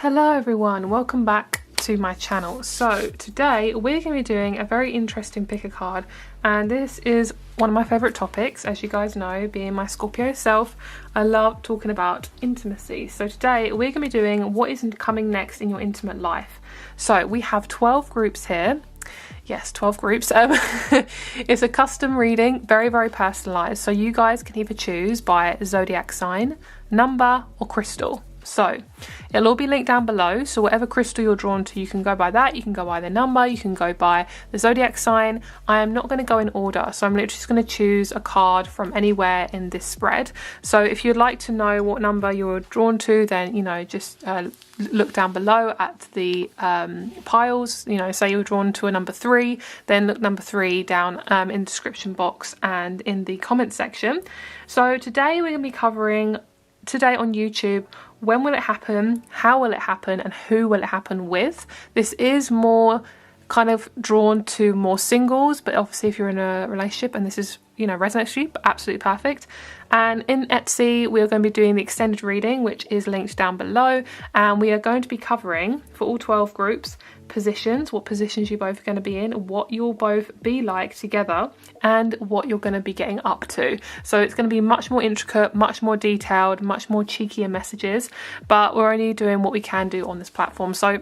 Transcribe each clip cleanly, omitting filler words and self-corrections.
Hello everyone, welcome back to my channel. So today we're going to be doing a very interesting pick a card, and this is one of my favourite topics. As you guys know, being my Scorpio self, I love talking about intimacy. So today we're going to be doing what is coming next in your intimate life. So we have 12 groups here. Yes, 12 groups. It's a custom reading, very personalised, so you guys can either choose by zodiac sign, number or crystal. So it'll all be linked down below, so whatever crystal you're drawn to, you can go by that, you can go by the number, you can go by the zodiac sign. I am not going to go in order, so I'm literally just going to choose a card from anywhere in this spread. So if you'd like to know what number you're drawn to, then just look down below at the piles. Say you're drawn to a number 3, then look number 3 down in the description box and in the comment section. So today we're going to be covering on YouTube, when will it happen, how will it happen, and who will it happen with. This is more kind of drawn to more singles, but obviously if you're in a relationship and this is resonates for you, absolutely perfect. And in Etsy we are going to be doing the extended reading, which is linked down below, and we are going to be covering for all 12 groups positions, what positions you're both going to be in, what you'll both be like together, and what you're going to be getting up to. So it's going to be much more intricate, much more detailed, much more cheekier messages, but we're only doing what we can do on this platform. So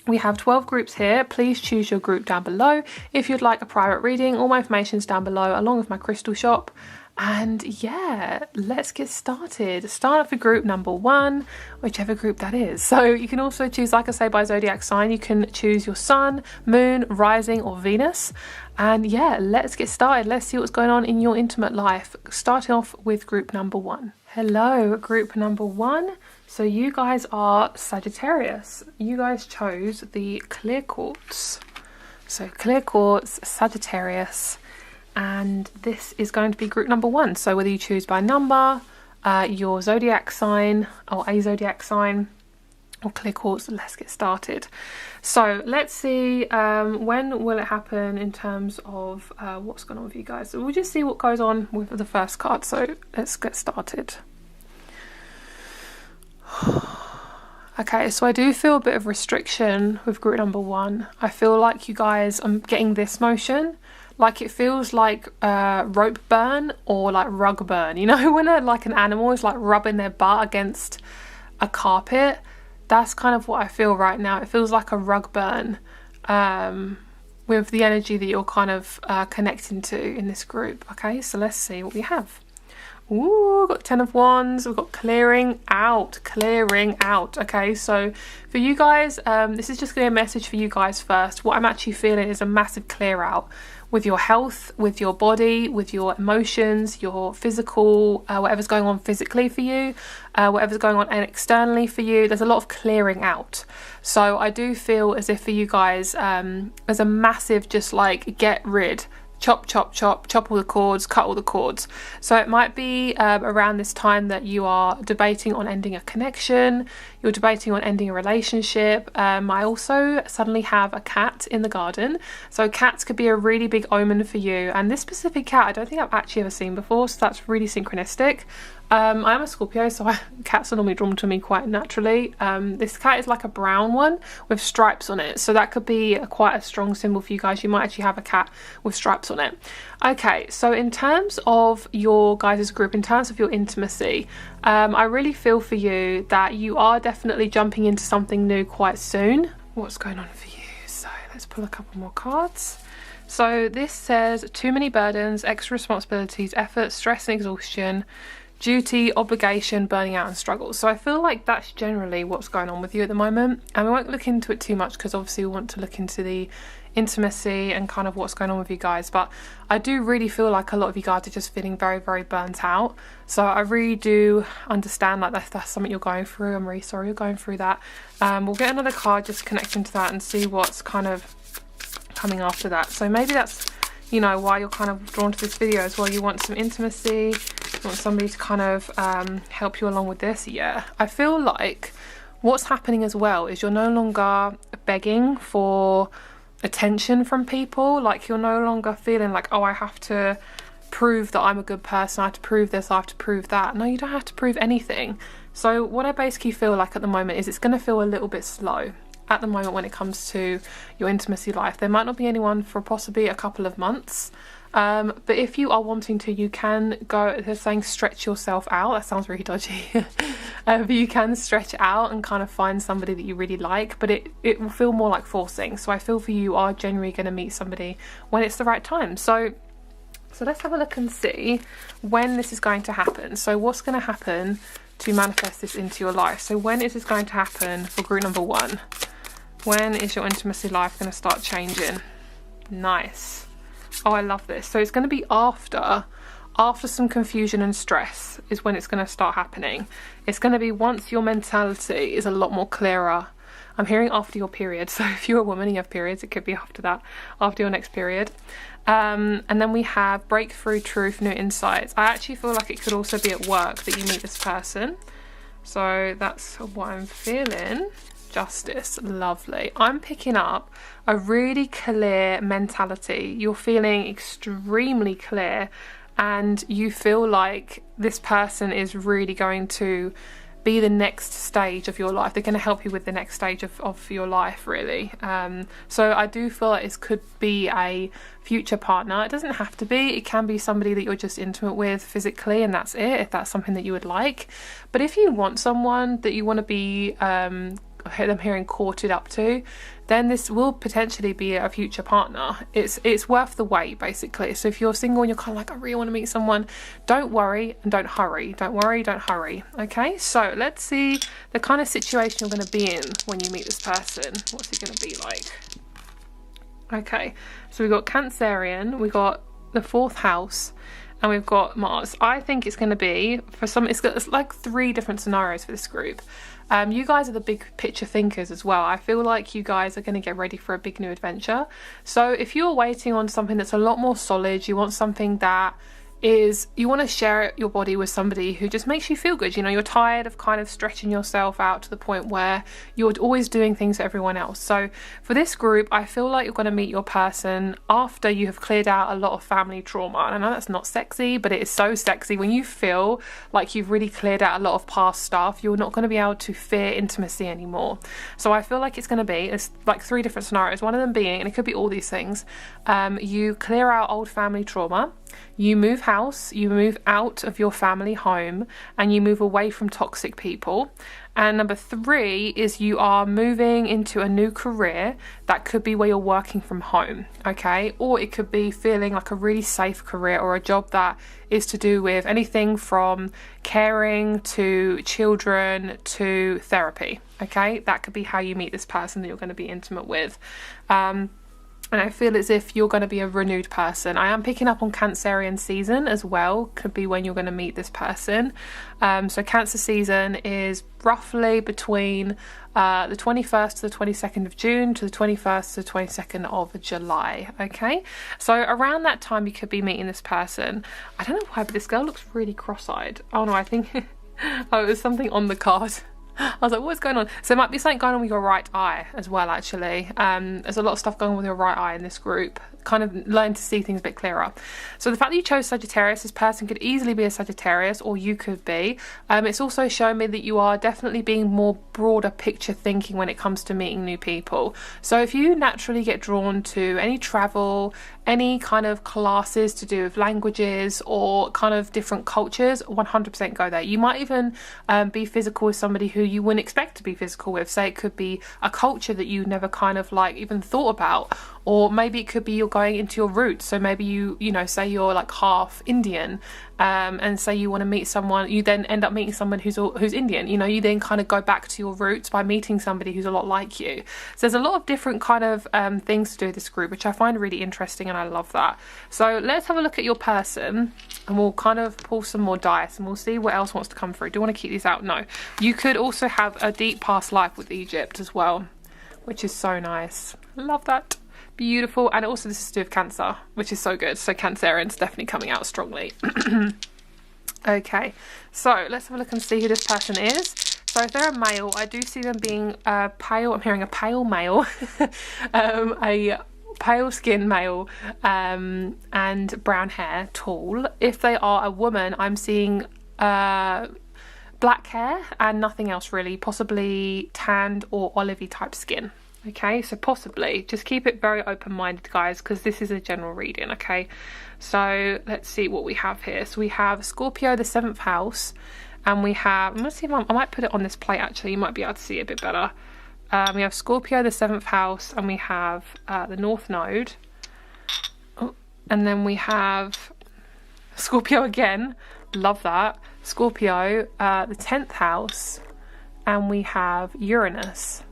we have 12 groups here. Please choose your group down below. If you'd like a private reading, all my information is down below along with my crystal shop. And yeah, let's get started. Start off with group number 1, whichever group that is. So you can also choose, like I say, by zodiac sign. You can choose your sun, moon, rising or Venus. And yeah, let's get started. Let's see what's going on in your intimate life. Starting off with group number 1. Hello, group number 1. So you guys are Sagittarius. You guys chose the clear quartz. So clear quartz, Sagittarius. And this is going to be group number 1. So whether you choose by number, your zodiac sign or a zodiac sign or clear quartz, let's get started. So let's see, when will it happen in terms of what's going on with you guys. So we'll just see what goes on with the first card. So let's get started. Okay, so I do feel a bit of restriction with group number 1. I feel like you guys, I'm getting this motion. Like it feels like rope burn or like rug burn. When like an animal is like rubbing their butt against a carpet. That's kind of what I feel right now. It feels like a rug burn with the energy that you're kind of connecting to in this group. Okay, so let's see what we have. Ooh, we've got 10 of Wands, we've got clearing out. Okay, so for you guys, this is just going to be a message for you guys first. What I'm actually feeling is a massive clear out with your health, with your body, with your emotions, your physical, whatever's going on physically for you, whatever's going on externally for you. There's a lot of clearing out. So I do feel as if for you guys, there's a massive just like get rid. Chop all the cords, cut all the cords. So it might be around this time that you are debating on ending a connection, you're debating on ending a relationship. I also suddenly have a cat in the garden, so cats could be a really big omen for you, and this specific cat I don't think I've actually ever seen before, so that's really synchronistic. I'm a Scorpio, so cats are normally drawn to me quite naturally. This cat is like a brown one with stripes on it, so that could be quite a strong symbol for you guys. You might actually have a cat with stripes on it. Okay, so in terms of your guys' group, in terms of your intimacy, I really feel for you that you are definitely jumping into something new quite soon. What's going on for you? So let's pull a couple more cards. So this says too many burdens, extra responsibilities, effort, stress and exhaustion, duty, obligation, burning out and struggle. So I feel like that's generally what's going on with you at the moment, and we won't look into it too much because obviously we want to look into the intimacy and kind of what's going on with you guys, but I do really feel like a lot of you guys are just feeling very burnt out. So I really do understand like that's something you're going through. I'm really sorry you're going through that. We'll get another card just connecting to that and see what's kind of coming after that. So maybe that's why you're kind of drawn to this video as well. You want some intimacy, you want somebody to kind of help you along with this. Yeah, I feel like what's happening as well is you're no longer begging for attention from people. Like you're no longer feeling like, oh, I have to prove that I'm a good person, I have to prove this, I have to prove that. No, you don't have to prove anything. So what I basically feel like at the moment is it's going to feel a little bit slow at the moment when it comes to your intimacy life. There might not be anyone for possibly a couple of months. But if you are wanting to, you can go, they're saying stretch yourself out. That sounds really dodgy. But you can stretch out and kind of find somebody that you really like, but it will feel more like forcing. So I feel for you, you are generally going to meet somebody when it's the right time. So let's have a look and see when this is going to happen. So what's going to happen to manifest this into your life? So when is this going to happen for group number 1? When is your intimacy life going to start changing? Nice. Oh, I love this. So it's going to be after some confusion and stress is when it's going to start happening. It's going to be once your mentality is a lot more clearer. I'm hearing after your period. So if you're a woman and you have periods, it could be after that, after your next period. And then we have breakthrough, truth, new insights. I actually feel like it could also be at work that you meet this person. So that's what I'm feeling. Justice, lovely. I'm picking up a really clear mentality. You're feeling extremely clear, and you feel like this person is really going to be the next stage of your life. They're going to help you with the next stage of your life, really. So I do feel like this could be a future partner. It doesn't have to be. It can be somebody that you're just intimate with physically, and that's it, if that's something that you would like. But if you want someone that you want to be I'm hearing courted up to, then this will potentially be a future partner. It's worth the wait, basically. So if you're single and you're kind of like, I really want to meet someone, don't worry and don't hurry. Don't worry, don't hurry. Okay, so let's see the kind of situation you're going to be in when you meet this person. What's it going to be like? Okay, so we've got Cancerian, we've got the 4th house, and we've got Mars. I think it's going to be, for some, it's like 3 different scenarios for this group. You guys are the big picture thinkers as well. I feel like you guys are going to get ready for a big new adventure. So if you're waiting on something that's a lot more solid, you want something that is, you want to share your body with somebody who just makes you feel good. You know, you're tired of kind of stretching yourself out to the point where you're always doing things for everyone else. So for this group, I feel like you're going to meet your person after you have cleared out a lot of family trauma. And I know that's not sexy, but it is so sexy when you feel like you've really cleared out a lot of past stuff. You're not going to be able to fear intimacy anymore. So I feel like it's going to be, it's like 3 different scenarios. One of them being, and it could be all these things, you clear out old family trauma, you move house, you move out of your family home, and you move away from toxic people. And number 3 is you are moving into a new career. That could be where you're working from home, okay? Or it could be feeling like a really safe career, or a job that is to do with anything from caring to children to therapy, okay? That could be how you meet this person that you're going to be intimate with. And I feel as if you're going to be a renewed person. I am picking up on Cancerian season as well. Could be when you're going to meet this person. So Cancer season is roughly between the 21st to the 22nd of June to the 21st to the 22nd of July. Okay, so around that time you could be meeting this person. I don't know why, but this girl looks really cross-eyed. Oh no, I think oh, it was something on the card. I was like, what's going on? So there might be something going on with your right eye as well, actually. There's a lot of stuff going on with your right eye in this group. Kind of learn to see things a bit clearer. So the fact that you chose Sagittarius, this person could easily be a Sagittarius, or you could be. It's also showing me that you are definitely being more broader picture thinking when it comes to meeting new people. So if you naturally get drawn to any travel, any kind of classes to do with languages or kind of different cultures, 100% go there. You might even be physical with somebody who you wouldn't expect to be physical with. Say it could be a culture that you never kind of like even thought about, or maybe it could be you're going into your roots. So maybe you know, say you're like half Indian, and say you want to meet someone, you then end up meeting someone who's Indian. You know, you then kind of go back to your roots by meeting somebody who's a lot like you. So there's a lot of different kind of things to do with this group, which I find really interesting, and I love that. So let's have a look at your person, and we'll kind of pull some more dice, and we'll see what else wants to come through. Do you want to keep these out? No. You could also have a deep past life with Egypt as well, which is so nice. Love that. Beautiful. And also this is to do with Cancer, which is so good. So Cancerian's definitely coming out strongly. Okay, so let's have a look and see who this person is. So if they're a male, I do see them being pale. I'm hearing a pale male, a pale skin male and brown hair, tall. If they are a woman, I'm seeing black hair and nothing else really, possibly tanned or olivey type skin. Okay, so possibly, just keep it very open-minded, guys, because this is a general reading. Okay, so let's see what we have here. So we have Scorpio, the 7th house, and we have, I'm gonna see if I might put it on this plate actually, you might be able to see it a bit better. We have Scorpio, the 7th house, and we have the North Node. Oh, and then we have Scorpio again, love that. Scorpio, the 10th house, and we have Uranus.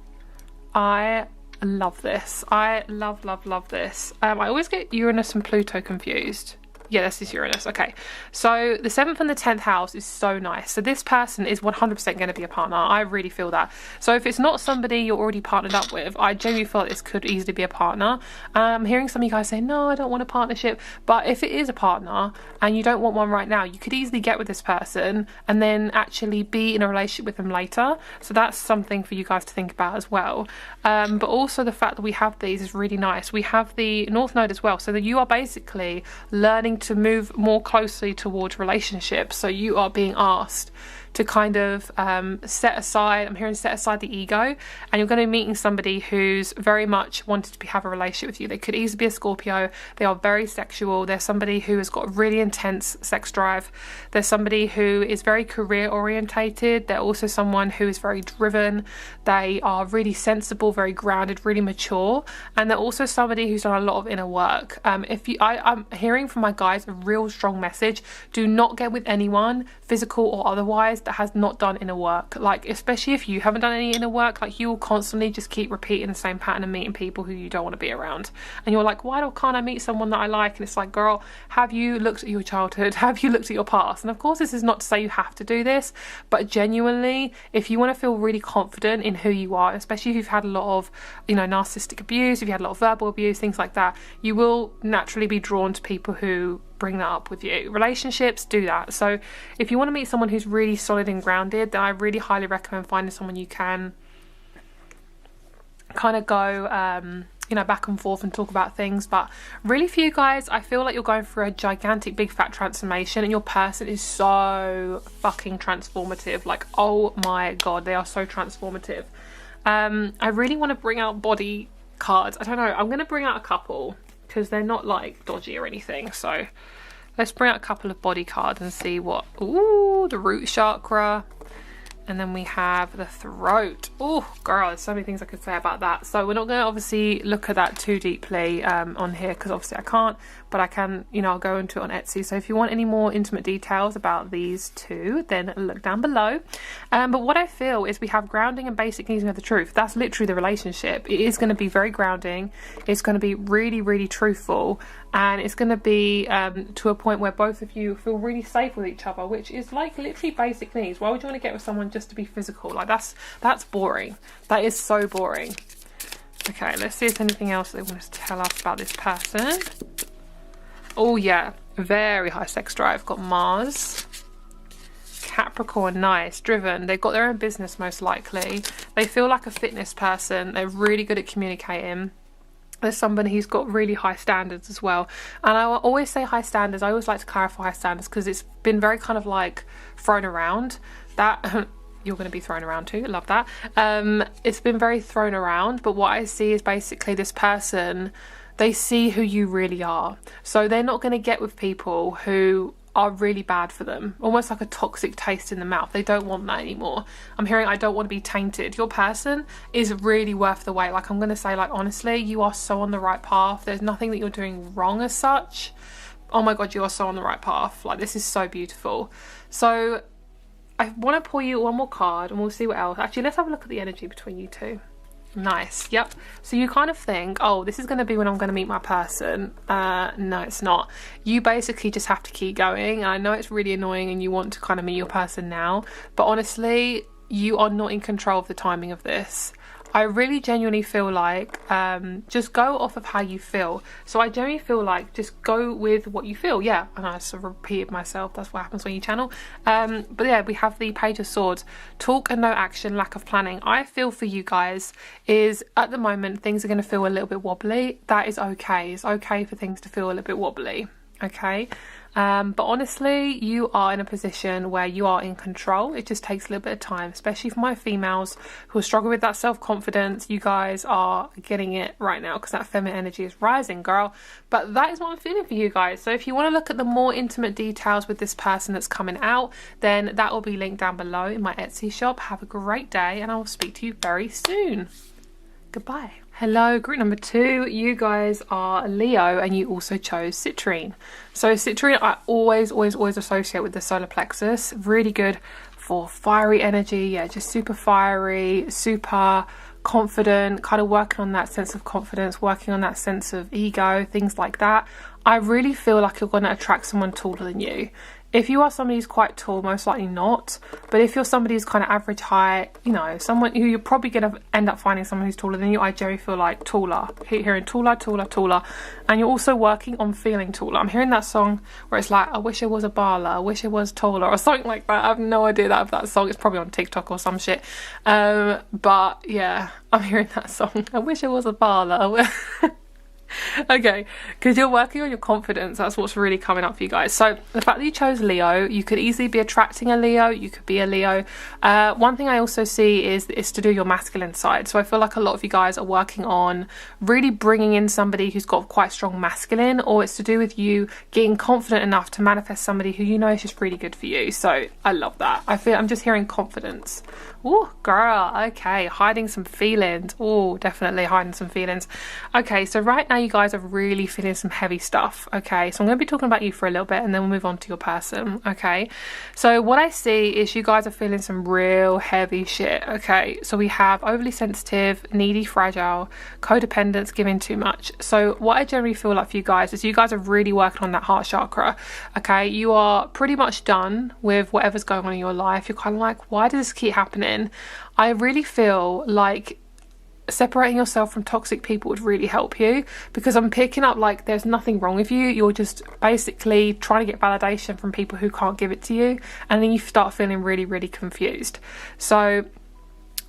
I love this. I love this. I always get Uranus and Pluto confused. Yeah, this is Uranus. Okay, so the 7th and the 10th house is so nice. So this person is 100% going to be a partner. I really feel that. So if it's not somebody you're already partnered up with, I genuinely feel like this could easily be a partner. I'm hearing some of you guys say, no, I don't want a partnership. But if it is a partner and you don't want one right now, you could easily get with this person and then actually be in a relationship with them later. So that's something for you guys to think about as well. But also the fact that we have these is really nice. We have the North Node as well. So that you are basically learning to move more closely towards relationships. So you are being asked to kind of set aside, I'm hearing set aside the ego, and you're going to be meeting somebody who's very much wanted to have a relationship with you. They could easily be a Scorpio. They are very sexual. They're somebody who has got really intense sex drive. They're somebody who is very career orientated. They're also someone who is very driven. They are really sensible, very grounded, really mature, and they're also somebody who's done a lot of inner work. I'm hearing from my guys a real strong message. Do not get with anyone, physical or otherwise, that has not done inner work. Like, especially if you haven't done any inner work, like you will constantly just keep repeating the same pattern and meeting people who you don't want to be around. And you're like, why can't I meet someone that I like? And it's like, girl, have you looked at your childhood? Have you looked at your past? And of course, this is not to say you have to do this, but genuinely, if you want to feel really confident in who you are, especially if you've had a lot of, you know, narcissistic abuse, if you had a lot of verbal abuse, things like that, you will naturally be drawn to people who bring that up with you. Relationships do that. So if you want to meet someone who's really solid and grounded, then I really highly recommend finding someone you can kind of go you know, back and forth and talk about things. But really for you guys, I feel like you're going through a gigantic big fat transformation, and your person is so fucking transformative. Like, oh my god, they are so transformative. I really want to bring out body cards. I don't know, I'm going to bring out a couple because they're not like dodgy or anything. So let's bring out a couple of body cards and see what. Ooh, the root chakra. And then we have the throat. Oh, girl, there's so many things I could say about that. So we're not going to obviously look at that too deeply on here, because obviously I can't. But I can, you know, I'll go into it on Etsy. So if you want any more intimate details about these two, then look down below. But what I feel is we have grounding and basic needs of the truth. That's literally the relationship. It is going to be very grounding. It's going to be really, really truthful. And it's going to be to a point where both of you feel really safe with each other, which is like literally basic needs. Why would you want to get with someone just to be physical? Like, that's boring. That is so boring. Okay, let's see if there's anything else they want us to tell us about this person. Oh yeah, very high sex drive. Got Mars. Capricorn, nice, driven. They've got their own business most likely. They feel like a fitness person. They're really good at communicating. There's somebody who's got really high standards as well. And I always say high standards. I always like to clarify high standards because it's been very kind of like thrown around. That you're going to be thrown around too. Love that. It's been very thrown around. But what I see is basically this person, they see who you really are. So they're not going to get with people who are really bad for them, almost like a toxic taste in the mouth. They don't want that anymore. I'm hearing, I don't want to be tainted. Your person is really worth the wait. Like, I'm going to say, like, honestly, you are so on the right path. There's nothing that you're doing wrong as such. Oh my god, you are so on the right path. Like, this is so beautiful. So I want to pull you one more card and we'll see what else. Actually, let's have a look at the energy between you two. Nice. Yep. So you kind of think, oh, this is going to be when I'm going to meet my person. No, it's not. You basically just have to keep going. And I know it's really annoying and you want to kind of meet your person now, but honestly, you are not in control of the timing of this. I really genuinely feel like just go off of how you feel. So I genuinely feel like just go with what you feel. Yeah, and I sort of repeated myself. That's what happens when you channel. But yeah, we have the Page of Swords. Talk and no action, lack of planning. I feel for you guys is at the moment things are going to feel a little bit wobbly. That is okay. It's okay for things to feel a little bit wobbly. Okay. But honestly, you are in a position where you are in control. It just takes a little bit of time, especially for my females who struggle with that self-confidence. You guys are getting it right now because that feminine energy is rising, girl. But that is what I'm feeling for you guys. So if you want to look at the more intimate details with this person that's coming out, then that will be linked down below in my Etsy shop. Have a great day, and I will speak to you very soon. Goodbye. Hello, group number 2. You guys are Leo and you also chose Citrine. So Citrine I always associate with the solar plexus. Really good for fiery energy. Yeah, just super fiery, super confident, kind of working on that sense of confidence, working on that sense of ego, things like that. I really feel like you're going to attract someone taller than you. If you are somebody who's quite tall, most likely not. But if you're somebody who's kind of average height, you know, someone who you're probably going to end up finding someone who's taller than you, I generally feel like taller. Hearing taller. And you're also working on feeling taller. I'm hearing that song where it's like, I wish I was a baller, I wish I was taller, or something like that. I have no idea that song. It's probably on TikTok or some shit. But yeah, I'm hearing that song. I wish I was a baller. Okay, because you're working on your confidence. That's what's really coming up for you guys. So the fact that you chose Leo, you could easily be attracting a Leo, you could be a Leo. One thing I also see is to do your masculine side. So I feel like a lot of you guys are working on really bringing in somebody who's got quite strong masculine, or it's to do with you getting confident enough to manifest somebody who you know is just really good for you. So I love that. I'm just hearing confidence. Oh, girl, okay, hiding some feelings. Oh, definitely hiding some feelings. Okay, so right now you guys are really feeling some heavy stuff. Okay, so I'm going to be talking about you for a little bit and then we'll move on to your person. Okay, so what I see is you guys are feeling some real heavy shit. Okay, so we have overly sensitive, needy, fragile, codependence, giving too much. So what I generally feel like for you guys is you guys are really working on that heart chakra. Okay, you are pretty much done with whatever's going on in your life. You're kind of like, why does this keep happening? I really feel like separating yourself from toxic people would really help you, because I'm picking up like there's nothing wrong with you. You're just basically trying to get validation from people who can't give it to you, and then you start feeling really confused. So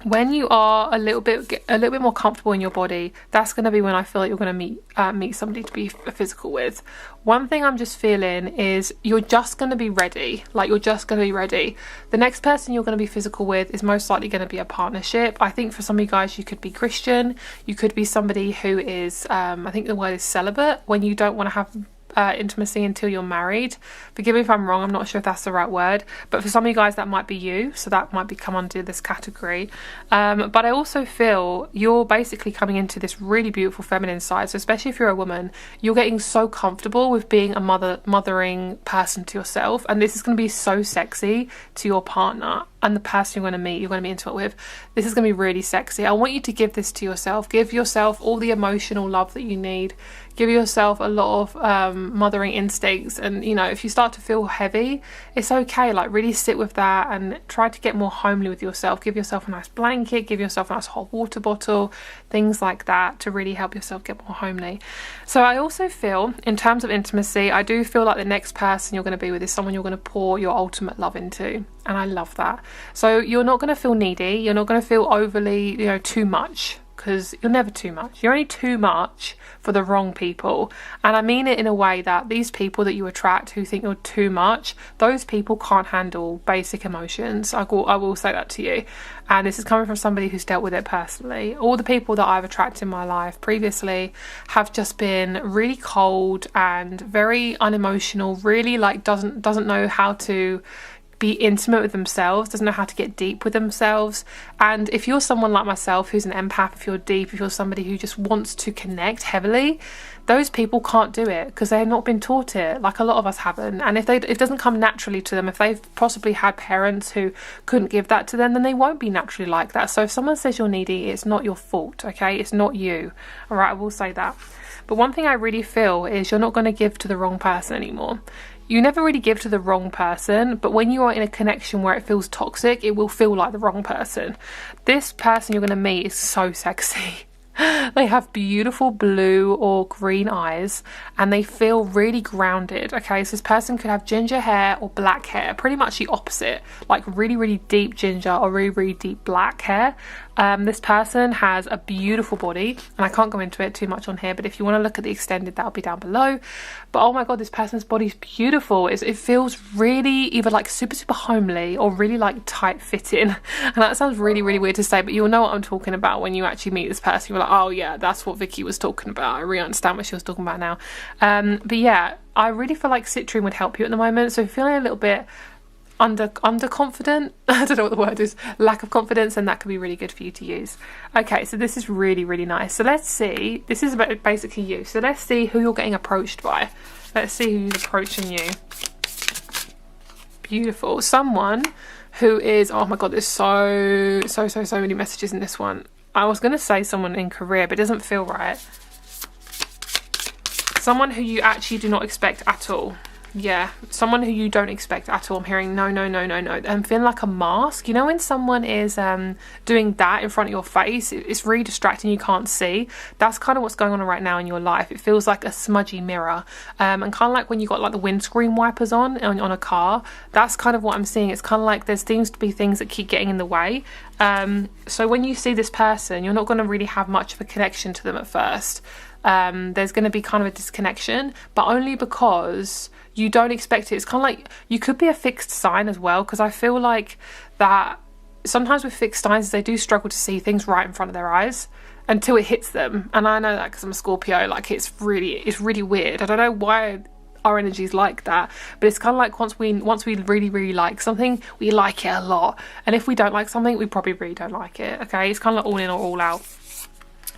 when you are a little bit more comfortable in your body, that's going to be when I feel like you're going to meet somebody to be physical with. One thing I'm just feeling is you're just going to be ready. Like, you're just going to be ready. The next person you're going to be physical with is most likely going to be a partnership. I think for some of you guys, you could be Christian. You could be somebody who is, I think the word is celibate, when you don't want to have intimacy until you're married. Forgive me if I'm wrong, I'm not sure if that's the right word, but for some of you guys that might be you, so that might come under this category. But I also feel you're basically coming into this really beautiful feminine side. So especially if you're a woman, you're getting so comfortable with being a mothering person to yourself, and this is going to be so sexy to your partner and the person you're going to meet, you're going to be intimate with. This is going to be really sexy. I want you to give this to yourself. Give yourself all the emotional love that you need. Give yourself a lot of mothering instincts. And, you know, if you start to feel heavy, it's okay. Like, really sit with that and try to get more homely with yourself. Give yourself a nice blanket. Give yourself a nice hot water bottle. Things like that to really help yourself get more homely. So I also feel, in terms of intimacy, I do feel like the next person you're going to be with is someone you're going to pour your ultimate love into. And I love that. So you're not going to feel needy. You're not going to feel overly, you know, too much, because you're never too much. You're only too much for the wrong people. And I mean it in a way that these people that you attract who think you're too much, those people can't handle basic emotions. I will say that to you. And this is coming from somebody who's dealt with it personally. All the people that I've attracted in my life previously have just been really cold and very unemotional, really like doesn't know how to be intimate with themselves, doesn't know how to get deep with themselves. And if you're someone like myself who's an empath, if you're deep, if you're somebody who just wants to connect heavily, those people can't do it because they've not been taught it, like a lot of us haven't. And if it doesn't come naturally to them, if they've possibly had parents who couldn't give that to them, then they won't be naturally like that. So if someone says you're needy, it's not your fault, okay? It's not you. All right, I will say that. But one thing I really feel is you're not going to give to the wrong person anymore. you never really give to the wrong person, but when you are in a connection where it feels toxic, it will feel like the wrong person. This person you're going to meet is so sexy. They have beautiful blue or green eyes and they feel really grounded. Okay, so this person could have ginger hair or black hair, pretty much the opposite, like really, really deep ginger or really, really deep black hair. This person has a beautiful body, and I can't go into it too much on here, but if you want to look at the extended, that'll be down below. But oh my god, this person's body is beautiful. It feels really either like super, super homely or really like tight fitting. And that sounds really, really weird to say, but you'll know what I'm talking about when you actually meet this person. You're like, oh yeah, that's what Vicky was talking about. I really understand what she was talking about now. But yeah, I really feel like citrine would help you at the moment. So if you're feeling a little bit underconfident, I don't know what the word is, lack of confidence, and that could be really good for you to use. Okay, so this is really, really nice. So let's see, this is about basically you. So let's see who you're getting approached by. Let's see who's approaching you. Beautiful. Someone who is, oh my god, there's so many messages in this one. I was going to say someone in career, but it doesn't feel right. Someone who you actually do not expect at all. Yeah, someone who you don't expect at all. I'm hearing no. I'm feeling like a mask. You know when someone is doing that in front of your face, it's really distracting, you can't see. That's kind of what's going on right now in your life. It feels like a smudgy mirror, and kind of like when you got like the windscreen wipers on a car. That's kind of what I'm seeing. It's kind of like there seems to be things that keep getting in the way. So when you see this person, you're not going to really have much of a connection to them at first. There's going to be kind of a disconnection, but only because you don't expect it. It's kind of like you could be a fixed sign as well, because I feel like that sometimes with fixed signs they do struggle to see things right in front of their eyes until it hits them. And I know that because I'm a Scorpio, like it's really weird. I don't know why our energy is like that, but it's kind of like once we really like something, we like it a lot, and if we don't like something, we probably really don't like it. Okay, it's kind of like all in or all out.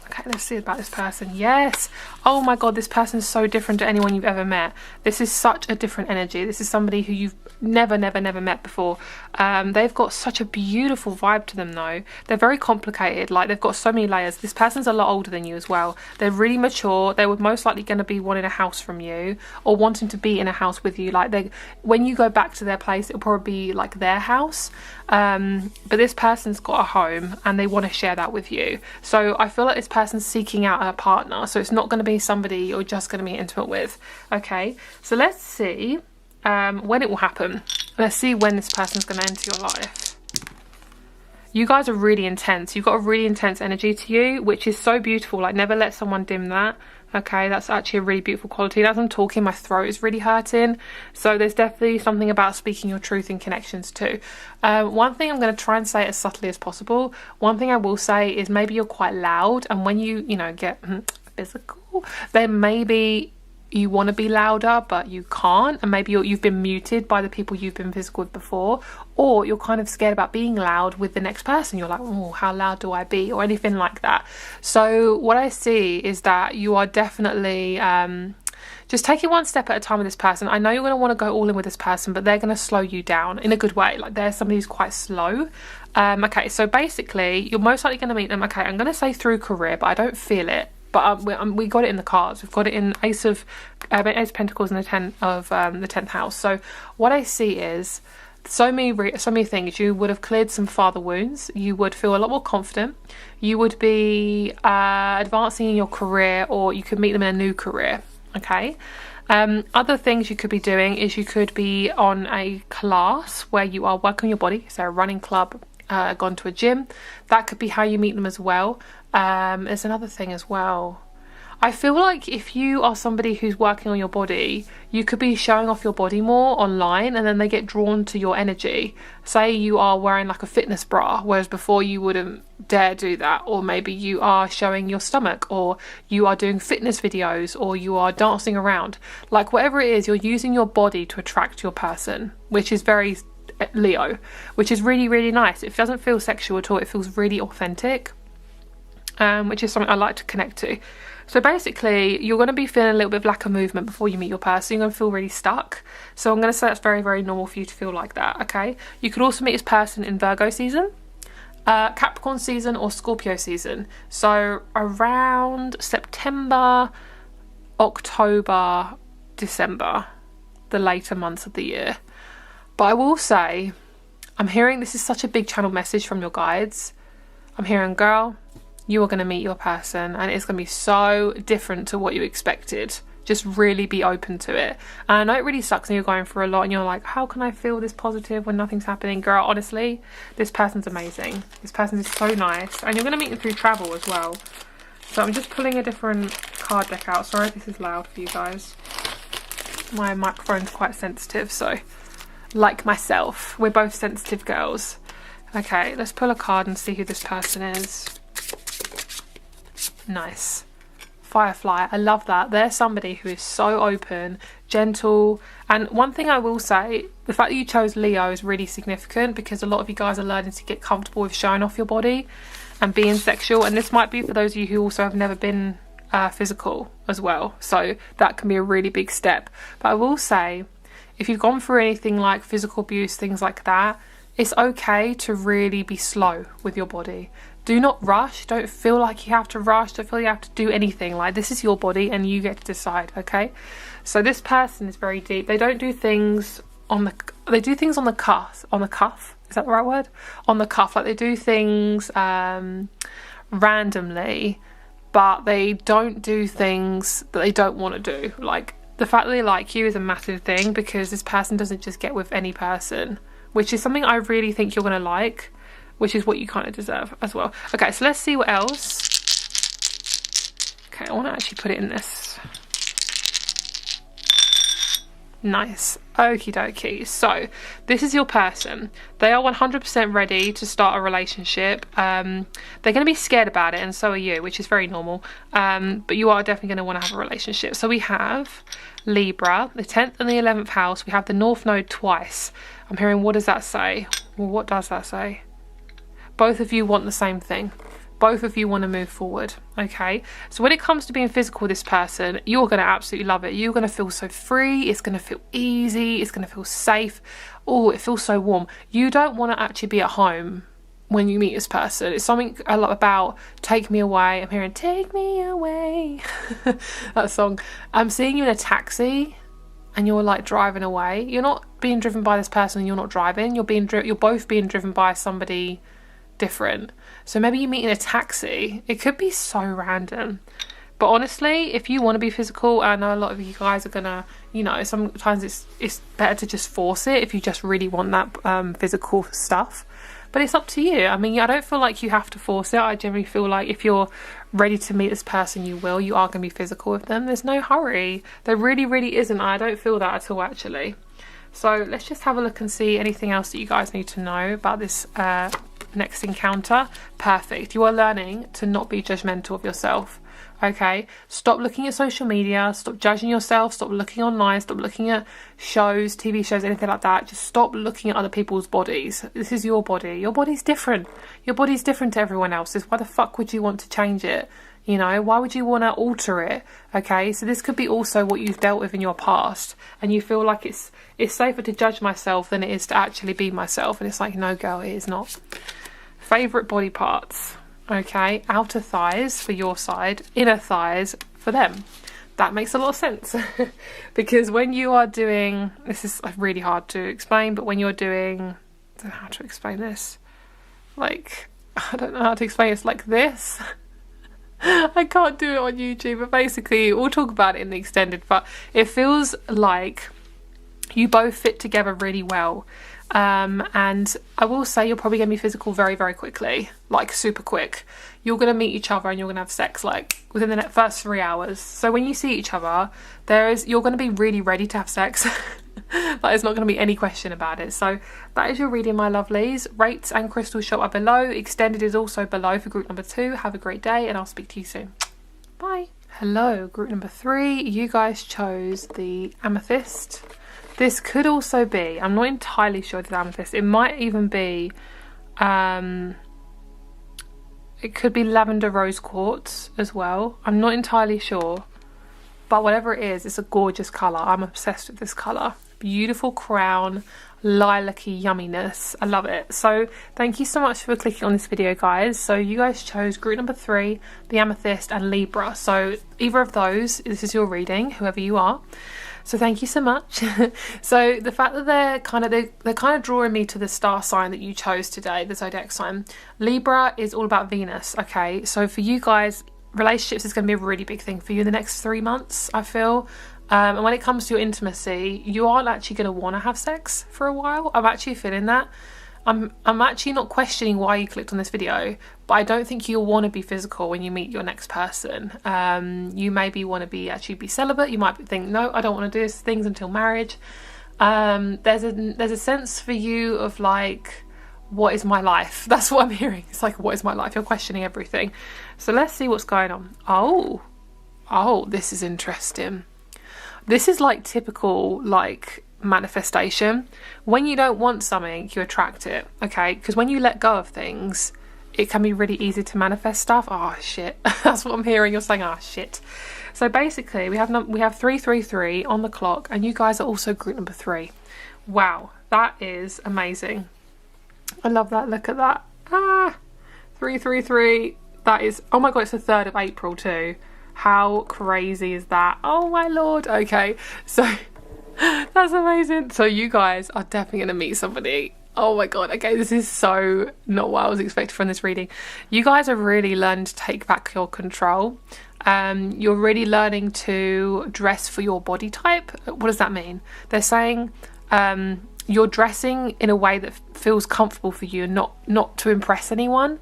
Okay, let's see about this person. Yes. Oh my god, this person is so different to anyone you've ever met. This is such a different energy. This is somebody who you've never met before. They've got such a beautiful vibe to them though. They're very complicated, like they've got so many layers. This person's a lot older than you as well. They're really mature. They were most likely going to be wanting a house from you or wanting to be in a house with you. Like when you go back to their place, it'll probably be like their house. But this person's got a home and they want to share that with you. So I feel like this person's seeking out a partner. So it's not going to be somebody you're just going to be intimate with. Okay, so let's see when it will happen. Let's see when this person's going to enter your life. You guys are really intense. You've got a really intense energy to you, which is so beautiful. Like, never let someone dim that. Okay, that's actually a really beautiful quality. As I'm talking, my throat is really hurting. So there's definitely something about speaking your truth in connections too. One thing I'm going to try and say as subtly as possible. One thing I will say is maybe you're quite loud, and when you get physical, then maybe you want to be louder but you can't, and maybe you've been muted by the people you've been physical with before, or you're kind of scared about being loud with the next person. You're like, oh, how loud do I be, or anything like that. So what I see is that you are definitely just take it one step at a time with this person. I know you're going to want to go all in with this person, but they're going to slow you down in a good way. Like, they're somebody who's quite slow. Okay, so basically you're most likely going to meet them, okay, I'm going to say through career, but I don't feel it. But we got it in the cards. We've got it in Ace of Pentacles and the 10th house. So what I see is so many things. You would have cleared some father wounds. You would feel a lot more confident. You would be advancing in your career, or you could meet them in a new career. Okay. Other things you could be doing is you could be on a class where you are working your body. So a running club, gone to a gym. That could be how you meet them as well. There's another thing as well. I feel like if you are somebody who's working on your body, you could be showing off your body more online, and then they get drawn to your energy. Say you are wearing like a fitness bra, whereas before you wouldn't dare do that. Or maybe you are showing your stomach, or you are doing fitness videos, or you are dancing around. Like, whatever it is, you're using your body to attract your person, which is very Leo, which is really, really nice. It doesn't feel sexual at all. It feels really authentic, which is something I like to connect to. So basically, you're going to be feeling a little bit of lack of movement before you meet your person. You're going to feel really stuck. So I'm going to say that's very, very normal for you to feel like that, okay? You could also meet this person in Virgo season, Capricorn season, or Scorpio season. So around September, October, December. the later months of the year. But I will say, I'm hearing, this is such a big channel message from your guides. I'm hearing, girl, you are going to meet your person and it's going to be so different to what you expected. Just really be open to it. And I know it really sucks when you're going through a lot and you're like, how can I feel this positive when nothing's happening? Girl, honestly, this person's amazing. This person is so nice. And you're going to meet them through travel as well. So I'm just pulling a different card deck out. Sorry if this is loud for you guys. My microphone's quite sensitive, so like myself, we're both sensitive girls. Okay, let's pull a card and see who this person is. Nice. Firefly, I love that. They're somebody who is so open, gentle, and one thing I will say, the fact that you chose Leo is really significant because a lot of you guys are learning to get comfortable with showing off your body and being sexual, and this might be for those of you who also have never been physical as well, so that can be a really big step. But I will say, if you've gone through anything like physical abuse, things like that, it's okay to really be slow with your body. Do not rush. Don't feel like you have to rush. Don't feel you have to do anything. Like, this is your body and you get to decide, okay? So this person is very deep. They don't do things on the... They do things on the cuff. On the cuff? Is that the right word? On the cuff. Like, they do things randomly, but they don't do things that they don't want to do. Like, the fact that they like you is a massive thing because this person doesn't just get with any person, which is something I really think you're going to like, which is what you kind of deserve as well. Okay, so let's see what else. Okay, I want to actually put it in this. Nice. Okie dokie. So this is your person. They are 100% ready to start a relationship. They're going to be scared about it, and so are you, which is very normal. But you are definitely going to want to have a relationship. So we have Libra, the 10th and the 11th house. We have the North Node twice. I'm hearing, what does that say? Well, what does that say? Both of you want the same thing. Both of you want to move forward, okay? So when it comes to being physical with this person, you're going to absolutely love it. You're going to feel so free. It's going to feel easy. It's going to feel safe. Oh, it feels so warm. You don't want to actually be at home when you meet this person. It's something a lot about take me away. I'm hearing take me away. That song. I'm seeing you in a taxi and you're like driving away. You're not being driven by this person and you're not driving. You're both being driven by somebody different. So maybe you meet in a taxi. It could be so random, but honestly, if you want to be physical, I know a lot of you guys are gonna, you know, sometimes it's better to just force it if you just really want that physical stuff, but it's up to you. I mean, I don't feel like you have to force it. I generally feel like if you're ready to meet this person, you are gonna be physical with them. There's no hurry. There really isn't. I don't feel that at all, actually. So let's just have a look and see anything else that you guys need to know about this next encounter. Perfect. You are learning to not be judgmental of yourself, okay? Stop looking at social media, stop judging yourself, stop looking online, stop looking at shows, TV shows, anything like that. Just stop looking at other people's bodies. This is your body. Your body's different. Your body's different to everyone else's. Why the fuck would you want to change it? You know, why would you want to alter it? Okay, so this could be also what you've dealt with in your past and you feel like it's safer to judge myself than it is to actually be myself, and it's like, no girl, it is not. Favourite body parts, okay, outer thighs for your side, inner thighs for them. That makes a lot of sense because when you are doing, this is really hard to explain, but when you're doing, I don't know how to explain this, like, I don't know how to explain it. It's like this. I can't do it on YouTube, but basically we'll talk about it in the extended, but it feels like you both fit together really well. And I will say you're probably going to be physical very quickly, like super quick. You're going to meet each other and you're going to have sex like within the first 3 hours. So when you see each other, you're going to be really ready to have sex. There's not going to be any question about it. So that is your reading, my lovelies. Rates and crystal shop are below. Extended is also below for group number 2. Have a great day and I'll speak to you soon. Bye. Hello, group number 3. You guys chose the amethyst. This could also be, I'm not entirely sure the amethyst. It might even be, it could be lavender rose quartz as well. I'm not entirely sure. But whatever it is, it's a gorgeous colour. I'm obsessed with this colour. beautiful crown, lilac-y yumminess. I love it. So thank you so much for clicking on this video, guys. So you guys chose group number 3, the Amethyst and Libra. So either of those, this is your reading, whoever you are. So thank you so much. So the fact that they're kind of drawing me to the star sign that you chose today, the zodiac sign. Libra is all about Venus. Okay, so for you guys, relationships is going to be a really big thing for you in the next 3 months, I feel. And when it comes to your intimacy, you aren't actually going to want to have sex for a while. I'm actually feeling that. I'm actually not questioning why you clicked on this video, but I don't think you'll want to be physical when you meet your next person. You maybe want to actually be celibate. You might think, no, I don't want to do these things until marriage. There's a sense for you of like, what is my life? That's what I'm hearing. It's like, what is my life? You're questioning everything. So let's see what's going on. Oh, this is interesting. This is like typical like manifestation. When you don't want something, you attract it, okay? Because when you let go of things, it can be really easy to manifest stuff. Oh shit. That's what I'm hearing. You're saying, oh shit. So basically we have 333 on the clock, and you guys are also group number 3. Wow, that is amazing. I love that. Look at that. 333. That is, oh my god, it's the 3rd of April too. How crazy is that? Oh my lord. Okay, so that's amazing. So you guys are definitely going to meet somebody. Oh my god. Okay, this is so not what I was expecting from this reading. You guys are really learning to take back your control. You're really learning to dress for your body type. What does that mean? They're saying you're dressing in a way that feels comfortable for you and not to impress anyone.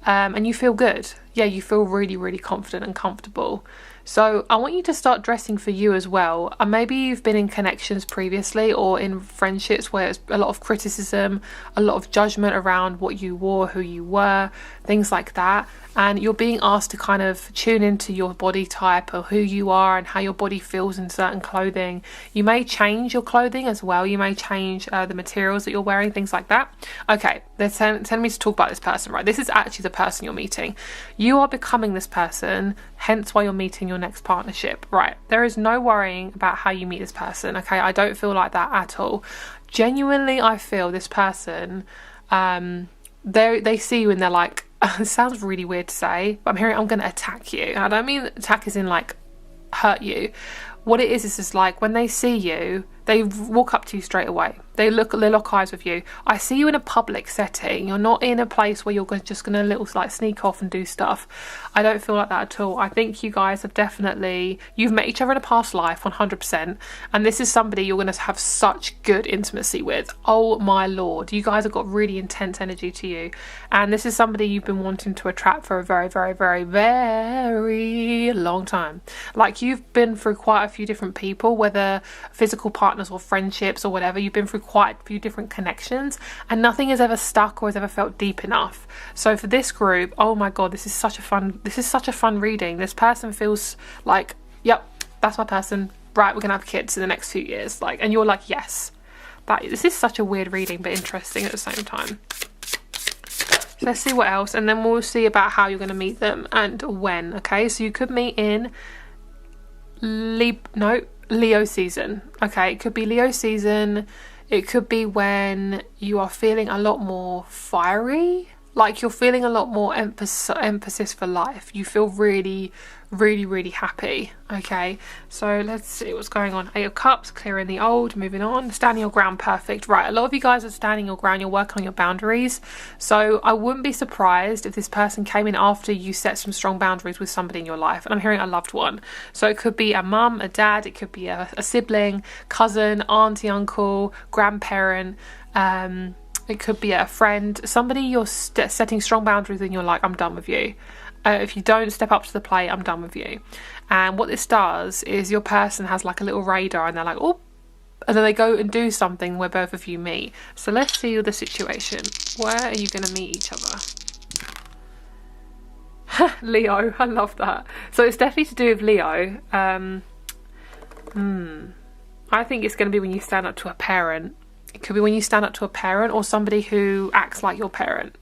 And you feel good. Yeah, you feel really, really confident and comfortable. So I want you to start dressing for you as well. And maybe you've been in connections previously or in friendships where it's a lot of criticism, a lot of judgment around what you wore, who you were, things like that. And you're being asked to kind of tune into your body type or who you are and how your body feels in certain clothing. You may change your clothing as well. You may change the materials that you're wearing, things like that. Okay, they're telling me to talk about this person, right? This is actually the person you're meeting. You are becoming this person, hence why you're meeting your next partnership, right? There is no worrying about how you meet this person, okay? I don't feel like that at all. Genuinely, I feel this person, they see you and they're like, it sounds really weird to say, but I'm hearing I'm going to attack you. And I don't mean attack as in like hurt you. What it is just like when they see you, they walk up to you straight away. They lock eyes with you. I see you in a public setting. You're not in a place where you're just going to like sneak off and do stuff. I don't feel like that at all. I think you guys have you've met each other in a past life, 100%. And this is somebody you're going to have such good intimacy with. Oh my lord. You guys have got really intense energy to you. And this is somebody you've been wanting to attract for a very, very, very, very long time. Like you've been through quite a few different people, whether physical partners or friendships or whatever. You've been through quite a few different connections and nothing has ever stuck or has ever felt deep enough. So for this group, oh my god, this is such a fun reading. This person feels like, yep, that's my person, right, we're gonna have kids in the next few years, like, and you're like, yes. This is such a weird reading but interesting at the same time. So let's see what else, and then we'll see about how you're going to meet them and when. Okay, so you could meet in Leo season. Okay, it could be Leo season. It could be when you are feeling a lot more fiery, like you're feeling a lot more emphasis for life. You feel really, really, really happy. Okay, so let's see what's going on. 8 of Cups, clearing the old, moving on, standing your ground, perfect. Right, a lot of you guys are standing your ground, you're working on your boundaries. So I wouldn't be surprised if this person came in after you set some strong boundaries with somebody in your life. And I'm hearing a loved one. So it could be a mum, a dad, it could be a sibling, cousin, auntie, uncle, grandparent, it could be a friend, somebody you're setting strong boundaries and you're like, I'm done with you. If you don't step up to the plate, I'm done with you. And what this does is your person has like a little radar and they're like, oh, and then they go and do something where both of you meet. So let's see the situation. Where are you going to meet each other? Leo, I love that. So it's definitely to do with Leo. I think it's going to be when you stand up to a parent. It could be when you stand up to a parent or somebody who acts like your parent.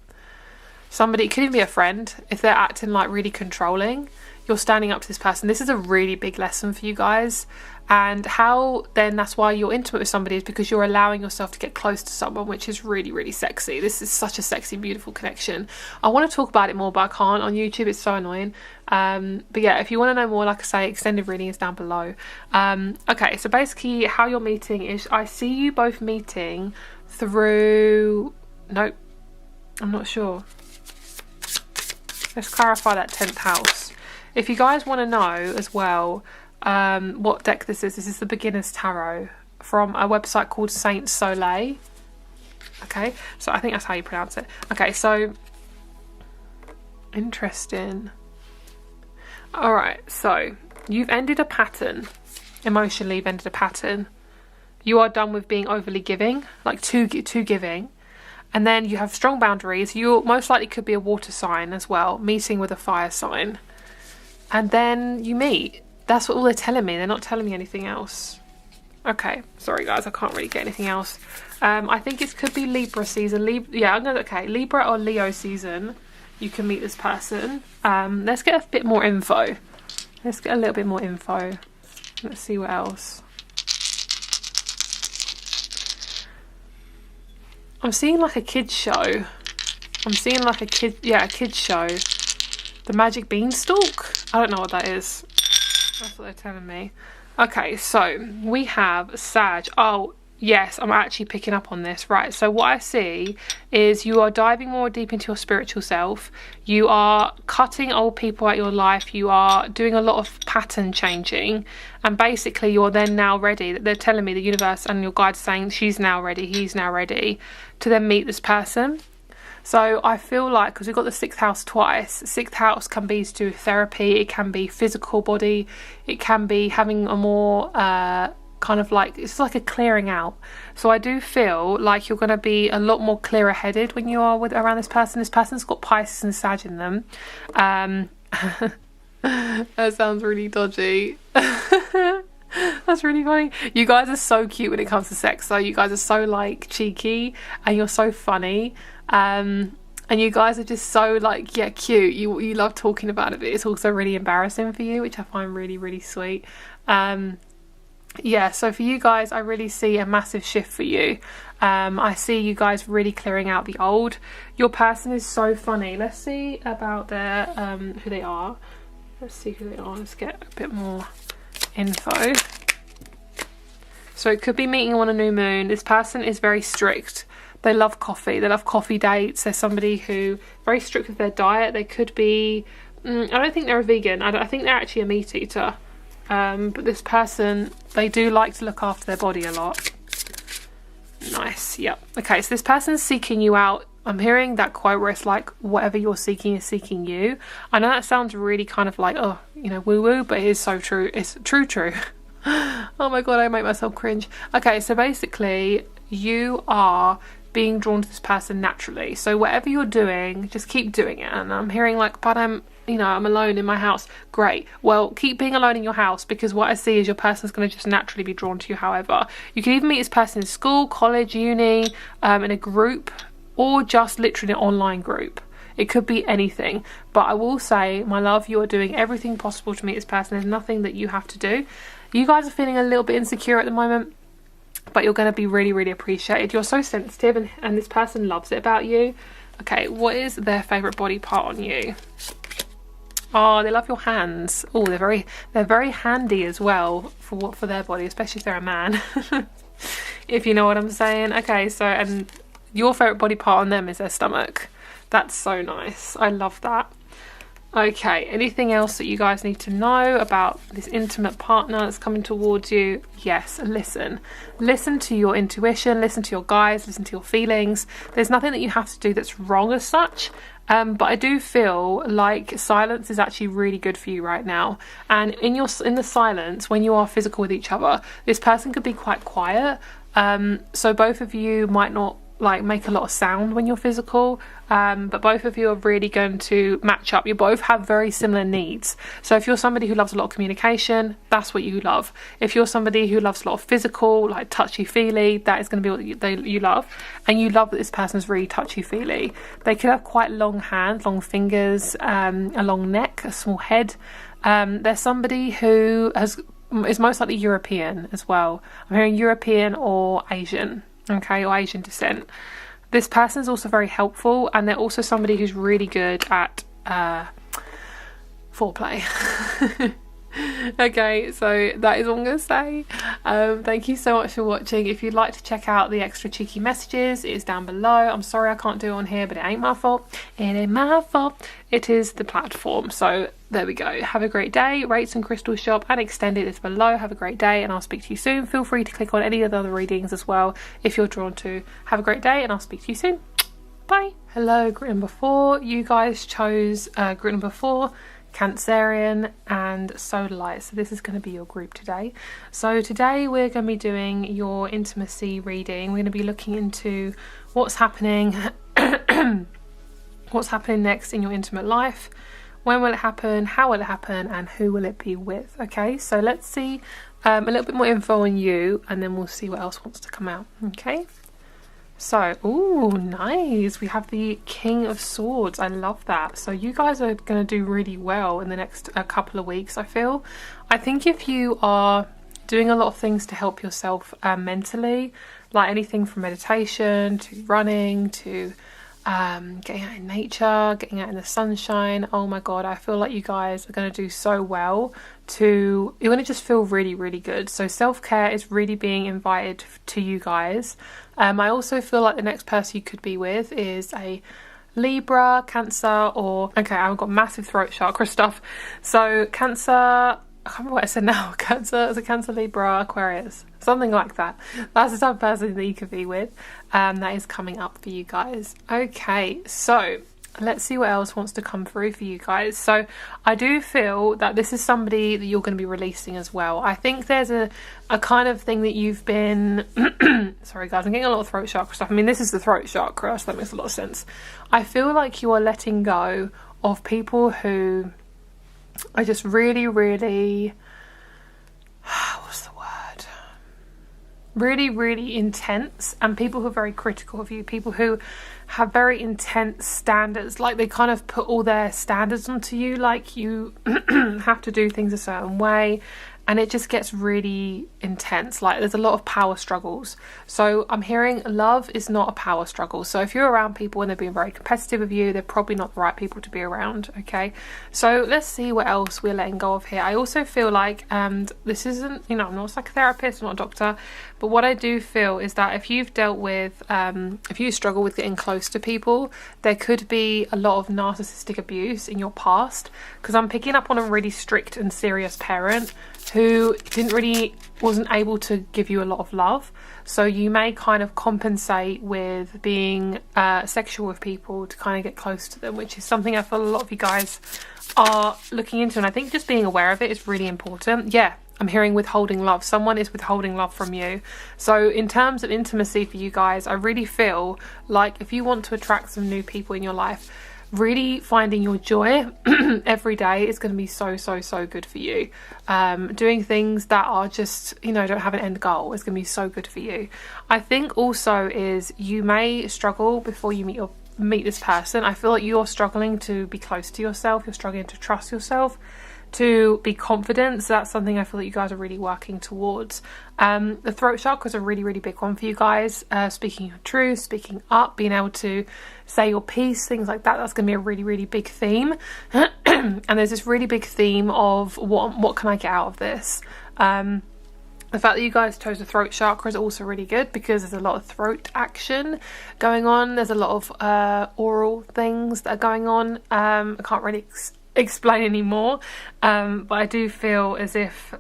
Somebody, it could even be a friend. If they're acting like really controlling, you're standing up to this person. This is a really big lesson for you guys. And how then that's why you're intimate with somebody, is because you're allowing yourself to get close to someone, which is really, really sexy. This is such a sexy, beautiful connection. I want to talk about it more, but I can't on YouTube. It's so annoying. But yeah, if you want to know more, like I say, extended reading is down below. Okay, so basically how you're meeting is, I see you both meeting through, nope, I'm not sure. Let's clarify that 10th house. If you guys want to know as well what deck this is the Beginner's Tarot from a website called Saint Soleil. Okay, so I think that's how you pronounce it. Okay, so interesting. All right, so you've ended a pattern. Emotionally, you've ended a pattern. You are done with being overly giving, like too giving. And then you have strong boundaries. You most likely could be a water sign as well, meeting with a fire sign. And then you meet. That's what all they're telling me. They're not telling me anything else. Okay, sorry guys, I can't really get anything else. I think it could be Libra season. Okay, Libra or Leo season. You can meet this person. Let's get a bit more info. Let's get a little bit more info. Let's see what else. I'm seeing like a kids show. I'm seeing like a kids show. The Magic Beanstalk? I don't know what that is. That's what they're telling me. Okay, so we have Sag. Oh, yes, I'm actually picking up on this. Right, so what I see is you are diving more deep into your spiritual self. You are cutting old people out your life. You are doing a lot of pattern changing. And basically, you're then now ready. They're telling me, the universe and your guides saying she's now ready, he's now ready to then meet this person. So I feel like, because we've got the 6th house twice, 6th house can be to do with therapy, it can be physical body, it can be having a more kind of like, it's like a clearing out. So I do feel like you're going to be a lot more clearer headed when you are around this person. This person's got Pisces and Sag in them. That sounds really dodgy. That's really funny. You guys are so cute when it comes to sex though. You guys are so like cheeky and you're so funny. And you guys are just so like, yeah, cute. You love talking about it, but it's also really embarrassing for you, which I find really, really sweet. Yeah, so for you guys, I really see a massive shift for you. I see you guys really clearing out the old. Your person is so funny. Let's see about their who they are. Let's see who they are. Let's get a bit more info. So it could be meeting on a new moon. This person is very strict. They love coffee. They love coffee dates. They're somebody who very strict with their diet. They could be, I don't think they're a vegan. I think they're actually a meat eater. But this person, they do like to look after their body a lot. Nice. Yep. Okay, so this person's seeking you out. I'm hearing that quote where it's like, whatever you're seeking is seeking you. I know that sounds really kind of like, oh, you know, woo-woo, but it is so true. It's true. Oh my god, I make myself cringe. Okay, so basically, you are being drawn to this person naturally. So whatever you're doing, just keep doing it. And I'm hearing like, but I'm alone in my house. Great. Well, keep being alone in your house, because what I see is your person's going to just naturally be drawn to you. However, you can even meet this person in school, college, uni, in a group, or just literally an online group. It could be anything. But I will say, my love, you are doing everything possible to meet this person. There's nothing that you have to do. You guys are feeling a little bit insecure at the moment, but you're going to be really, really appreciated. You're so sensitive, and this person loves it about you. Okay, what is their favourite body part on you? Oh, they love your hands. Oh, they're very handy as well for their body, especially if they're a man. If you know what I'm saying. Okay, so, and your favourite body part on them is their stomach. That's so nice. I love that. Okay, anything else that you guys need to know about this intimate partner that's coming towards you? Yes, listen. Listen to your intuition, listen to your guides, listen to your feelings. There's nothing that you have to do that's wrong as such. But I do feel like silence is actually really good for you right now. And in the silence, when you are physical with each other, this person could be quite quiet. So both of you might not like make a lot of sound when you're physical, but both of you are really going to match up. You both have very similar needs. So if you're somebody who loves a lot of communication, that's what you love. If you're somebody who loves a lot of physical, like touchy-feely, that is going to be what you love. And you love that this person's really touchy-feely. They could have quite long hands, long fingers, a long neck, a small head. There's somebody who is most likely European as well. I'm hearing European or Asian, okay, or Asian descent. This person is also very helpful, and they're also somebody who's really good at foreplay. Okay, so that is all I'm going to say. Thank you so much for watching. If you'd like to check out the extra cheeky messages, it is down below. I'm sorry I can't do it on here, but it ain't my fault. It ain't my fault. It is the platform. So there we go. Have a great day. Rates and Crystal Shop and Extended is below. Have a great day, and I'll speak to you soon. Feel free to click on any of the other readings as well if you're drawn to. Have a great day, and I'll speak to you soon. Bye. Hello, group number 4. You guys chose group number 4. Cancerian and Sodalite. So this is going to be your group today. So today we're going to be doing your intimacy reading. We're going to be looking into what's happening what's happening next in your intimate life, when will it happen, how will it happen, and who will it be with. Okay, so let's see a little bit more info on you, and then we'll see what else wants to come out. Okay, so, ooh, nice. We have the King of Swords. I love that. So you guys are going to do really well in the next couple of weeks, I feel. I think if you are doing a lot of things to help yourself mentally, like anything from meditation to running to getting out in nature, getting out in the sunshine, oh my god, I feel like you guys are going to do so well. You're going to just feel really, really good. So self-care is really being invited to you guys. I also feel like the next person you could be with is a Libra, Cancer, or okay, I've got massive throat chakra stuff. So Cancer, I can't remember what I said now. Cancer, is a Cancer, Libra, Aquarius, something like that. That's the type of person that you could be with. That is coming up for you guys. Okay, so let's see what else wants to come through for you guys. So I do feel that this is somebody that you're going to be releasing as well. I think there's a kind of thing that you've been sorry guys, I'm getting a lot of throat chakra stuff. I mean, this is the throat chakra, so that makes a lot of sense. I feel like you are letting go of people who are just really, really what's the word? Really, really intense, and people who are very critical of you, people who have very intense standards, like they kind of put all their standards onto you, like you have to do things a certain way, and it just gets really intense. Like there's a lot of power struggles. So I'm hearing love is not a power struggle. So if you're around people and they're being very competitive with you, they're probably not the right people to be around. Okay, so let's see what else we're letting go of here. I also feel like, and this isn't, you know, I'm not a psychotherapist, I'm not a doctor, but what I do feel is that if you've dealt with if you struggle with getting close to people, there could be a lot of narcissistic abuse in your past, because I'm picking up on a really strict and serious parent who wasn't able to give you a lot of love. So you may kind of compensate with being sexual with people to kind of get close to them, which is something I feel a lot of you guys are looking into, and I think just being aware of it is really important. Yeah, I'm hearing withholding love. Someone is withholding love from you. So in terms of intimacy for you guys, I really feel like if you want to attract some new people in your life, really finding your joy every day is going to be so good for you. Doing things that are just, you know, don't have an end goal is going to be so good for you. I think also is you may struggle before you meet this person. I feel like you're struggling to be close to yourself, you're struggling to trust yourself, to be confident. So that's something I feel like you guys are really working towards. The throat chakra is a really big one for you guys. Speaking your truth, speaking up, being able to say your piece, things like that. That's going to be a really big theme. And there's this really big theme of what can I get out of this? The fact that you guys chose the throat chakra is also really good, because there's a lot of throat action going on. There's a lot of oral things that are going on. I can't really explain anymore, but I do feel as if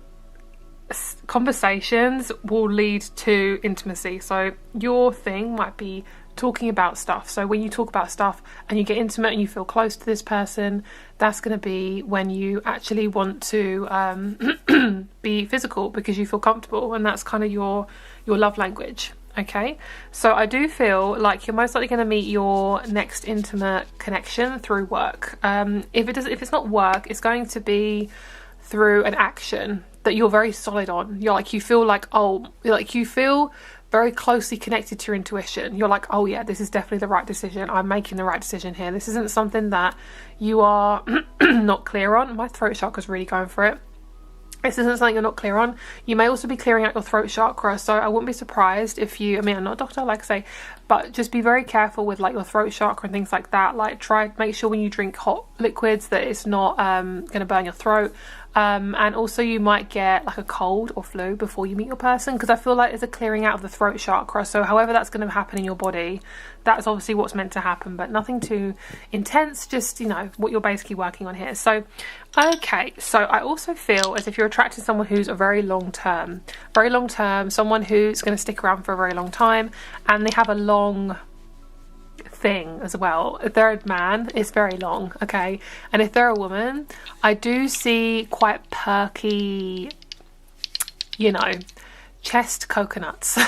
conversations will lead to intimacy. So your thing might be talking about stuff. So when you talk about stuff and you get intimate and you feel close to this person, that's going to be when you actually want to be physical, because you feel comfortable, and that's kind of your love language. Okay, so I do feel like you're most likely going to meet your next intimate connection through work. If it's not work, it's going to be through an action that you're very solid on. You're like, you feel like, oh, like you feel very closely connected to your intuition. You're like, oh yeah, this is definitely the right decision. I'm making the right decision here. This isn't something that you are not clear on. My throat chakra's really going for it. This isn't something you're not clear on. You may also be clearing out your throat chakra, so I wouldn't be surprised if you, I mean, I'm not a doctor, like I say, but just be very careful with like your throat chakra and things like that. Like make sure when you drink hot liquids that it's not going to burn your throat. And also you might get like a cold or flu before you meet your person, because I feel like there's a clearing out of the throat chakra. So however that's going to happen in your body, that's obviously what's meant to happen, but nothing too intense, just, you know, what you're basically working on here. So, okay, so I also feel as if you're attracting someone who's a very long term, someone who's going to stick around for a very long time, and they have a long thing as well. If they're a man, it's very long, okay? And if they're a woman, I do see quite perky, you know, chest coconuts.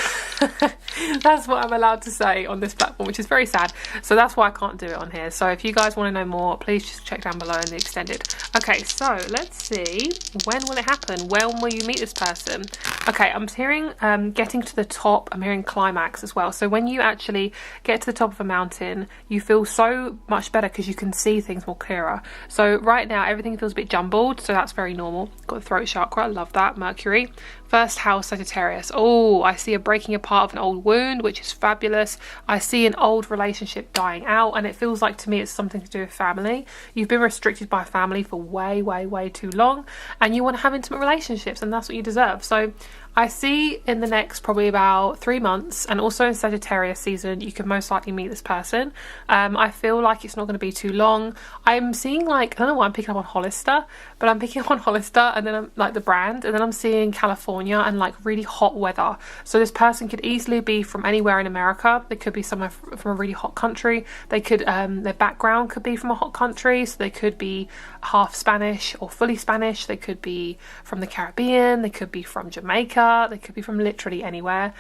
That's what I'm allowed to say on this platform, which is very sad. So that's why I can't do it on here. So if you guys want to know more, please just check down below in the extended. Okay, so let's see. When will it happen? When will you meet this person? Okay, I'm hearing getting to the top. I'm hearing climax as well. So when you actually get to the top of a mountain, you feel so much better because you can see things more clearer. So right now, everything feels a bit jumbled. So that's very normal. Got the throat chakra. I love that. Mercury. First house, Sagittarius. Oh, I see a breaking apart of an old wound, which is fabulous. I see an old relationship dying out, and it feels like to me it's something to do with family. You've been restricted by family for way too long, and you want to have intimate relationships, and that's what you deserve. So I see in the next probably about 3 months, and also in Sagittarius season, you can most likely meet this person. I feel like it's not going to be too long. I'm seeing like, I don't know why I'm picking up on Hollister, but I'm picking up on Hollister, and then I'm like the brand, and then I'm seeing California and like really hot weather. So this person could easily be from anywhere in America. They could be somewhere from a really hot country. They could, their background could be from a hot country. So they could be half Spanish or fully Spanish. They could be from the Caribbean. They could be from Jamaica. They could be from literally anywhere.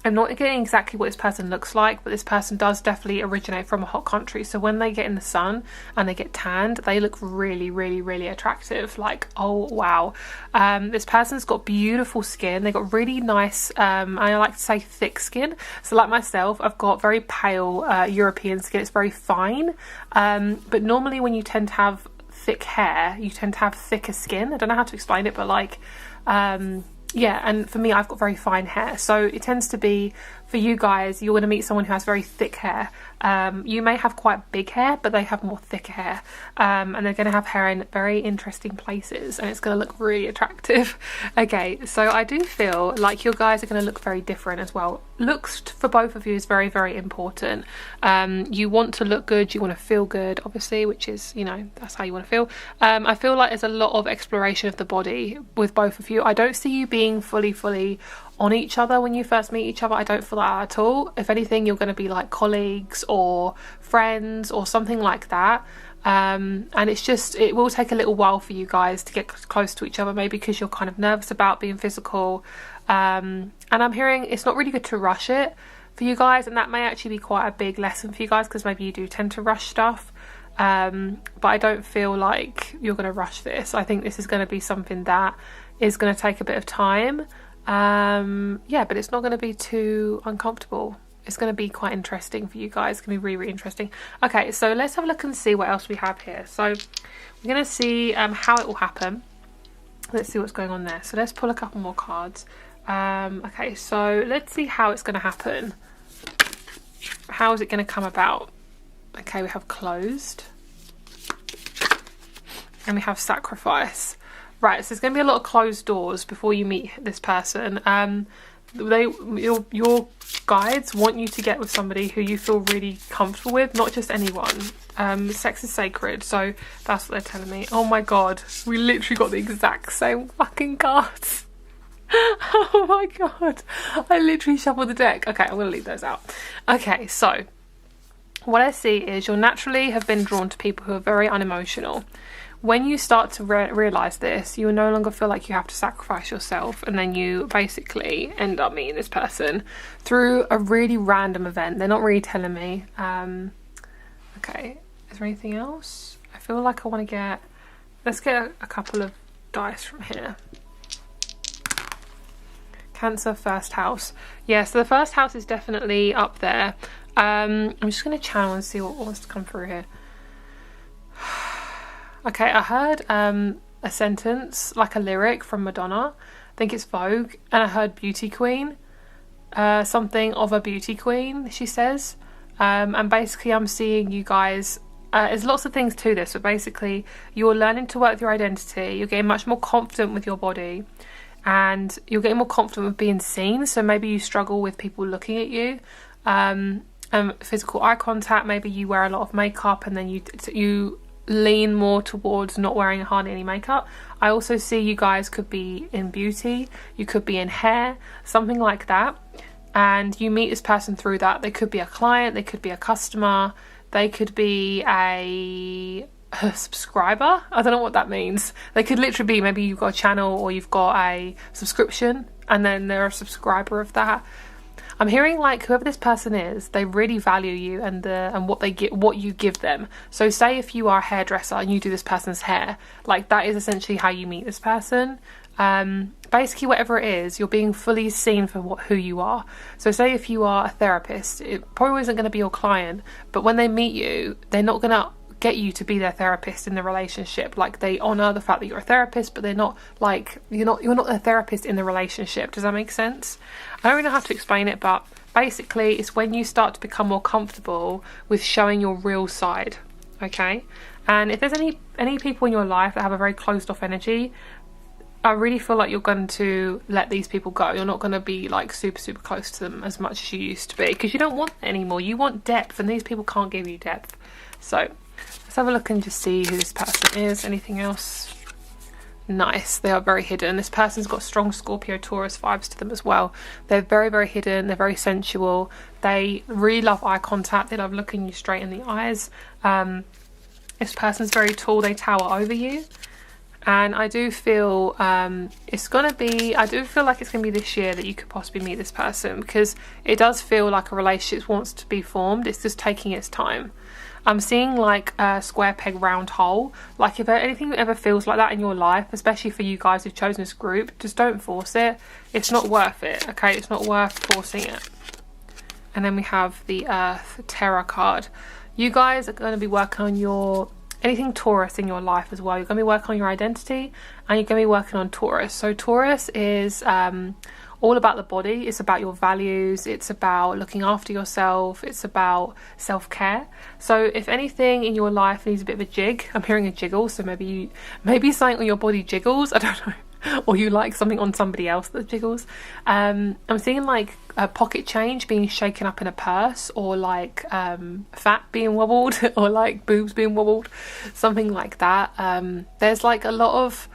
I'm not getting exactly what this person looks like, but this person does definitely originate from a hot country. So when they get in the sun and they get tanned, they look really attractive. Like, oh wow. This person's got beautiful skin. They got really nice, I like to say thick skin. So like myself, I've got very pale European skin. It's very fine. But normally when you tend to have thick hair, you tend to have thicker skin. I don't know how to explain it, but like, yeah, and for me, I've got very fine hair, so it tends to be, for you guys, you're going to meet someone who has very thick hair. You may have quite big hair, but they have more thicker hair, and they're going to have hair in very interesting places, and it's going to look really attractive. Okay, so I do feel like your guys are going to look very different as well. Looks for both of you is very important. You want to look good, you want to feel good, obviously, which is, you know, that's how you want to feel. I feel like there's a lot of exploration of the body with both of you. I don't see you being fully on each other when you first meet each other. I don't feel that at all. If anything, you're going to be like colleagues or friends or something like that. And it's just, it will take a little while for you guys to get close to each other, maybe because you're kind of nervous about being physical. And I'm hearing it's not really good to rush it for you guys, and that may actually be quite a big lesson for you guys, because maybe you do tend to rush stuff. But I don't feel like you're going to rush this. I think this is going to be something that is going to take a bit of time. Yeah, but it's not going to be too uncomfortable. It's going to be quite interesting for you guys. It's going to be really interesting. Okay, so let's have a look and see what else we have here. So we're going to see how it will happen. Let's see what's going on there. So let's pull a couple more cards. Okay, so let's see how it's going to happen. How is it going to come about? Okay, we have closed. And we have sacrifice. Right, so there's going to be a lot of closed doors before you meet this person. Your guides want you to get with somebody who you feel really comfortable with, not just anyone. Sex is sacred, so that's what they're telling me. Oh my god, we literally got the exact same fucking cards. Oh my god, I literally shuffled the deck. Okay, I'm going to leave those out. Okay, so what I see is you'll naturally have been drawn to people who are very unemotional. When you start to realise this, you will no longer feel like you have to sacrifice yourself, and then you basically end up meeting this person through a really random event. They're not really telling me. Okay, is there anything else? I feel like I want to get... Let's get a couple of dice from here. Cancer, first house. Yeah, so the first house is definitely up there. I'm just going to channel and see what wants to come through here. Okay, I heard a sentence, like a lyric from Madonna. I think it's Vogue. And I heard beauty queen. Something of a beauty queen, she says. And basically I'm seeing you guys, there's lots of things to this, but basically you're learning to work with your identity. You're getting much more confident with your body. And you're getting more confident with being seen. So maybe you struggle with people looking at you. And physical eye contact, maybe you wear a lot of makeup and then you lean more towards not wearing hardly any makeup. I also see you guys could be in beauty, you could be in hair, something like that, and you meet this person through that. They could be a client, they could be a customer, they could be a subscriber. I don't know what that means. They could literally be, maybe you've got a channel or you've got a subscription and then they're a subscriber of that. I'm hearing like whoever this person is, they really value you and what they get, what you give them. So say if you are a hairdresser and you do this person's hair, like that is essentially how you meet this person. Basically whatever it is, you're being fully seen for who you are. So say if you are a therapist, it probably isn't going to be your client, but when they meet you, they're not going to get you to be their therapist in the relationship. Like they honor the fact that you're a therapist, but they're not like you're not a therapist in the relationship. Does that make sense? I don't really know how to explain it, but basically it's when you start to become more comfortable with showing your real side. Okay, and if there's any people in your life that have a very closed off energy, I really feel like you're going to let these people go. You're not going to be like super close to them as much as you used to be, because you don't want that anymore. You want depth, and these people can't give you depth. So let's have a look and just see who this person is. Anything else? Nice. They are very hidden. This person's got strong Scorpio Taurus vibes to them as well. They're very hidden. They're very sensual. They really love eye contact. They love looking you straight in the eyes. This person's very tall. They tower over you. And I do feel I do feel like it's going to be this year that you could possibly meet this person, because it does feel like a relationship wants to be formed. It's just taking its time. I'm seeing like a square peg round hole. Like if anything ever feels like that in your life, especially for you guys who've chosen this group, just don't force it. It's not worth it, okay? It's not worth forcing it. And then we have the Earth Terror card. You guys are going to be working on your anything Taurus in your life as well. You're going to be working on your identity and you're going to be working on Taurus. So Taurus is all about the body. It's about your values. It's about looking after yourself. It's about self-care. So if anything in your life needs a bit of a jig, I'm hearing a jiggle. So maybe something on your body jiggles. I don't know. Or you like something on somebody else that jiggles. I'm seeing like a pocket change being shaken up in a purse, or like fat being wobbled, or like boobs being wobbled, something like that. There's like a lot of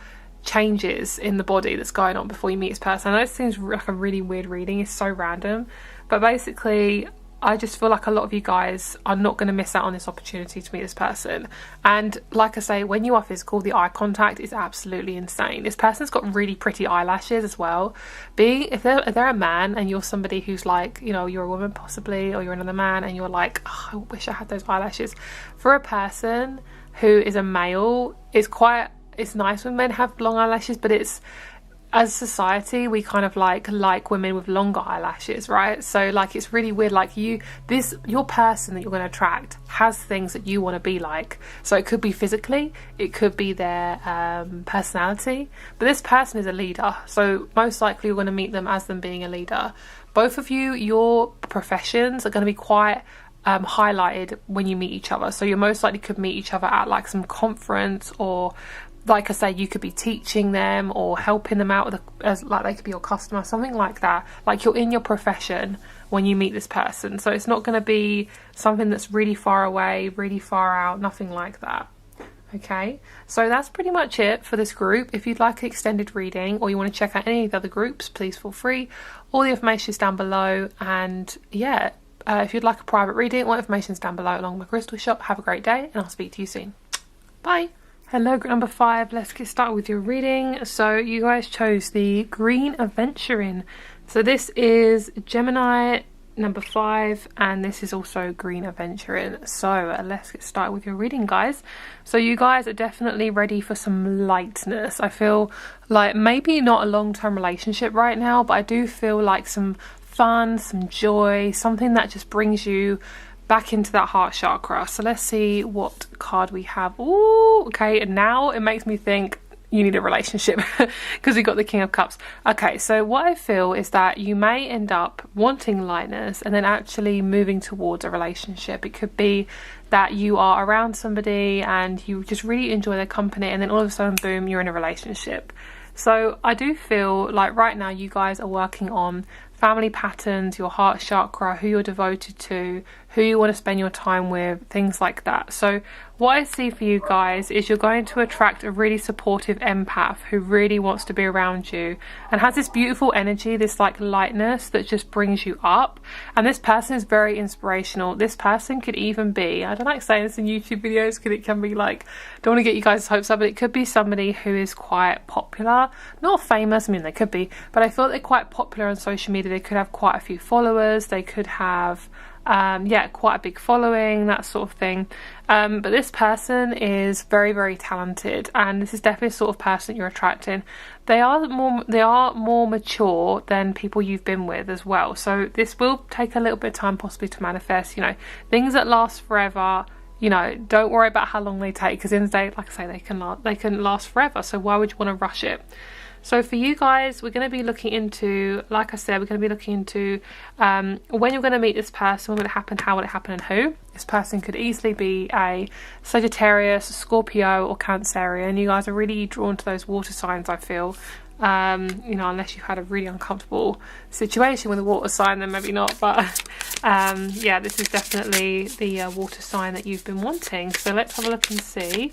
changes in the body that's going on before you meet this person. I know it seems like a really weird reading, it's so random, but basically I just feel like a lot of you guys are not going to miss out on this opportunity to meet this person. And like I say, when you are physical, the eye contact is absolutely insane. This person's got really pretty eyelashes as well. If they're a man and you're somebody who's like, you know, you're a woman possibly, or you're another man and you're like, oh, I wish I had those eyelashes. For a person who is a male, it's nice when men have long eyelashes, but it's, as a society, we kind of like women with longer eyelashes, right? So like it's really weird. Like your person that you're going to attract has things that you want to be like. So it could be physically, it could be their personality, but this person is a leader. So most likely you're going to meet them as them being a leader. Both of you, your professions are going to be quite highlighted when you meet each other. So you most likely could meet each other at like some conference, or like I say, you could be teaching them or helping them out as like they could be your customer, something like that. Like you're in your profession when you meet this person. So it's not going to be something that's really far away, really far out, nothing like that. Okay, so that's pretty much it for this group. If you'd like an extended reading or you want to check out any of the other groups, please feel free. All the information is down below. And yeah, if you'd like a private reading, all information is down below along with my crystal shop. Have a great day and I'll speak to you soon. Bye. Hello, group number 5. Let's get started with your reading. So you guys chose the green Aventurine. So this is Gemini, number 5, and this is also green aventurine. So let's get started with your reading, guys. So you guys are definitely ready for some lightness. I feel like maybe not a long-term relationship right now, but I do feel like some fun, some joy, something that just brings you back into that heart chakra. So let's see what card we have. Ooh, okay, and now it makes me think you need a relationship because we got the King of Cups. Okay, so what I feel is that you may end up wanting lightness and then actually moving towards a relationship. It could be that you are around somebody and you just really enjoy their company, and then all of a sudden, boom, you're in a relationship. So I do feel like right now you guys are working on family patterns, your heart chakra, who you're devoted to, who you want to spend your time with, things like that. So what I see for you guys is you're going to attract a really supportive empath who really wants to be around you and has this beautiful energy, this like lightness that just brings you up. And this person is very inspirational. This person could even be, I don't like saying this in YouTube videos because it can be like, don't want to get you guys' hopes up, but it could be somebody who is quite popular, not famous, I mean they could be, but I feel like they're quite popular on social media. They could have quite a few followers, they could have yeah, quite a big following, that sort of thing. But this person is very, very talented, and this is definitely the sort of person you're attracting. They are more mature than people you've been with as well. So this will take a little bit of time possibly to manifest, you know, things that last forever. You know, don't worry about how long they take, because in the day, like I say, they can last forever. So why would you want to rush it? So for you guys, we're going to be looking into, like I said, we're going to be looking into when you're going to meet this person, when will it happen, how will it happen, and who. This person could easily be a Sagittarius, a Scorpio, or Cancerian. You guys are really drawn to those water signs, I feel. You know, unless you had a really uncomfortable situation with a water sign, then maybe not. But yeah, this is definitely the water sign that you've been wanting. So let's have a look and see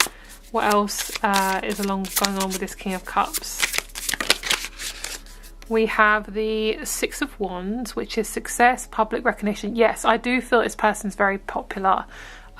what else is going on with this King of Cups. We have the Six of Wands, which is success, public recognition. Yes, I do feel this person's very popular,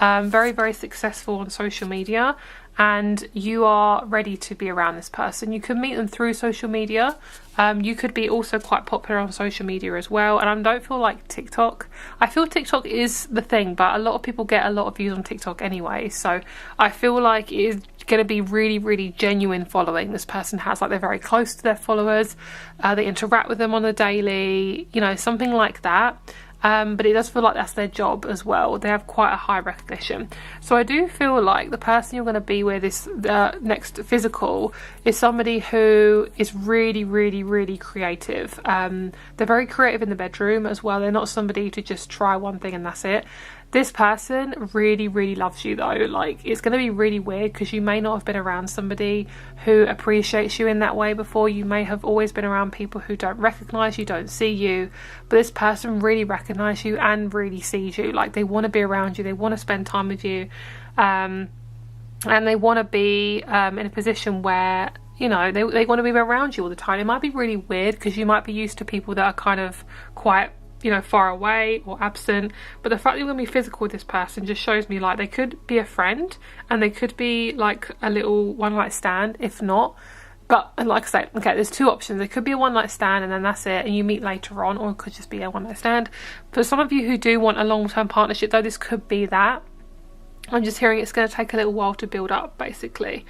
very, very successful on social media, and you are ready to be around this person. You could meet them through social media. You could be also quite popular on social media as well. And I don't feel like TikTok. I feel TikTok is the thing, but a lot of people get a lot of views on TikTok anyway. So I feel like it is going to be really, really genuine following this person has. Like, they're very close to their followers. They interact with them on the daily, you know, something like that. But it does feel like that's their job as well. They have quite a high recognition. So I do feel like the person you're going to be with, this next physical, is somebody who is really, really, really creative. They're very creative in the bedroom as well. They're not somebody to just try one thing and that's it. This person really, really loves you though. Like, it's going to be really weird because you may not have been around somebody who appreciates you in that way before. You may have always been around people who don't recognise you, don't see you. But this person really recognises you and really sees you. Like, they want to be around you. They want to spend time with you. And they want to be in a position where, you know, they want to be around you all the time. It might be really weird because you might be used to people that are kind of quite, you know, far away or absent, but the fact that you're going to be physical with this person just shows me like they could be a friend and they could be like a little one night stand if not. But like I say, okay, there's two options. It could be a one night stand and then that's it and you meet later on, or it could just be a one night stand. For some of you who do want a long-term partnership though, this could be that. I'm just hearing it's going to take a little while to build up basically.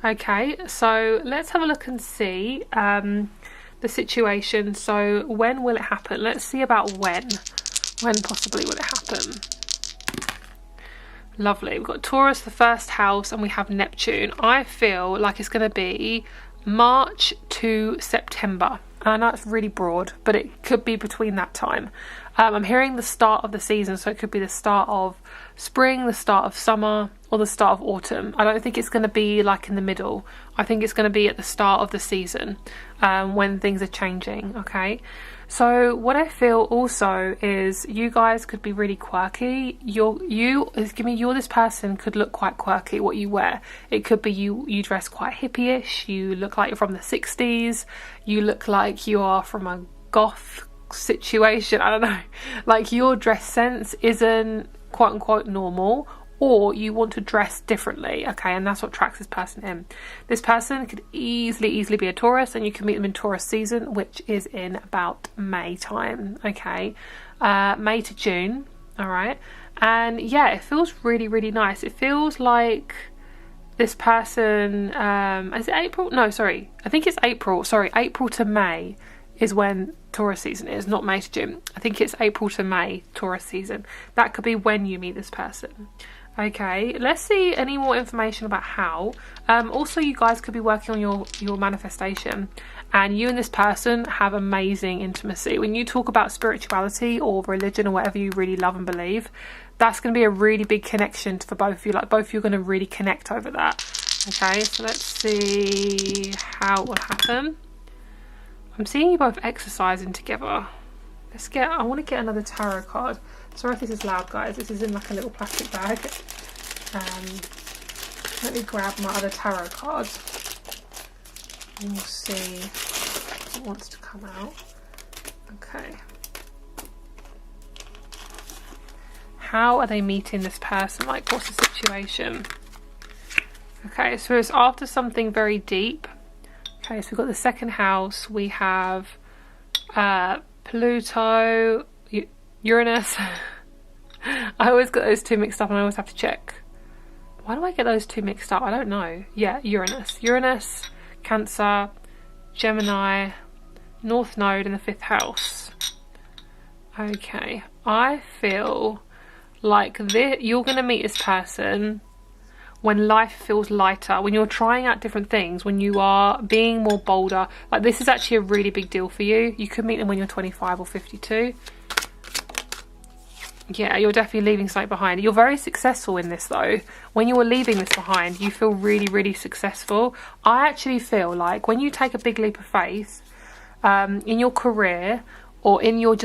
Okay, so let's have a look and see the situation. So when will it happen? Let's see about when possibly will it happen. Lovely, we've got Taurus, the first house, and we have Neptune. I feel like it's going to be March to September. I know it's really broad, but it could be between that time. I'm hearing the start of the season, so it could be the start of spring, the start of summer, or the start of autumn. I don't think it's going to be like in the middle. I think it's going to be at the start of the season when things are changing, okay? So what I feel also is you guys could be really quirky. You're this person could look quite quirky what you wear. It could be you dress quite hippie-ish. You look like you're from the 60s. You look like you are from a goth situation. I don't know. Like, your dress sense isn't quote unquote normal, or you want to dress differently, okay? And that's what attracts this person in. This person could easily be a Taurus, and you can meet them in Taurus season, which is in about May time, okay? May to June. All right, and yeah, it feels really, really nice. It feels like this person, is it April? No, sorry, I think it's April. Sorry, April to May is when Taurus season is, not May to June. I think it's April to May, Taurus season. That could be when you meet this person. Okay, let's see any more information about how. Also, you guys could be working on your manifestation, and you and this person have amazing intimacy. When you talk about spirituality or religion or whatever you really love and believe, that's going to be a really big connection for both of you. Like, both of you are going to really connect over that. Okay, so let's see how it will happen. I'm seeing you both exercising together. I want to get another tarot card. Sorry if this is loud, guys. This is in like a little plastic bag. Let me grab my other tarot card and we'll see what wants to come out. Okay. How are they meeting this person? Like, what's the situation? Okay, so it's after something very deep. Okay, so we've got the second house. We have Pluto, Uranus. I always get those two mixed up and I always have to check. Why do I get those two mixed up? I don't know. Yeah, Uranus, Cancer, Gemini, North Node in the 5th house. Okay, I feel like you're going to meet this person when life feels lighter, when you're trying out different things, when you are being more bolder. Like, this is actually a really big deal for you. You could meet them when you're 25 or 52. Yeah, you're definitely leaving something behind. You're very successful in this though. When you are leaving this behind, you feel really, really successful. I actually feel like when you take a big leap of faith in your career, or in your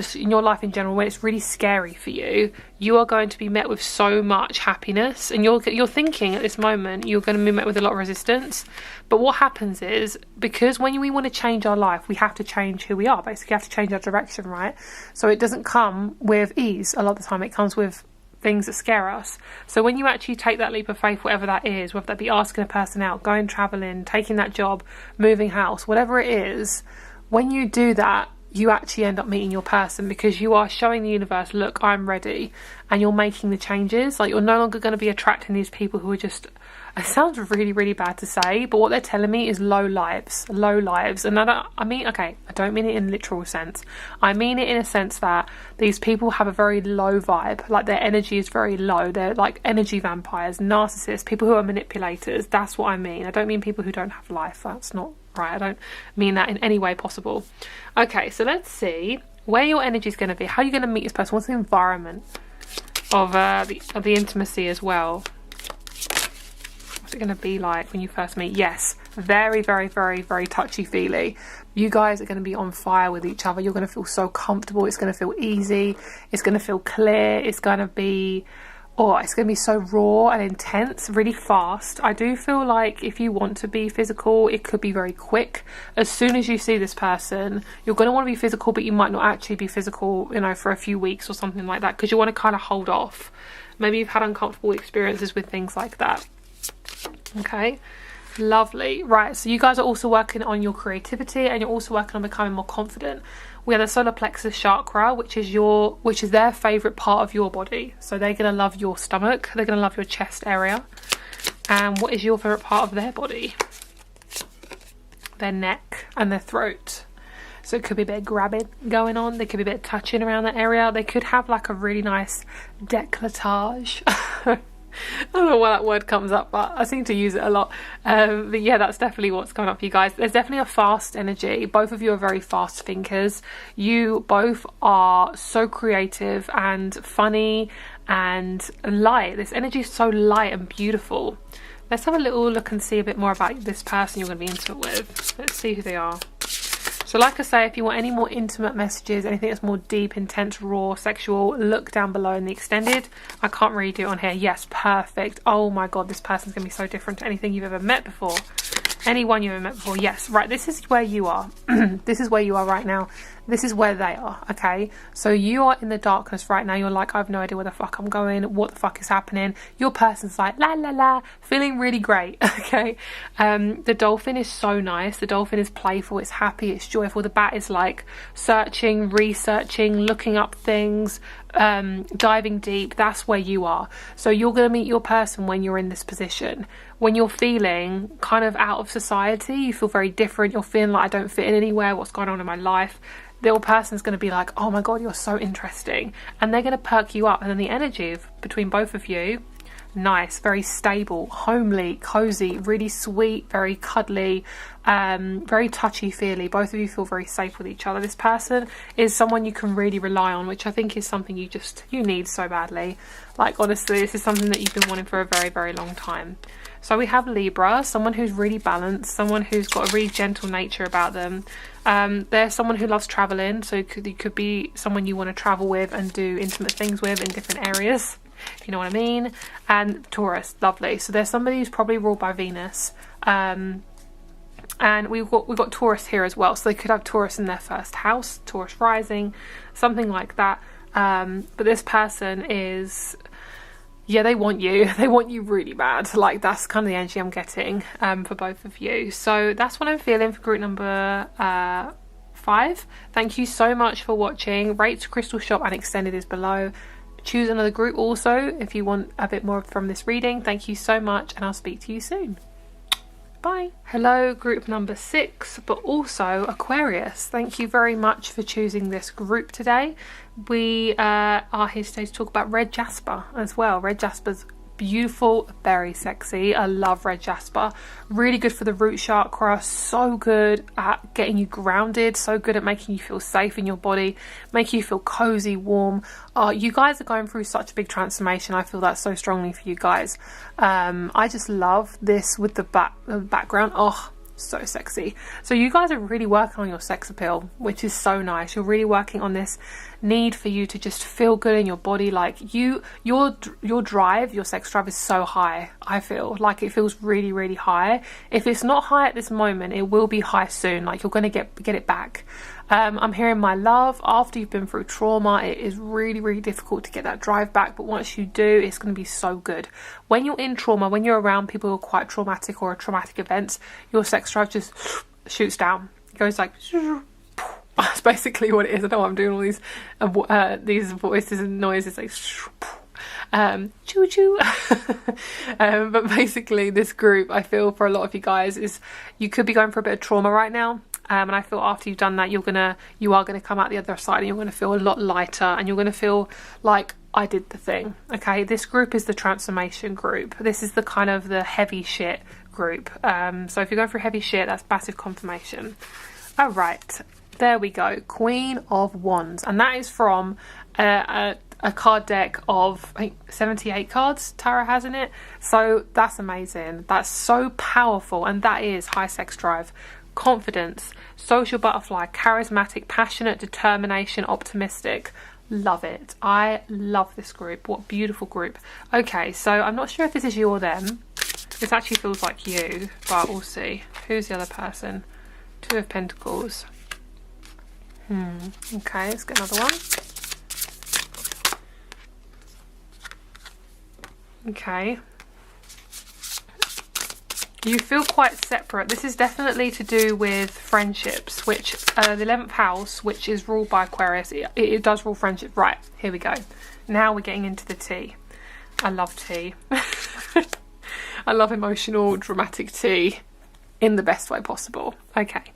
life in general, when it's really scary for you, you are going to be met with so much happiness, and you're thinking at this moment you're going to be met with a lot of resistance. But what happens is, because when we want to change our life, we have to change who we are. Basically, we have to change our direction, right? So it doesn't come with ease a lot of the time. It comes with things that scare us. So when you actually take that leap of faith, whatever that is, whether that be asking a person out, going traveling, taking that job, moving house, whatever it is, when you do that, you actually end up meeting your person, because you are showing the universe, look, I'm ready, and you're making the changes. Like, you're no longer going to be attracting these people who are just, it sounds really, really bad to say, but what they're telling me is low lives. And I don't mean it in a literal sense. I mean it in a sense that these people have a very low vibe. Like, their energy is very low. They're like energy vampires, narcissists, people who are manipulators. That's what I mean. I don't mean people who don't have life. That's not right. I don't mean that in any way possible. Okay, so let's see where your energy is going to be. How are you going to meet this person? What's the environment of the intimacy as well? What's it going to be like when you first meet? Yes, very, very, very, very touchy-feely. You guys are going to be on fire with each other. You're going to feel so comfortable. It's going to feel easy. It's going to feel clear. It's going to be so raw and intense, really fast. I do feel like if you want to be physical, it could be very quick. As soon as you see this person, you're going to want to be physical, but you might not actually be physical, for a few weeks or something like that, because you want to kind of hold off. Maybe you've had uncomfortable experiences with things like that. Okay, lovely. Right, so you guys are also working on your creativity, and you're also working on becoming more confident. We have the solar plexus chakra, which is their favourite part of your body. So they're going to love your stomach. They're going to love your chest area. And what is your favourite part of their body? Their neck and their throat. So it could be a bit of grabbing going on. There could be a bit of touching around that area. They could have like a really nice décolletage. I don't know why that word comes up, but I seem to use it a lot. But yeah, that's definitely what's coming up for you guys. There's definitely a fast energy. Both of you are very fast thinkers. You both are so creative and funny and light. This energy is so light and beautiful. Let's have a little look and see a bit more about this person you're going to be intimate with. Let's see who they are. So like I say, if you want any more intimate messages, anything that's more deep, intense, raw, sexual, look down below in the extended. I can't really do it on here. Yes, perfect. Oh my god, this person's going to be so different to anything you've ever met before. Anyone you've ever met before. Yes, right, this is where you are. This is where you are right now. This is where they are, okay? So you are in the darkness right now. You're like, I have no idea where the fuck I'm going. What the fuck is happening? Your person's like, la la la, feeling really great, okay? The dolphin is so nice. The dolphin is playful, it's happy, it's joyful. The bat is like searching, researching, looking up things, diving deep. That's where you are. So you're going to meet your person when you're in this position. When you're feeling kind of out of society, you feel very different. You're feeling like, I don't fit in anywhere. What's going on in my life? The other person's going to be like, oh my god, you're so interesting, and they're going to perk you up. And then the energy between both of you, nice, very stable, homely, cozy, really sweet, very cuddly, very touchy-feely. Both of you feel very safe with each other. This person is someone you can really rely on, which I think is something you need so badly. Like, honestly, this is something that you've been wanting for a very, very long time. So we have Libra, someone who's really balanced, someone who's got a really gentle nature about them. They're someone who loves traveling, so it could be someone you want to travel with and do intimate things with in different areas, if you know what I mean. And Taurus, lovely. So there's somebody who's probably ruled by Venus. And we've got Taurus here as well, so they could have Taurus in their first house, Taurus rising, something like that. But this person is, yeah, they want you really bad. Like, that's kind of the energy I'm getting for both of you. So that's what I'm feeling for group number 5. Thank you so much for watching. Rate Crystal Shop and Extended is below. Choose another group also if you want a bit more from this reading. Thank you so much, and I'll speak to you soon. Bye. Hello, group number 6, but also Aquarius. Thank you very much for choosing this group today. We are here today to talk about red jasper as well. Red jasper's beautiful, very sexy. I love red jasper. Really good for the root chakra, so good at getting you grounded, so good at making you feel safe in your body, making you feel cozy, warm. You guys are going through such a big transformation. I feel that so strongly for you guys. I just love this with the background. Oh, so sexy. So you guys are really working on your sex appeal, which is so nice. You're really working on this need for you to just feel good in your body. Like, your drive, your sex drive is so high. I feel like it feels really, really high. If it's not high at this moment, it will be high soon. Like, you're going to get it back. I'm hearing my love. After you've been through trauma, it is really, really difficult to get that drive back, but once you do, it's going to be so good. When you're in trauma, when you're around people who are quite traumatic or traumatic events, your sex drive just shoots down. It goes like, that's basically what it is. I know I'm doing all these voices and noises like choo choo. But basically this group, I feel for a lot of you guys, is you could be going for a bit of trauma right now. And I feel after you've done that, you are gonna come out the other side, and you're gonna feel a lot lighter, and you're gonna feel like, I did the thing. Okay, this group is the transformation group. This is the kind of the heavy shit group. So if you're going through heavy shit, that's massive confirmation. All right, there we go. Queen of Wands, and that is from a card deck of, I think, 78 cards Tarot has in it. So that's amazing. That's so powerful, and that is high sex drive, confidence, social butterfly, charismatic, passionate, determination, optimistic. Love it. I love this group. What beautiful group. Okay, so I'm not sure if this is you or them. This actually feels like you, but we'll see. Who's the other person? 2 of Pentacles. Okay, let's get another one. Okay. You feel quite separate. This is definitely to do with friendships, which the 11th house, which is ruled by Aquarius, it does rule friendship. Right, here we go. Now we're getting into the tea. I love tea. I love emotional, dramatic tea in the best way possible. Okay,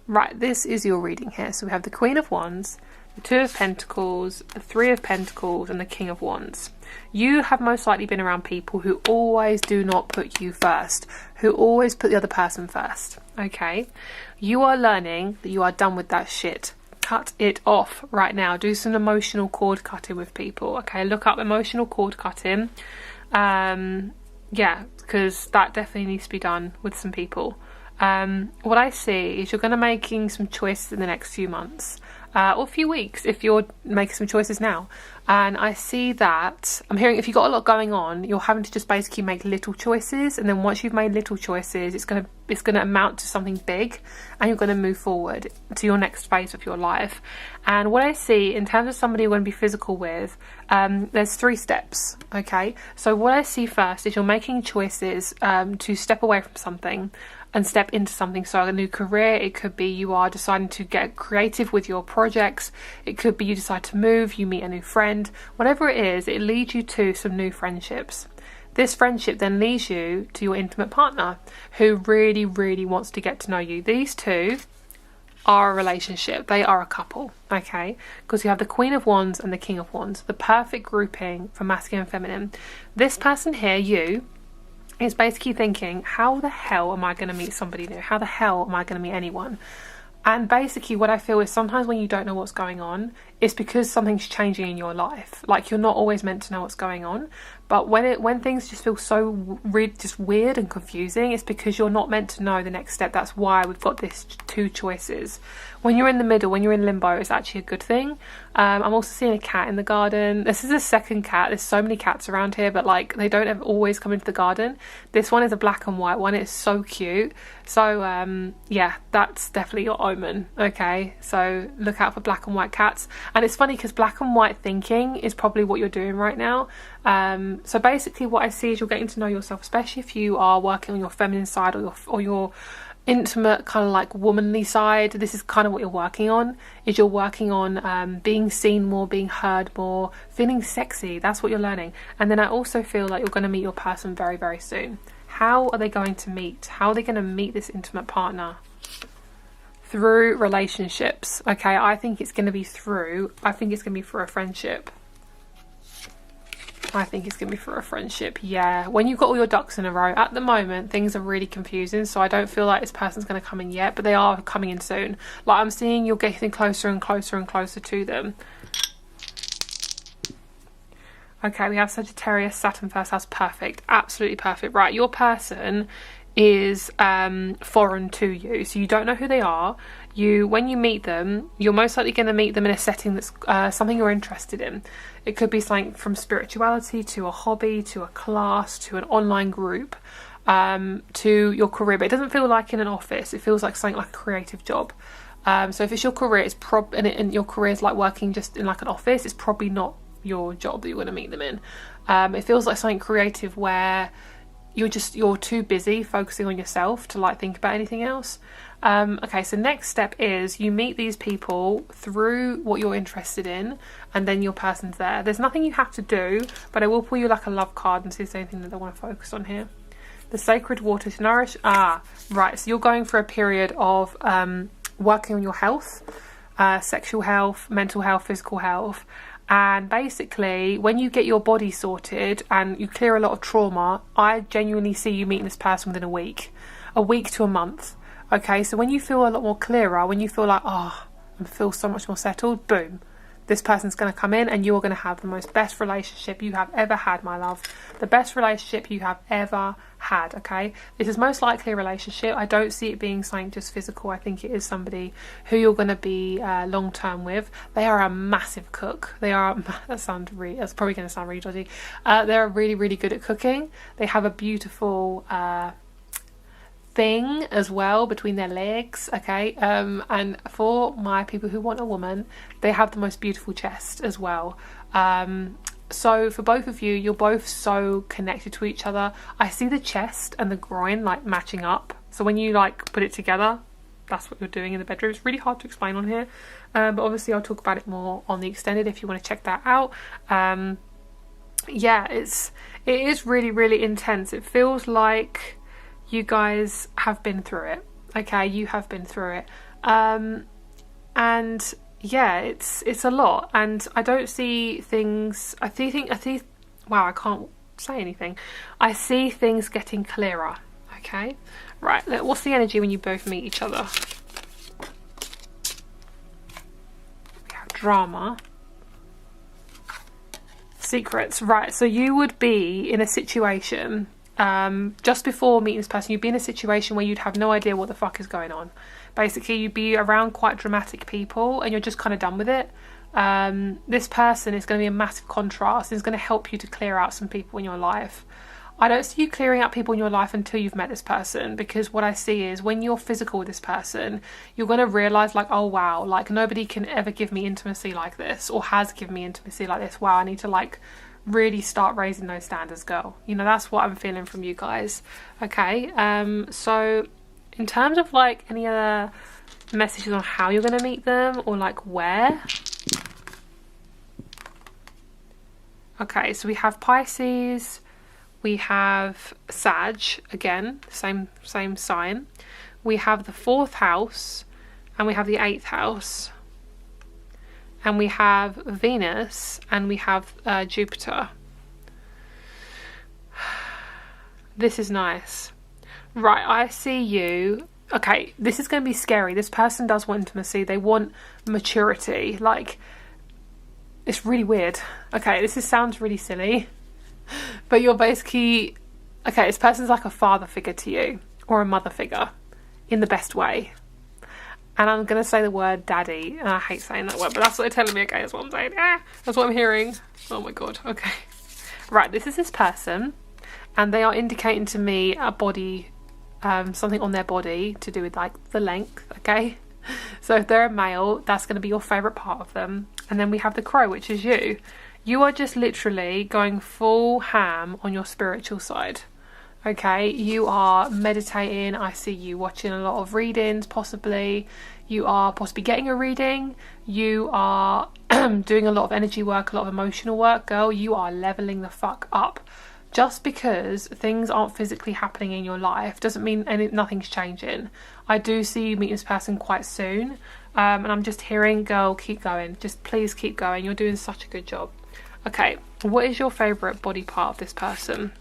right, this is your reading here. So we have the Queen of Wands, the 2 of Pentacles, the 3 of Pentacles, and the King of Wands. You have most likely been around people who always do not put you first, who always put the other person first. Okay, you are learning that you are done with that shit. Cut it off right now. Do some emotional cord cutting with people. Okay, look up emotional cord cutting. Yeah, because that definitely needs to be done with some people. What I see is you're going to be making some choices in the next few months. or a few weeks if you're making some choices now. And I see that, I'm hearing if you've got a lot going on, you're having to just basically make little choices, and then once you've made little choices, it's gonna amount to something big, and you're gonna move forward to your next phase of your life. And what I see in terms of somebody you're going to be physical with, there's 3 steps. Okay, so what I see first is you're making choices to step away from something and step into something. So a new career, it could be you are deciding to get creative with your projects, it could be you decide to move, you meet a new friend, whatever it is, it leads you to some new friendships. This friendship then leads you to your intimate partner who really, really wants to get to know you. These two are a relationship, they are a couple, okay, because you have the Queen of Wands and the King of Wands, the perfect grouping for masculine and feminine. This person here, you, is basically thinking, how the hell am I going to meet somebody new? How the hell am I going to meet anyone? And basically what I feel is sometimes when you don't know what's going on, it's because something's changing in your life. Like, you're not always meant to know what's going on, but when things just feel so just weird and confusing, it's because you're not meant to know the next step. That's why we've got this 2 choices. When you're in the middle, when you're in limbo, it's actually a good thing. I'm also seeing a cat in the garden. This is a second cat. There's so many cats around here, but like, they don't ever always come into the garden. This one is a black and white one. It's so cute. So yeah, that's definitely your omen. Okay, so look out for black and white cats. And it's funny because black and white thinking is probably what you're doing right now. So basically what I see is you're getting to know yourself, especially if you are working on your feminine side or your intimate kind of like womanly side. This is kind of what you're working on, is you're working on being seen more, being heard more, feeling sexy. That's what you're learning. And then I also feel like you're going to meet your person very, very soon. How are they going to meet? How are they going to meet this intimate partner? Through relationships. Okay, I think it's going to be through a friendship. I think it's going to be for a friendship, yeah. When you've got all your ducks in a row, at the moment, things are really confusing, so I don't feel like this person's going to come in yet, but they are coming in soon. Like, I'm seeing you're getting closer and closer and closer to them. Okay, we have Sagittarius, Saturn first house, perfect, absolutely perfect. Right, your person is foreign to you, so you don't know who they are. When you meet them, you're most likely going to meet them in a setting that's something you're interested in. It could be something from spirituality to a hobby to a class to an online group, to your career, but it doesn't feel like in an office. It feels like something like a creative job. So if it's your career, it's and your career is like working just in like an office, it's probably not your job that you're going to meet them in. It feels like something creative where you're too busy focusing on yourself to like think about anything else. Okay, so next step is you meet these people through what you're interested in, and then your person's there. There's nothing you have to do, but I will pull you like a love card and see if there's anything that I want to focus on here. The sacred water to nourish. Right, so you're going for a period of working on your health, sexual health, mental health, physical health. And basically, when you get your body sorted and you clear a lot of trauma, I genuinely see you meeting this person within a week to a month. Okay, so when you feel a lot more clearer, when you feel like, oh, I feel so much more settled, boom, this person's going to come in and you're going to have the most best relationship you have ever had, my love. The best relationship you have ever had, okay? This is most likely a relationship. I don't see it being something just physical. I think it is somebody who you're going to be long-term with. They are a massive cook. That's probably going to sound really dodgy. They're really, really good at cooking. They have a beautiful thing as well between their legs, okay, and for my people who want a woman, they have the most beautiful chest as well. So for both of you, you're both so connected to each other. I see the chest and the groin like matching up, so when you like put it together, that's what you're doing in the bedroom. It's really hard to explain on here, but obviously I'll talk about it more on the extended if you want to check that out. Yeah, it is really, really intense. It feels like you guys have been through it. Okay, you have been through it. And yeah, it's a lot. And I don't see things, wow, I can't say anything. I see things getting clearer. Okay, right, what's the energy when you both meet each other? We have drama. Secrets, right, so you would be in a situation just before meeting this person, you'd be in a situation where you'd have no idea what the fuck is going on. Basically, you'd be around quite dramatic people and you're just kind of done with it. This person is going to be a massive contrast. It's going to help you to clear out some people in your life. I don't see you clearing out people in your life until you've met this person, because what I see is when you're physical with this person, you're going to realise like, oh wow, like nobody can ever give me intimacy like this, or has given me intimacy like this. Wow, I need to like really start raising those standards, girl. You know, that's what I'm feeling from you guys. Okay, so in terms of like any other messages on how you're going to meet them or like where. Okay, so we have Pisces, we have Sag, again, same sign. We have the 4th house, and we have the 8th house. And we have Venus, and we have Jupiter. This is nice. Right, I see you. Okay, this is going to be scary. This person does want intimacy. They want maturity. Like, it's really weird. Okay, sounds really silly. But you're basically... Okay, this person's like a father figure to you. Or a mother figure. In the best way. And I'm going to say the word daddy. And I hate saying that word, but that's what they're telling me. Okay, that's what I'm saying. That's what I'm hearing. Oh my god. Okay. Right, this is this person. And they are indicating to me a body... something on their body to do with like the length, okay? So if they're a male, that's going to be your favourite part of them. And then we have the crow, which is you. You are just literally going full ham on your spiritual side. Okay, you are meditating. I see you watching a lot of readings, possibly. You are possibly getting a reading. You are doing a lot of energy work, a lot of emotional work. Girl, you are leveling the fuck up. Just because things aren't physically happening in your life doesn't mean nothing's changing. I do see you meet this person quite soon. And I'm just hearing, girl, keep going. Just please keep going. You're doing such a good job. Okay, what is your favourite body part of this person?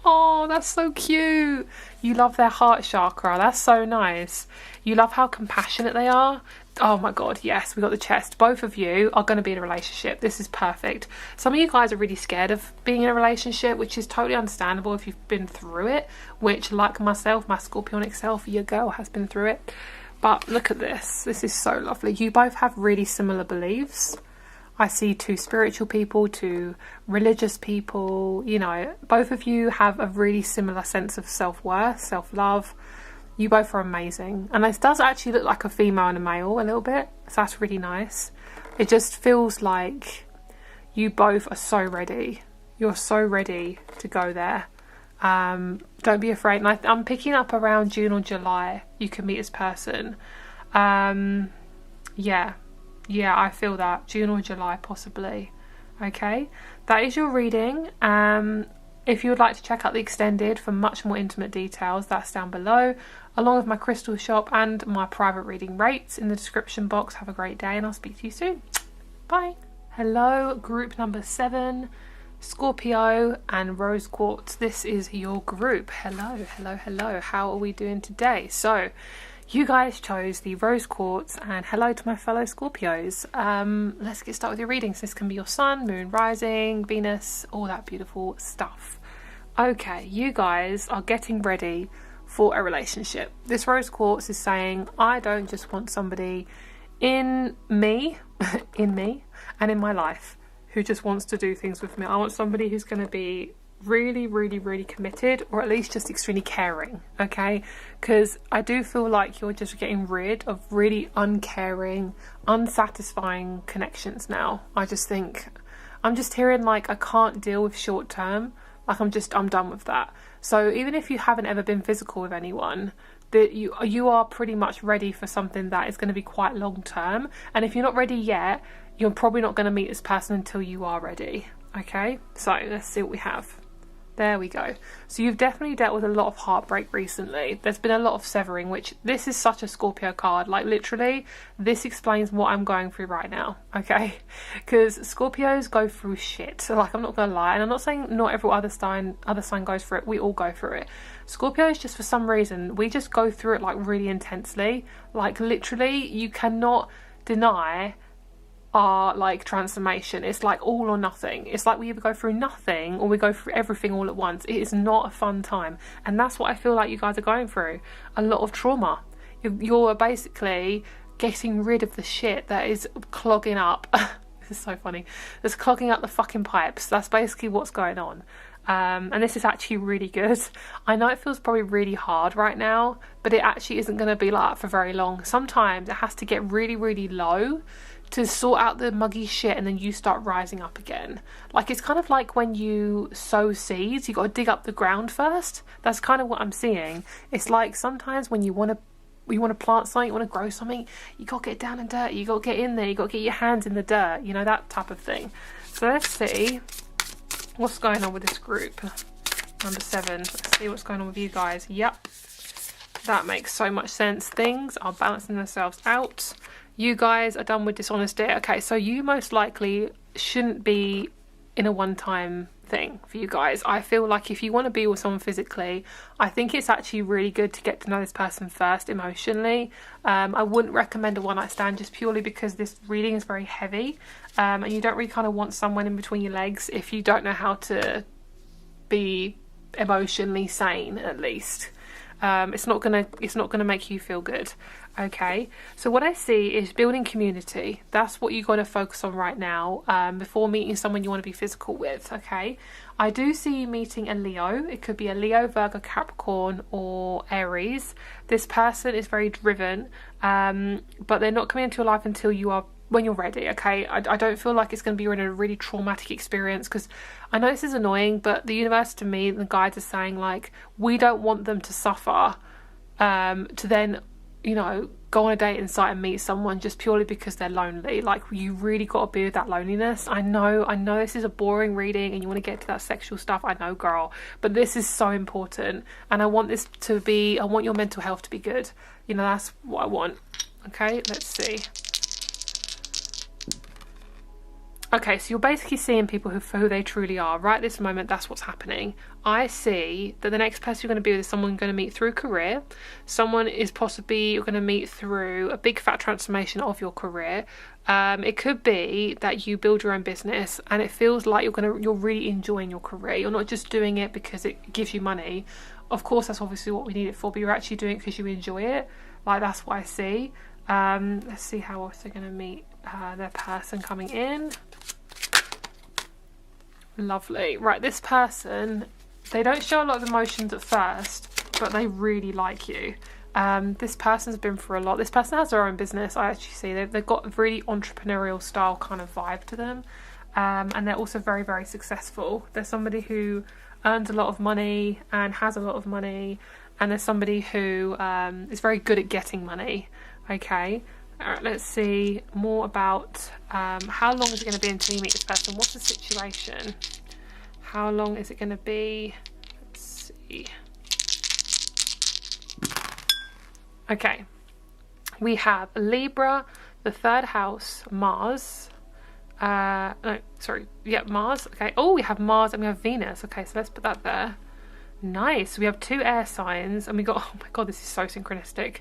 Oh, that's so cute. You love their heart chakra. That's so nice. You love how compassionate they are. Oh my god, yes, we got the chest. Both of you are going to be in a relationship. This is perfect. Some of you guys are really scared of being in a relationship, which is totally understandable if you've been through it, which, like myself, my scorpionic self, your girl has been through it. But look at this. This is so lovely. You both have really similar beliefs. I see 2 spiritual people, 2 religious people. You know, both of you have a really similar sense of self-worth, self-love. You both are amazing. And this does actually look like a female and a male a little bit. So that's really nice. It just feels like you both are so ready. You're so ready to go there. Don't be afraid. And I'm picking up around June or July you can meet this person. Yeah, I feel that. June or July, possibly. Okay, that is your reading. If you would like to check out the extended for much more intimate details, that's down below, along with my crystal shop and my private reading rates in the description box. Have a great day and I'll speak to you soon. Bye. Hello, group number 7, Scorpio and Rose Quartz. This is your group. Hello, hello, hello. How are we doing today? So, you guys chose the Rose Quartz, and hello to my fellow Scorpios. Let's get started with your readings. This can be your sun, moon, rising, Venus, all that beautiful stuff. Okay, you guys are getting ready for a relationship. This Rose Quartz is saying, I don't just want somebody in me, and in my life who just wants to do things with me. I want somebody who's going to be really, really, really committed, or at least just extremely caring, okay? Because I do feel like you're just getting rid of really uncaring, unsatisfying connections now. I just think, I'm just hearing like, I can't deal with short term. Like I'm done with that. So even if you haven't ever been physical with anyone, that you are pretty much ready for something that is going to be quite long term. And if you're not ready yet, you're probably not going to meet this person until you are ready. Okay, so let's see what we have. There we go. So you've definitely dealt with a lot of heartbreak recently. There's been a lot of severing, which this is such a Scorpio card. Like literally, this explains what I'm going through right now, okay? Because Scorpios go through shit. So like, I'm not going to lie. And I'm not saying not every other sign goes through it. We all go through it. Scorpios, just for some reason, we just go through it like really intensely. Like literally, you cannot deny our like transformation. It's like all or nothing. It's like we either go through nothing or we go through everything all at once. It is not a fun time, and that's what I feel like you guys are going through. A lot of trauma. You're basically getting rid of the shit that is clogging up. This is so funny. That's clogging up the fucking pipes. That's basically what's going on. And this is actually really good. I know it feels probably really hard right now, but it actually isn't going to be like that for very long. Sometimes it has to get really, really low to sort out the muggy shit, and then you start rising up again. Like, it's kind of like when you sow seeds, you got to dig up the ground first. That's kind of what I'm seeing. It's like sometimes when you want to plant something, you want to grow something, you got to get down in dirt, you got to get in there, you got to get your hands in the dirt, you know, that type of thing. So let's see what's going on with this group. Number 7. Let's see what's going on with you guys. Yep, that makes so much sense. Things are balancing themselves out. You guys are done with dishonesty. Okay, so you most likely shouldn't be in a one-time thing for you guys. I feel like if you want to be with someone physically, I think it's actually really good to get to know this person first emotionally. I wouldn't recommend a one-night stand just purely because this reading is very heavy, and you don't really kind of want someone in between your legs if you don't know how to be emotionally sane. At least it's not gonna make you feel good. Okay, so what I see is building community. That's what you got to focus on right now, before meeting someone you want to be physical with. Okay, I do see you meeting a Leo. It could be a Leo, Virgo, Capricorn, or Aries. This person is very driven, but they're not coming into your life until when you're ready. Okay, I don't feel like it's going to be in a really traumatic experience, because I know this is annoying, but the universe, to me, the guides are saying, like, we don't want them to suffer to then, you know, go on a dating site and meet someone just purely because they're lonely. Like, you really got to be with that loneliness. I know this is a boring reading and you want to get to that sexual stuff. I know, girl, but this is so important, and I want your mental health to be good. You know, that's what I want. Okay, let's see. Okay, so you're basically seeing people for who they truly are. Right this moment, that's what's happening. I see that the next person you're going to be with is someone you're going to meet through career. Someone is possibly you're going to meet through a big fat transformation of your career. It could be that you build your own business and it feels like you're really enjoying your career. You're not just doing it because it gives you money. Of course, that's obviously what we need it for, but you're actually doing it because you enjoy it. Like, that's what I see. Let's see how else they're going to meet their person coming in. Lovely. Right, this person, they don't show a lot of emotions at first, but they really like you. This person's been through a lot. This person has their own business. I actually see they've got a really entrepreneurial style kind of vibe to them, and they're also very, very successful. They're somebody who earns a lot of money and has a lot of money, and there's somebody who is very good at getting money. Okay. Alright, let's see more about how long is it going to be until you meet this person? What's the situation? How long is it going to be? Let's see. Okay, we have Libra, the 3rd house, Mars. Mars. Okay. Oh, we have Mars and we have Venus. Okay, so let's put that there. Nice. We have 2 air signs, and we got, oh my god, this is so synchronistic.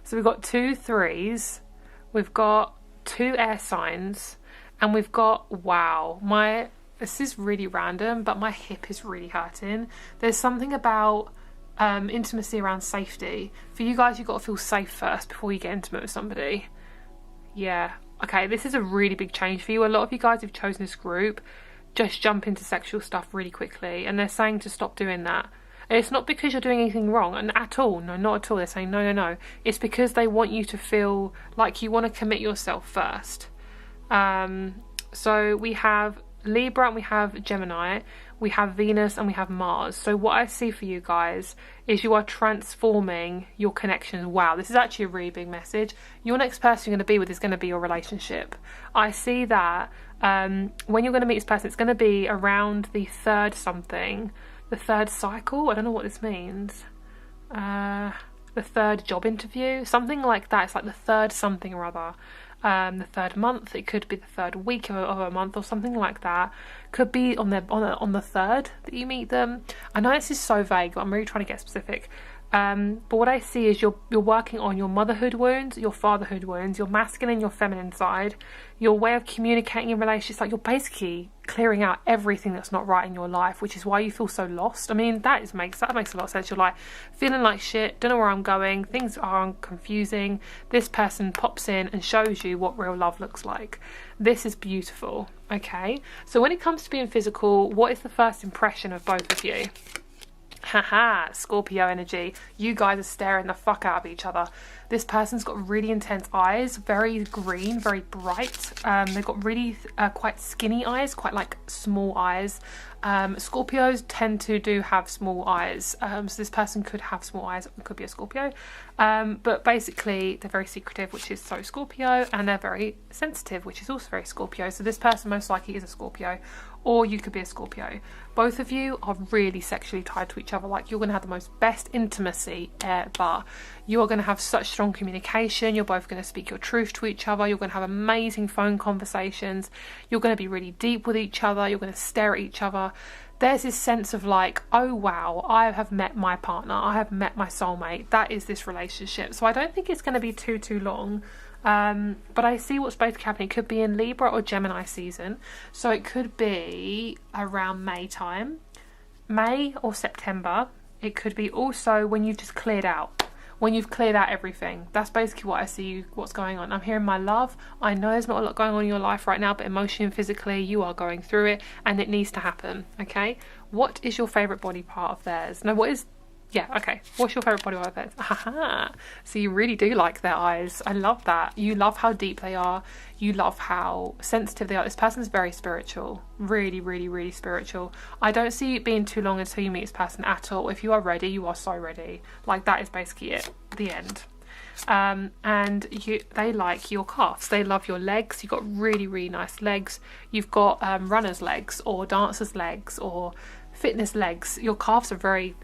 So we've got 2 3s. We've got 2 air signs, and we've got, wow, this is really random, but my hip is really hurting. There's something about intimacy around safety. For you guys, you've got to feel safe first before you get intimate with somebody. Yeah. Okay, this is a really big change for you. A lot of you guys who've chosen this group just jump into sexual stuff really quickly, and they're saying to stop doing that. And it's not because you're doing anything wrong, and at all. No, not at all. They're saying no. It's because they want you to feel like you want to commit yourself first. So we have Libra and we have Gemini, we have Venus and we have Mars. So what I see for you guys is you are transforming your connections. Wow, this is actually a really big message. Your next person you're going to be with is going to be your relationship. I see that when you're going to meet this person, it's going to be around the 3rd something. The 3rd cycle, I don't know what this means. The 3rd job interview, something like that. It's like the 3rd something or other. The 3rd month, it could be the 3rd week of a month or something like that. Could be on the 3rd that you meet them. I know this is so vague, but I'm really trying to get specific. But what I see is you're working on your motherhood wounds, your fatherhood wounds, your masculine, your feminine side, your way of communicating in relationships. Like, you're basically clearing out everything that's not right in your life, which is why you feel so lost. I mean, that makes a lot of sense. You're like feeling like shit, don't know where I'm going, things are confusing. This person pops in and shows you what real love looks like. This is beautiful. Okay, so when it comes to being physical, what is the first impression of both of you? Haha, Scorpio energy. You guys are staring the fuck out of each other. This person's got really intense eyes, very green, very bright. They've got really quite skinny eyes, quite like small eyes. Scorpios tend to have small eyes, so this person could have small eyes. It could be a Scorpio, but basically they're very secretive, which is so Scorpio, and they're very sensitive, which is also very Scorpio. So this person most likely is a Scorpio, or you could be a Scorpio. Both of you are really sexually tied to each other. Like, you're going to have the most best intimacy ever. You're going to have such strong communication. You're both going to speak your truth to each other. You're going to have amazing phone conversations. You're going to be really deep with each other. You're going to stare at each other. There's this sense of like, oh wow, I have met my partner. I have met my soulmate. That is this relationship. So I don't think it's going to be too long. But I see what's both happening. It could be in Libra or Gemini season, so it could be around May time, May or September. It could be also when you've just cleared out, when you've cleared out everything. That's basically what I see, what's going on. I'm hearing my love. I know there's not a lot going on in your life right now, but emotionally and physically you are going through it, and it needs to happen. Okay, what is your favorite body part of theirs? No, what is Yeah, okay. What's your favourite body part of theirs? Haha. So you really do like their eyes. I love that. You love how deep they are. You love how sensitive they are. This person's very spiritual. Really, really, really spiritual. I don't see it being too long until you meet this person at all. If you are ready, you are so ready. Like, that is basically it. The end. And they like your calves. They love your legs. You've got really, really nice legs. You've got runner's legs or dancer's legs or fitness legs. Your calves are very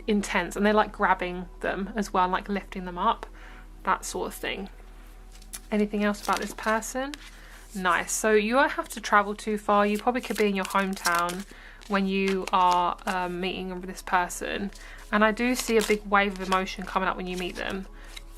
intense, and they like grabbing them as well, like lifting them up, that sort of thing. Anything else about this person? Nice. So you won't have to travel too far. You probably could be in your hometown when you are meeting with this person, and I do see a big wave of emotion coming up when you meet them.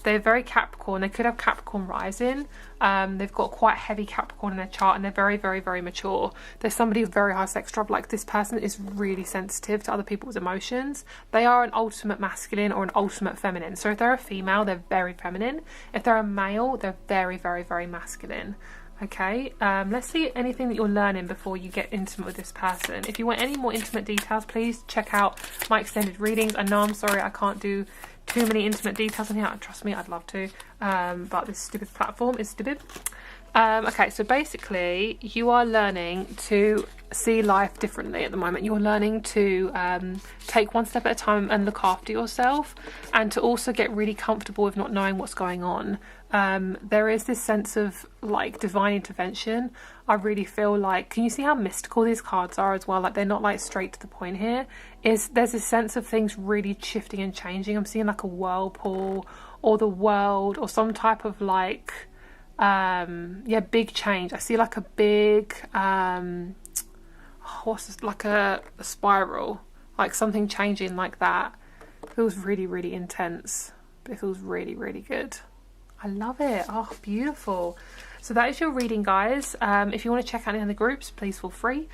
They're very Capricorn. They could have Capricorn rising. They've got quite heavy Capricorn in their chart, and they're very, very, very mature. There's somebody with very high sex drive. Like, this person is really sensitive to other people's emotions. They are an ultimate masculine or an ultimate feminine. So if they're a female, they're very feminine. If they're a male, they're very, very, very masculine. Okay, let's see anything that you're learning before you get intimate with this person. If you want any more intimate details, please check out my extended readings. I know, I'm sorry, I can't do too many intimate details on here. Trust me, I'd love to, but this stupid platform is stupid. Okay, so basically you are learning to see life differently at the moment. You're learning to take one step at a time and look after yourself, and to also get really comfortable with not knowing what's going on. There is this sense of like divine intervention. I really feel like, can you see how mystical these cards are as well? Like, they're not like straight to the point here. There's this sense of things really shifting and changing. I'm seeing like a whirlpool or the world or some type of like big change. I see like a big what's this, like a spiral, like something changing like that. It feels really, really intense, but it feels really, really good. I love it. Oh, beautiful. So that is your reading, guys. If you want to check out any of the groups, please feel free.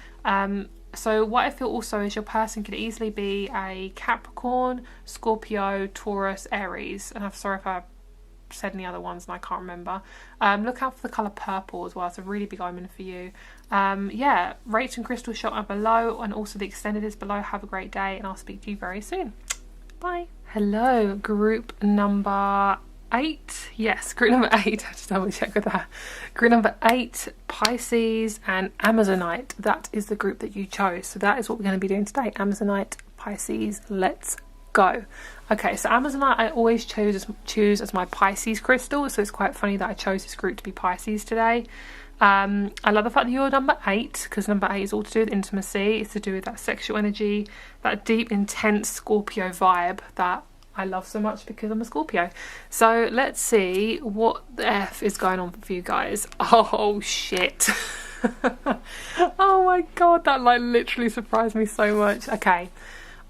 So what I feel also is your person could easily be a Capricorn, Scorpio, Taurus, Aries. And I'm sorry if I said any other ones and I can't remember. Look out for the colour purple as well. It's a really big omen for you. Yeah, rates and crystal shot are below, and also the extended is below. Have a great day, and I'll speak to you very soon. Bye. Hello, group number 8. Yes, group number 8. I just double check with that. Group number 8, Pisces and Amazonite. That is the group that you chose. So that is what we're going to be doing today. Amazonite, Pisces, let's go. Okay, so Amazonite I always choose as my Pisces crystal, so it's quite funny that I chose this group to be Pisces today. I love the fact that you're number 8, because number 8 is all to do with intimacy. It's to do with that sexual energy, that deep, intense Scorpio vibe that I love so much because I'm a Scorpio. So let's see what the F is going on for you guys. Oh shit. Oh my god, that like literally surprised me so much. Okay,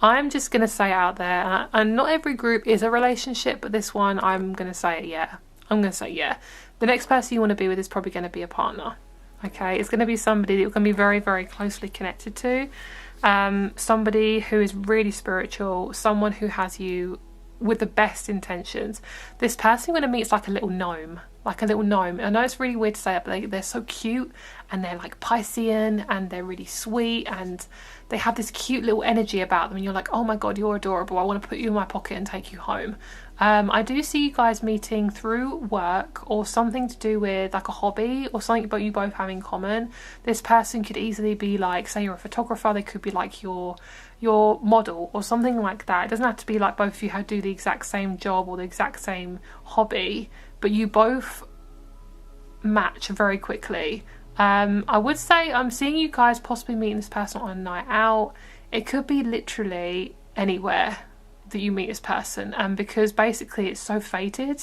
I'm just going to say it out there, and not every group is a relationship, but this one I'm going to say yeah. I'm going to say yeah. The next person you want to be with is probably going to be a partner. Okay, it's going to be somebody that you're going to be very, very closely connected to. Somebody who is really spiritual, someone who has you with the best intentions. This person you're going to meet is like a little gnome. Like a little gnome. I know it's really weird to say it, but they're so cute, and they're like Piscean, and they're really sweet, and they have this cute little energy about them, and you're like, oh my god, you're adorable, I want to put you in my pocket and take you home. I do see you guys meeting through work or something to do with like a hobby or something but you both have in common. This person could easily be like, say you're a photographer, they could be like your model or something like that. It doesn't have to be like both of you do the exact same job or the exact same hobby, but you both match very quickly. I would say I'm seeing you guys possibly meeting this person on a night out. It could be literally anywhere that you meet this person, and because basically it's so fated,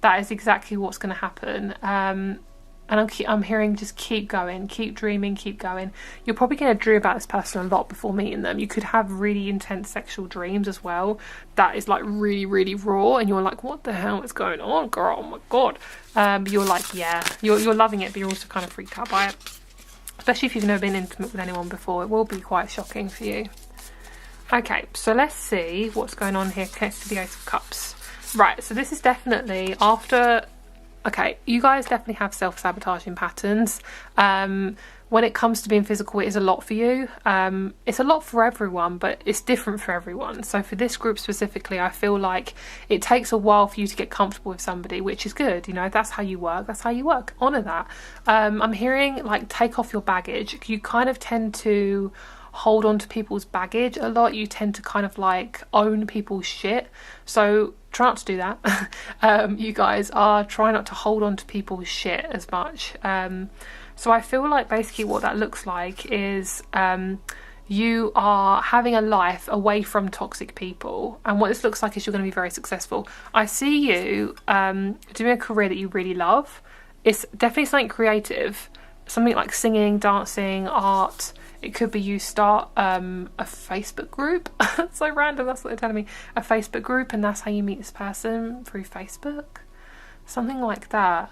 that is exactly what's going to happen. And I'm hearing just keep going, keep dreaming, keep going. You're probably going to dream about this person a lot before meeting them. You could have really intense sexual dreams as well. That is like really, really raw, and you're like, what the hell is going on, girl? Oh my god. But you're like, yeah, you're loving it, but you're also kind of freaked out by it. Especially if you've never been intimate with anyone before, it will be quite shocking for you. Okay, so let's see what's going on here connected to the Ace of Cups. Right, so this is definitely after... Okay, you guys definitely have self-sabotaging patterns. When it comes to being physical, it is a lot for you. It's a lot for everyone, but it's different for everyone. So for this group specifically, I feel like it takes a while for you to get comfortable with somebody, which is good. You know, that's how you work. That's how you work. Honour that. I'm hearing, like, take off your baggage. You kind of tend to hold on to people's baggage a lot. You tend to kind of like own people's shit, so try not to do that. You guys are trying not to hold on to people's shit as much. So I feel like basically what that looks like is you are having a life away from toxic people, and what this looks like is you're going to be very successful. I see you doing a career that you really love. It's definitely something creative, something like singing, dancing, art. It could be you start a Facebook group. So random, that's what they're telling me. A Facebook group, and that's how you meet this person, through Facebook. Something like that.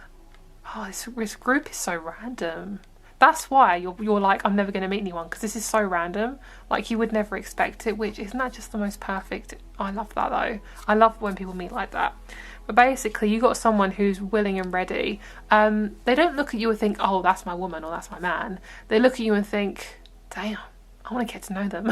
Oh, this group is so random. That's why you're like, I'm never going to meet anyone, because this is so random. Like, you would never expect it, which isn't that just the most perfect? I love that though. I love when people meet like that. But basically, you got someone who's willing and ready. They don't look at you and think, oh, that's my woman or that's my man. They look at you and think, damn, I want to get to know them.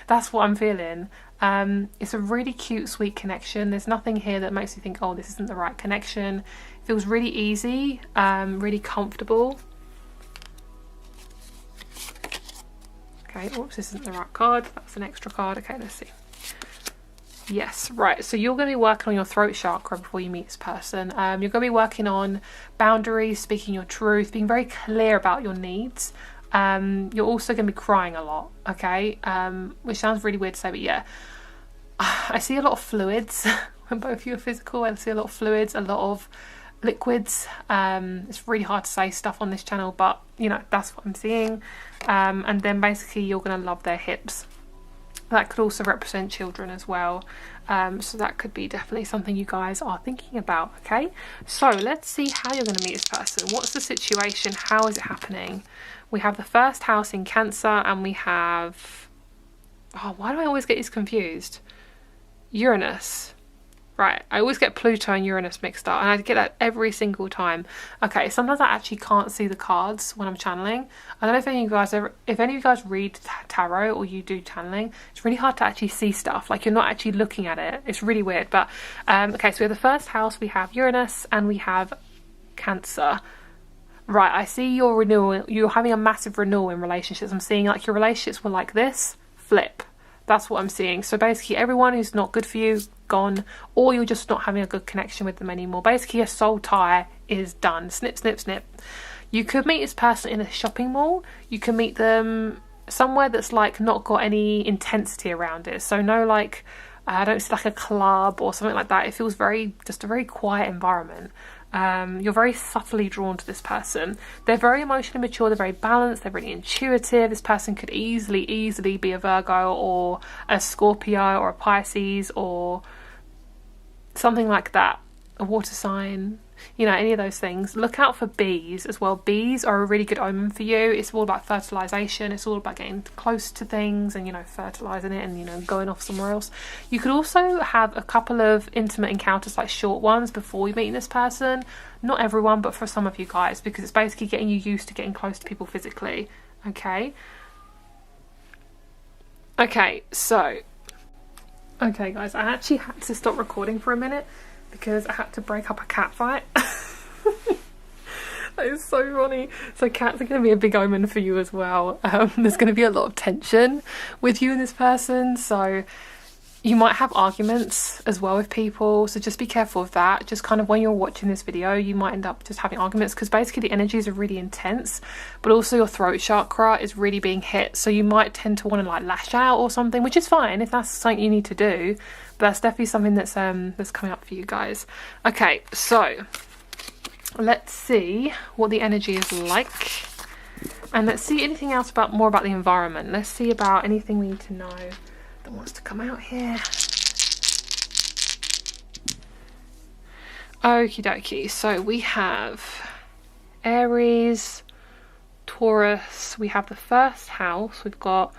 That's what I'm feeling. It's a really cute, sweet connection. There's nothing here that makes you think, oh, this isn't the right connection. It feels really easy, really comfortable. Okay, oops, this isn't the right card. That's an extra card. Okay, let's see. Yes, right. So you're going to be working on your throat chakra before you meet this person. You're going to be working on boundaries, speaking your truth, being very clear about your needs. You're also going to be crying a lot, okay? Which sounds really weird to say, but yeah. I see a lot of fluids when both of you are physical. I see a lot of fluids, a lot of liquids. It's really hard to say stuff on this channel, but, you know, that's what I'm seeing. And then basically you're going to love their hips. That could also represent children as well. So that could be definitely something you guys are thinking about, okay? So let's see how you're going to meet this person. What's the situation? How is it happening? We have the first house in Cancer, and we have... Oh, why do I always get these confused? Uranus. Right, I always get Pluto and Uranus mixed up, and I get that every single time. Okay, sometimes I actually can't see the cards when I'm channeling. I don't know if any of you guys read tarot or you do channeling. It's really hard to actually see stuff. Like, you're not actually looking at it. It's really weird. But okay, so we have the first house. We have Uranus and we have Cancer. Right, I see your renewal. You're having a massive renewal in relationships. I'm seeing like your relationships were like this, flip. That's what I'm seeing. So basically everyone who's not good for you, gone, or you're just not having a good connection with them anymore. Basically a soul tie is done. Snip, snip, snip. You could meet this person in a shopping mall. You can meet them somewhere that's like not got any intensity around it. So no, like, I don't see like a club or something like that. It feels just a very quiet environment. You're very subtly drawn to this person. They're very emotionally mature, they're very balanced, they're really intuitive. This person could easily be a Virgo or a Scorpio or a Pisces or something like that, a water sign, you know, any of those things. Look out for bees as well. Bees are a really good omen for you. It's all about fertilization. It's all about getting close to things and, you know, fertilizing it and, you know, going off somewhere else. You could also have a couple of intimate encounters, like short ones, before you meet this person. Not everyone, but for some of you guys, because it's basically getting you used to getting close to people physically. Okay, so okay guys, I actually had to stop recording for a minute because I had to break up a cat fight. That is so funny. So cats are going to be a big omen for you as well. There's going to be a lot of tension with you and this person, so you might have arguments as well with people, so just be careful of that. Just kind of when you're watching this video, you might end up just having arguments because basically the energies are really intense, but also your throat chakra is really being hit, so you might tend to want to like lash out or something, which is fine if that's something you need to do, but that's definitely something that's coming up for you guys. Okay, so let's see what the energy is like, and let's see anything else more about the environment. Let's see about anything we need to know that wants to come out here. Okie dokie, so we have Aries, Taurus, we have the first house, we've got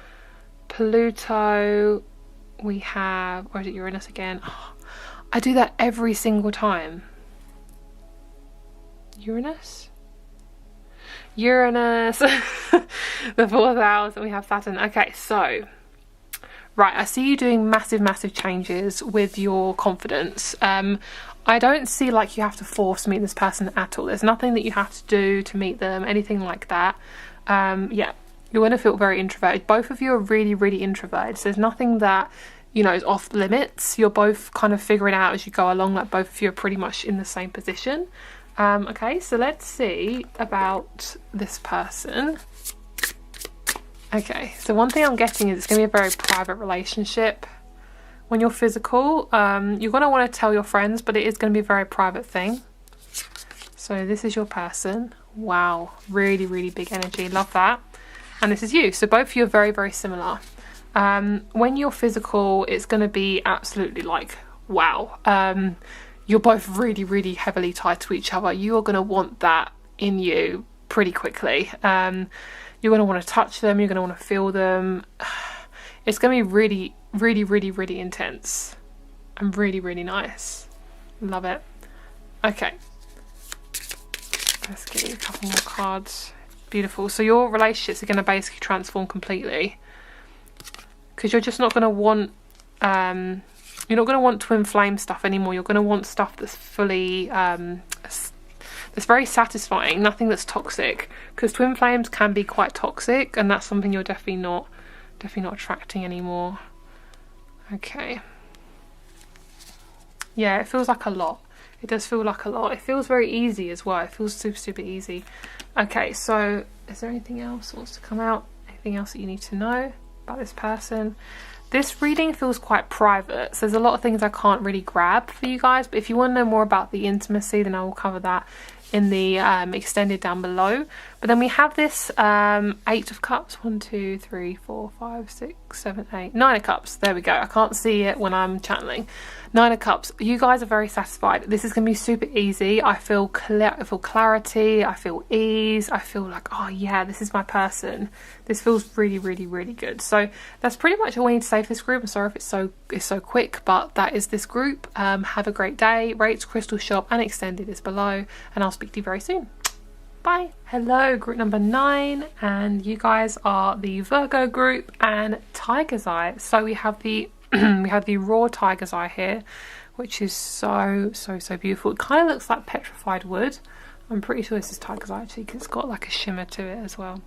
Pluto, we have, or is it Uranus again? Oh, I do that every single time. Uranus, the fourth house, and we have Saturn. Okay, so right, I see you doing massive changes with your confidence. I don't see like you have to force meet this person at all. There's nothing that you have to do to meet them, anything like that. Yeah, you're going to feel very introverted. Both of you are really introverted, so there's nothing that, you know, is off limits. You're both kind of figuring out as you go along, like both of you are pretty much in the same position. Okay, so let's see about this person. Okay, so one thing I'm getting is it's going to be a very private relationship. When you're physical, you're going to want to tell your friends, but it is going to be a very private thing. So this is your person. Wow, really big energy. Love that. And this is you. So both of you are very similar. When you're physical, it's going to be absolutely like, wow. You're both really heavily tied to each other. You are going to want that in you pretty quickly. You're going to want to touch them, you're going to want to feel them. It's going to be really intense and really nice. Love it. Okay, let's get you a couple more cards. Beautiful. So your relationships are going to basically transform completely, because you're just not going to want you're not going to want twin flame stuff anymore. You're going to want stuff that's fully it's very satisfying, nothing that's toxic, because twin flames can be quite toxic, and that's something you're definitely not attracting anymore. Okay, yeah, it feels like a lot. It does feel like a lot. It feels very easy as well. It feels super easy. Okay, so is there anything else that wants to come out? Anything else that you need to know about this person? This reading feels quite private, so there's a lot of things I can't really grab for you guys, but if you want to know more about the intimacy, then I will cover that in the extended down below. But then we have this 8 of cups, 1 2 3 4 5 6 7 8 9 of cups. There we go. I can't see it when I'm channeling. 9 of cups. You guys are very satisfied. This is going to be super easy. I feel clear, I feel clarity, I feel ease, I feel like, oh yeah, this is my person. This feels really good. So that's pretty much all I need to say for this group. I'm sorry if it's so quick, but that is this group. Have a great day. Rates, crystal shop and extended is below, and I'll speak to you very soon. Bye. Hello, group number 9, and you guys are the Virgo group and Tiger's Eye. So we have the we have the raw Tiger's Eye here, which is so beautiful. It kind of looks like petrified wood. I'm pretty sure this is Tiger's Eye actually, because it's got like a shimmer to it as well.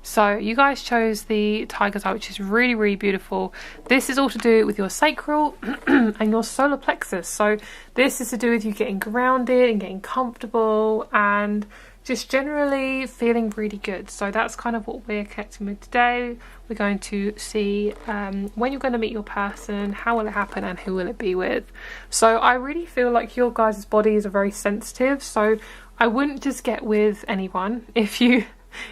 So you guys chose the Tiger's Eye, which is really beautiful. This is all to do with your sacral and your solar plexus. So this is to do with you getting grounded and getting comfortable and just generally feeling really good. So that's kind of what we're connecting with today. We're going to see when you're going to meet your person, how will it happen, and who will it be with. So I really feel like your guys' bodies are very sensitive, so I wouldn't just get with anyone if you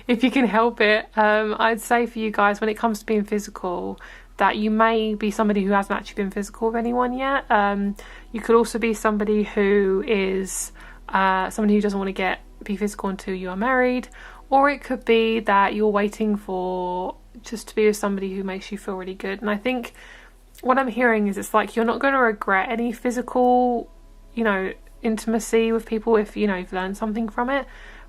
can help it. I'd say for you guys, when it comes to being physical, that you may be somebody who hasn't actually been physical with anyone yet. You could also be somebody who is somebody who doesn't want to be physical until you are married, or it could be that you're waiting for just to be with somebody who makes you feel really good. And I think what I'm hearing is it's like you're not going to regret any physical, you know, intimacy with people if, you know, you've learned something from it.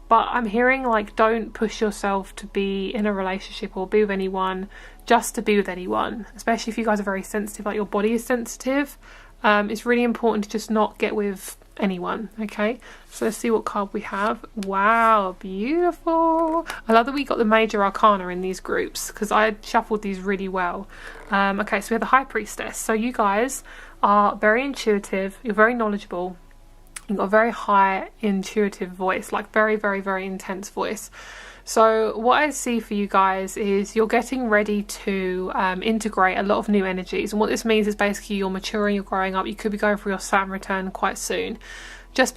But I'm hearing like, don't push yourself to be in a relationship or be with anyone just to be with anyone, especially if you guys are very sensitive, like your body is sensitive. It's really important to just not get with anyone. Okay, so let's see what card we have. Wow, beautiful. I love that we got the major arcana in these groups because I shuffled these really well. Okay, so we have the High Priestess. So you guys are very intuitive, you're very knowledgeable, you've got a very high intuitive voice, like very, very, very intense voice. So what I see for you guys is you're getting ready to integrate a lot of new energies. And what this means is basically you're maturing, you're growing up. You could be going for your Saturn return quite soon. Just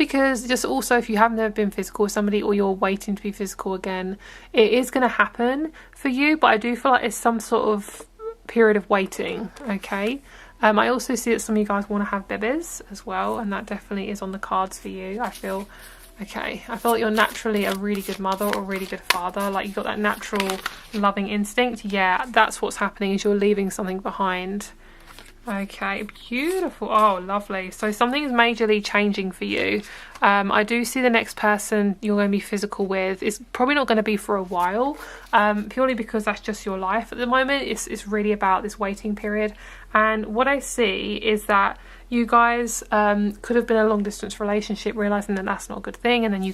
also if you have never been physical with somebody or you're waiting to be physical again, it is going to happen for you. But I do feel like it's some sort of period of waiting, okay? I also see that some of you guys want to have babies as well. And that definitely is on the cards for you, I feel. Okay, I feel like you're naturally a really good mother or a really good father. Like you've got that natural loving instinct. Yeah, that's what's happening, is you're leaving something behind. Okay, beautiful. Oh, lovely. So something is majorly changing for you. I do see the next person you're going to be physical with is probably not going to be for a while, purely because that's just your life at the moment. It's really about this waiting period. And what I see is that you guys could have been in a long distance relationship, realizing that that's not a good thing, and then you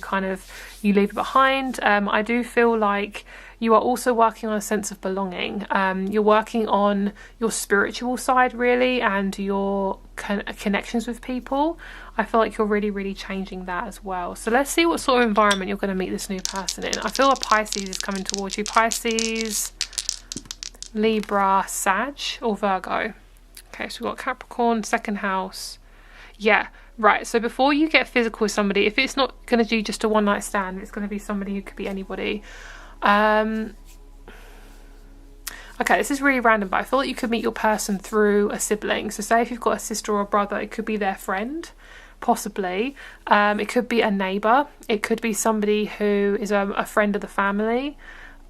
leave it behind. I do feel like you are also working on a sense of belonging. You're working on your spiritual side, really, and your connections with people. I feel like you're really, really changing that as well. So let's see what sort of environment you're going to meet this new person in. I feel like Pisces is coming towards you. Pisces, Libra, Sag, or Virgo. Okay, so we've got Capricorn, second house. Yeah, right. So before you get physical with somebody, if it's not going to be just a one night stand, it's going to be somebody who could be anybody. Okay, this is really random, but I feel like you could meet your person through a sibling. So say if you've got a sister or a brother, it could be their friend, possibly. It could be a neighbour. It could be somebody who is a friend of the family.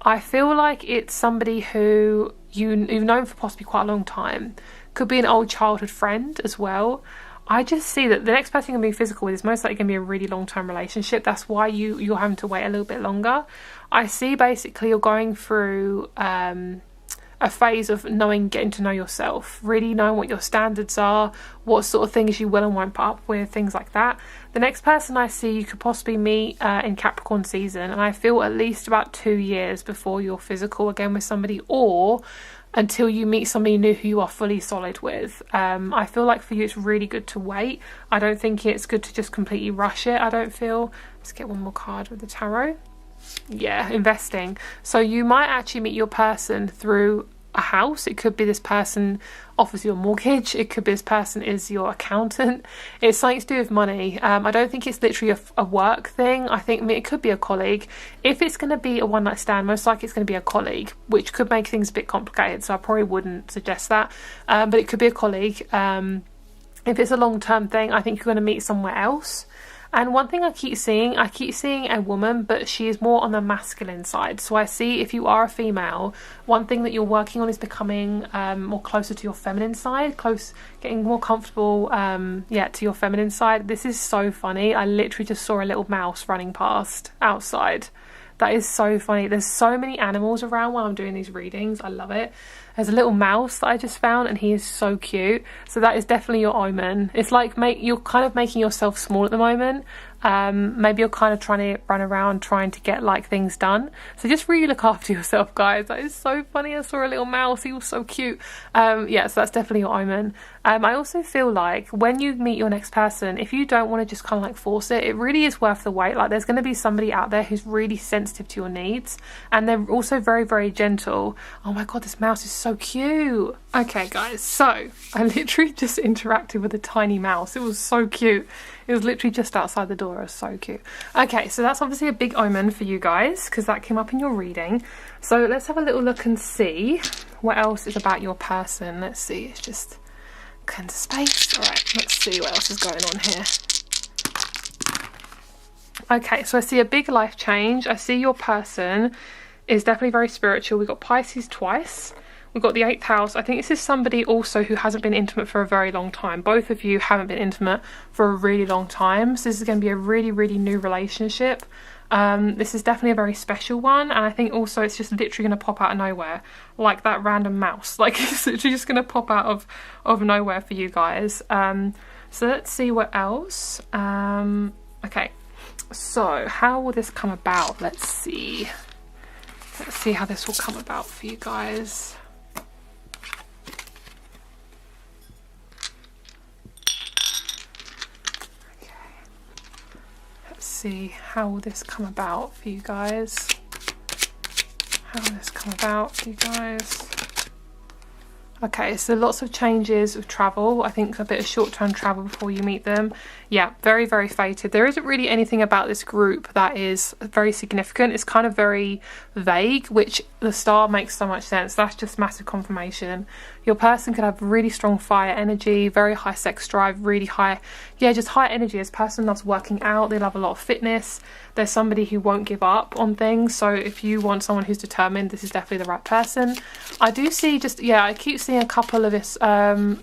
I feel like it's somebody who you've known for possibly quite a long time. Could be an old childhood friend as well. I just see that the next person you're going to be physical with is most likely going to be a really long-term relationship. That's why you're having to wait a little bit longer. I see basically you're going through a phase of getting to know yourself, really knowing what your standards are, what sort of things you will and won't put up with, things like that. The next person I see you could possibly meet in Capricorn season, and I feel at least about 2 years before you're physical again with somebody, or until you meet somebody new who you are fully solid with. I feel like for you it's really good to wait. I don't think it's good to just completely rush it, I don't feel. Let's get one more card with the tarot. Yeah, investing. So you might actually meet your person through a house. It could be this person offers you a mortgage. It could be this person is your accountant. It's something to do with money. I don't think it's literally a work thing. I think it could be a colleague. If it's going to be a one night stand, most likely it's going to be a colleague, which could make things a bit complicated, so I probably wouldn't suggest that. But it could be a colleague. If it's a long-term thing, I think you're going to meet somewhere else. And one thing I keep seeing a woman, but she is more on the masculine side. So I see if you are a female, one thing that you're working on is becoming more closer to your feminine side, getting more comfortable, to your feminine side. This is so funny. I literally just saw a little mouse running past outside. That is so funny. There's so many animals around while I'm doing these readings. I love it. There's a little mouse that I just found, and he is so cute. So that is definitely your omen. It's like you're kind of making yourself small at the moment. Maybe you're kind of trying to run around trying to get like things done. So just really look after yourself, guys. That is so funny. I saw a little mouse. He was so cute. Yeah, so that's definitely your omen. I also feel like when you meet your next person, if you don't want to just kind of like force it, it really is worth the wait. Like there's going to be somebody out there who's really sensitive to your needs, and they're also very, very gentle. Oh my god, this mouse is so cute. Okay guys, so I literally just interacted with a tiny mouse. It was so cute. It was literally just outside the door. It was so cute. Okay, so that's obviously a big omen for you guys because that came up in your reading. So let's have a little look and see what else is about your person. Let's see, it's just kind of space. All right, let's see what else is going on here. Okay, so I see a big life change. I see your person is definitely very spiritual. We've got Pisces twice. We've got the 8th house. I think this is somebody also who hasn't been intimate for a very long time. Both of you haven't been intimate for a really long time. So this is going to be a really, really new relationship. This is definitely a very special one. And I think also it's just literally going to pop out of nowhere. Like that random mouse. Like it's literally just going to pop out of nowhere for you guys. So let's see what else. Okay. So how will this come about? Let's see. Let's see how this will come about for you guys. See how will this come about for you guys. How will this come about for you guys? Okay, so lots of changes of travel. I think a bit of short-term travel before you meet them. Yeah, very, very fated. There isn't really anything about this group that is very significant. It's kind of very vague, which the star makes so much sense. That's just massive confirmation. Your person could have really strong fire energy, very high sex drive, really high, yeah, just high energy. This person loves working out. They love a lot of fitness. There's somebody who won't give up on things. So if you want someone who's determined, this is definitely the right person. I do see just, yeah, I keep seeing a couple of this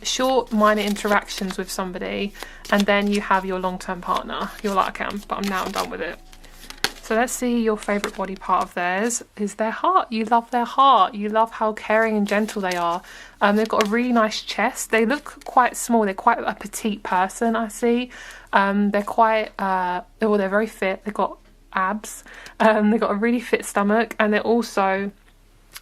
short minor interactions with somebody, and then you have your long-term partner. You're like, okay, I'm done with it. So let's see, your favourite body part of theirs is their heart. You love their heart. You love how caring and gentle they are. They've got a really nice chest. They look quite small. They're quite a petite person, I see. They're quite, well, they're very fit. They've got abs. They've got a really fit stomach, and they're also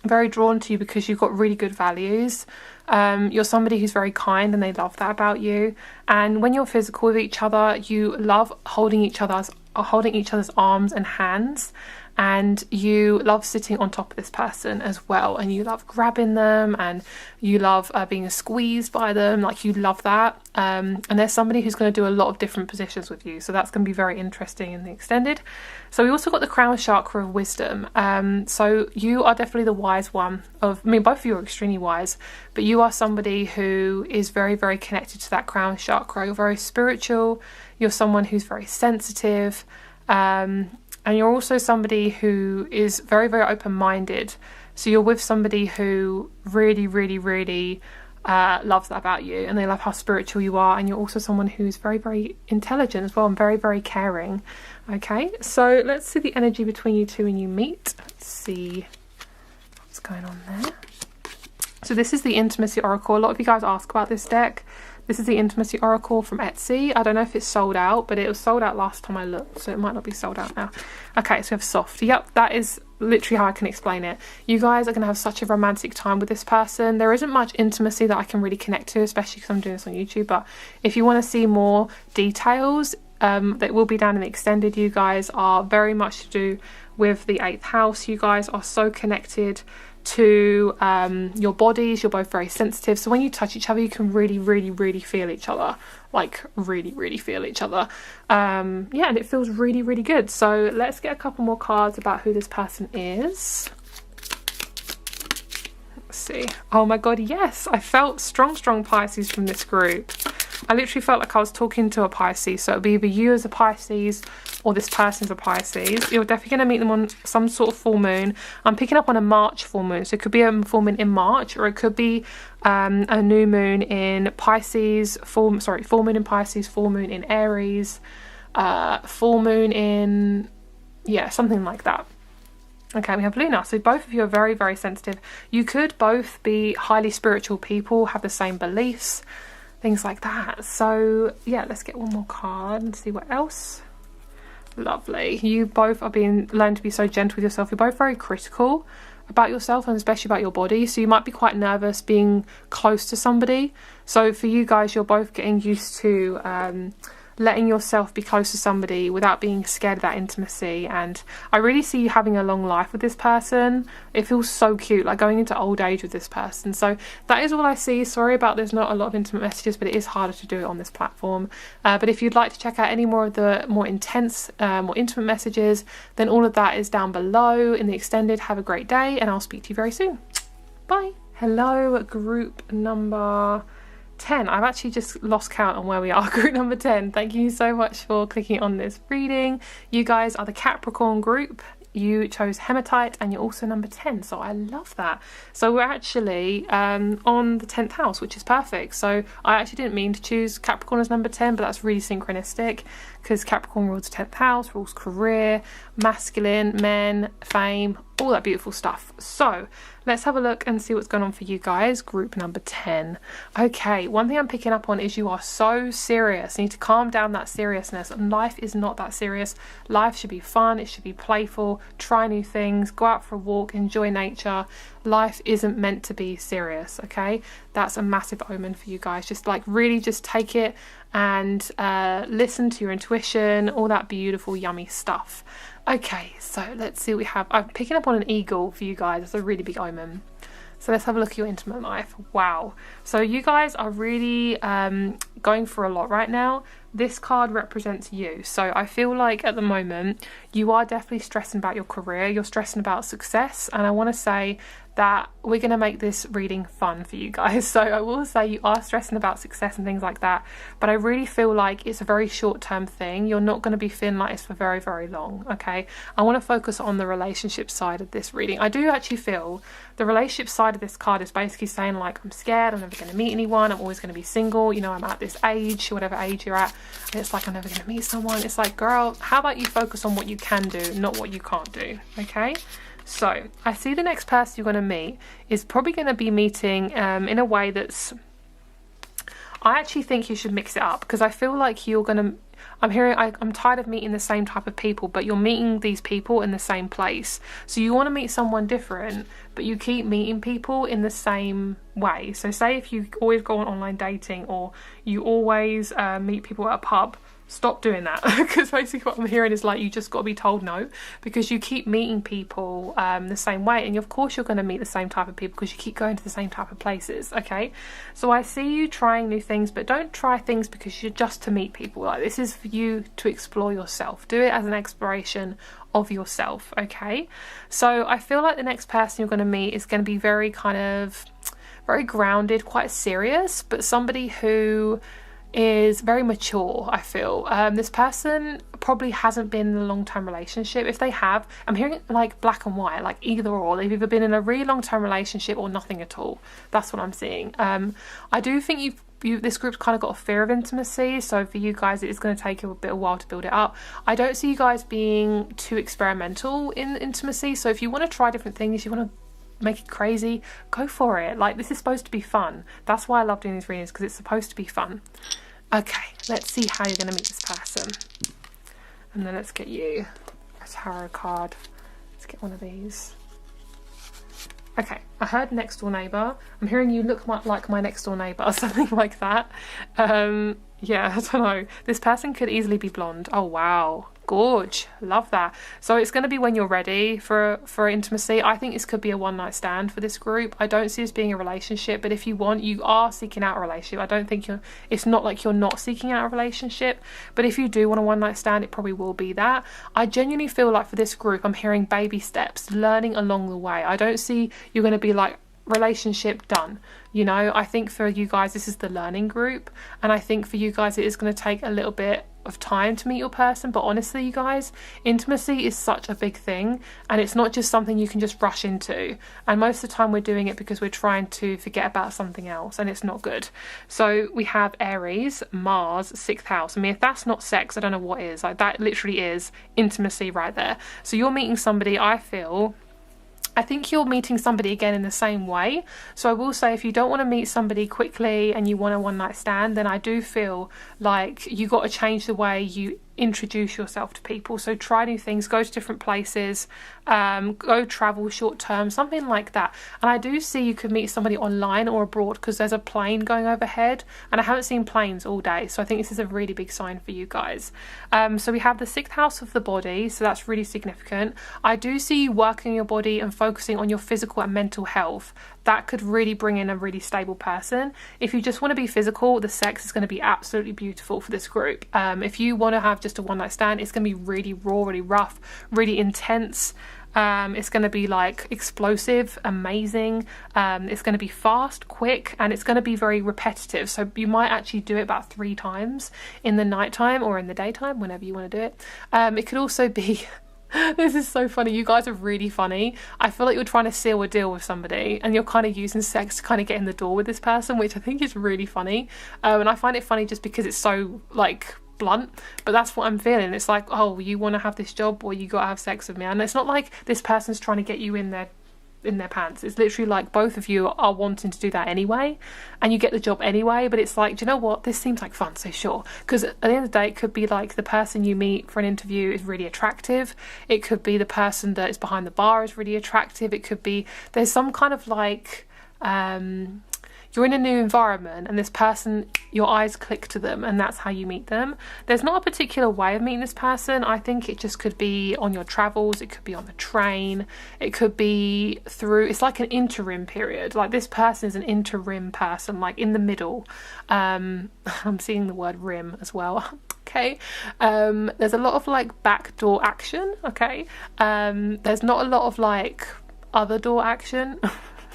very drawn to you because you've got really good values. You're somebody who's very kind, and they love that about you. And when you're physical with each other, you love holding each other's arms and hands, and you love sitting on top of this person as well, and you love grabbing them, and you love being squeezed by them. Like, you love that. And there's somebody who's going to do a lot of different positions with you, so that's going to be very interesting in the extended. So we also got the crown chakra of wisdom. So you are definitely the wise one of, I mean, both of you are extremely wise, but you are somebody who is very, very connected to that crown chakra. You're very spiritual. You're someone who's very sensitive. And you're also somebody who is very, very open-minded. So you're with somebody who really, really, really loves that about you, and they love how spiritual you are. And you're also someone who's very, very intelligent as well, and very, very caring. Okay, so let's see the energy between you two when you meet. Let's see what's going on there. So this is the Intimacy Oracle. A lot of you guys ask about this deck. This is the Intimacy Oracle from Etsy. I don't know if it's sold out, but it was sold out last time I looked, so it might not be sold out now. Okay, so we have soft. Yep, that is literally how I can explain it. You guys are going to have such a romantic time with this person. There isn't much intimacy that I can really connect to, especially because I'm doing this on YouTube, but if you want to see more details, that will be down in the extended. You guys are very much to do with the 8th house. You guys are so connected to your bodies. You're both very sensitive, so when you touch each other, you can really, really, really feel each other. Like, really, really feel each other. Yeah, and it feels really, really good. So let's get a couple more cards about who this person is. Let's see. Oh my god, yes, I felt strong Pisces from this group. I literally felt like I was talking to a Pisces, so it'll be either you as a Pisces or this person's a Pisces. You're definitely going to meet them on some sort of full moon. I'm picking up on a March full moon, so it could be a full moon in March, or it could be a new moon in Pisces, full moon in Pisces, full moon in Aries, full moon in, yeah, something like that. Okay, we have Luna. So both of you are very, very sensitive. You could both be highly spiritual people, have the same beliefs, things like that. So yeah, let's get one more card and see what else. Lovely. You both are learn to be so gentle with yourself. You're both very critical about yourself, and especially about your body. So you might be quite nervous being close to somebody. So for you guys, you're both getting used to letting yourself be close to somebody without being scared of that intimacy. And I really see you having a long life with this person. It feels so cute, like going into old age with this person. So that is all I see. Sorry about there's not a lot of intimate messages, but it is harder to do it on this platform. But if you'd like to check out any more of the more intense, more intimate messages, then all of that is down below in the extended. Have a great day, and I'll speak to you very soon. Bye. Hello, group number 10. I've actually just lost count on where we are. Group number 10. Thank you so much for clicking on this reading. You guys are the Capricorn group. You chose hematite, and you're also number 10, so I love that. So we're actually on the 10th house, which is perfect. So I actually didn't mean to choose Capricorn as number 10, but that's really synchronistic because Capricorn rules the 10th house, rules career, masculine, men, fame, all that beautiful stuff. So let's have a look and see what's going on for you guys. Group number 10. Okay, one thing I'm picking up on is you are so serious. You need to calm down that seriousness. And life is not that serious. Life should be fun. It should be playful. Try new things. Go out for a walk. Enjoy nature. Life isn't meant to be serious, okay? That's a massive omen for you guys. Just like really just take it and listen to your intuition, all that beautiful yummy stuff. Okay, so let's see what we have. I'm picking up on an eagle for you guys. It's a really big omen. So let's have a look at your intimate life. Wow. So you guys are really going for a lot right now. This card represents you. So I feel like at the moment you are definitely stressing about your career. You're stressing about success. And I want to say that we're going to make this reading fun for you guys. So I will say you are stressing about success and things like that, but I really feel like it's a very short-term thing. You're not going to be feeling like this for very, very long, okay? I want to focus on the relationship side of this reading. I do actually feel the relationship side of this card is basically saying like, I'm scared, I'm never going to meet anyone, I'm always going to be single, you know, I'm at this age, whatever age you're at, and it's like, I'm never going to meet someone. It's like, girl, how about you focus on what you can do, not what you can't do, okay? So I see the next person you're going to meet is probably going to be meeting in a way that's, I actually think you should mix it up, because I feel like you're going to, I'm tired of meeting the same type of people, but you're meeting these people in the same place. So you want to meet someone different, but you keep meeting people in the same way. So say if you always go on online dating, or you always meet people at a pub, stop doing that, because basically what I'm hearing is like you just got to be told no, because you keep meeting people the same way, and of course you're going to meet the same type of people because you keep going to the same type of places, okay? So I see you trying new things, but don't try things because you're just to meet people. Like, this is for you to explore yourself. Do it as an exploration of yourself, okay? So I feel like the next person you're going to meet is going to be very kind of very grounded, quite serious, but somebody who is very mature, I feel. This person probably hasn't been in a long-term relationship. If they have, I'm hearing like black and white, like either or. They've either been in a really long-term relationship or nothing at all. That's what I'm seeing. I do think this group's kind of got a fear of intimacy, so for you guys it is going to take a bit of a while to build it up. I don't see you guys being too experimental in intimacy, so if you want to try different things, you want to make it crazy, go for it. Like, this is supposed to be fun. That's why I love doing these readings, because it's supposed to be fun. Okay, let's see how you're going to meet this person, and then let's get you a tarot card. Let's get one of these. Okay, I heard next door neighbour. I'm hearing you look like my next door neighbour or something like that. Yeah, I don't know. This person could easily be blonde. Oh wow, gorge, love that. So it's going to be when you're ready for intimacy. I think this could be a one-night stand for this group. I don't see this being a relationship, but if you want, you are seeking out a relationship. I don't think it's not like you're not seeking out a relationship, but if you do want a one-night stand, it probably will be that. I genuinely feel like for this group, I'm hearing baby steps, learning along the way. I don't see you're going to be like, relationship done, you know. I think for you guys this is the learning group, and I think for you guys it is going to take a little bit of time to meet your person. But honestly, you guys, intimacy is such a big thing, and it's not just something you can just rush into, and most of the time we're doing it because we're trying to forget about something else, and it's not good. So we have Aries, Mars, 6th house. I mean, if that's not sex, I don't know what is. Like, that literally is intimacy right there. So you're meeting somebody, I feel, I think you're meeting somebody again in the same way. So I will say, if you don't want to meet somebody quickly and you want a one night stand, then I do feel like you got to change the way you introduce yourself to people. So try new things, go to different places, go travel short term, something like that. And I do see you could meet somebody online or abroad, because there's a plane going overhead, and I haven't seen planes all day, so I think this is a really big sign for you guys. So we have the 6th house of the body, so that's really significant. I do see you working your body and focusing on your physical and mental health. That could really bring in a really stable person. If you just want to be physical, the sex is going to be absolutely beautiful for this group. If you want to have just a one night stand, it's going to be really raw, really rough, really intense. It's going to be like explosive, amazing. It's going to be fast, quick, and it's going to be very repetitive. So you might actually do it about 3 times in the nighttime or in the daytime, whenever you want to do it. It could also be... This is so funny. You guys are really funny. I feel like you're trying to seal a deal with somebody and you're kind of using sex to kind of get in the door with this person, which I think is really funny. And I find it funny just because it's so like blunt, but that's what I'm feeling. It's like, oh, you want to have this job, or you got to have sex with me. And it's not like this person's trying to get you in their pants. It's literally like both of you are wanting to do that anyway, and you get the job anyway. But it's like, do you know what, this seems like fun, so sure. Because at the end of the day, it could be like the person you meet for an interview is really attractive. It could be the person that is behind the bar is really attractive. It could be there's some kind of like you're in a new environment and this person, your eyes click to them, and that's how you meet them. There's not a particular way of meeting this person. I think it just could be on your travels, it could be on the train, it could be through, it's like an interim period. Like this person is an interim person, like in the middle. I'm seeing the word rim as well. Okay, there's a lot of like backdoor action. Okay, there's not a lot of like other door action.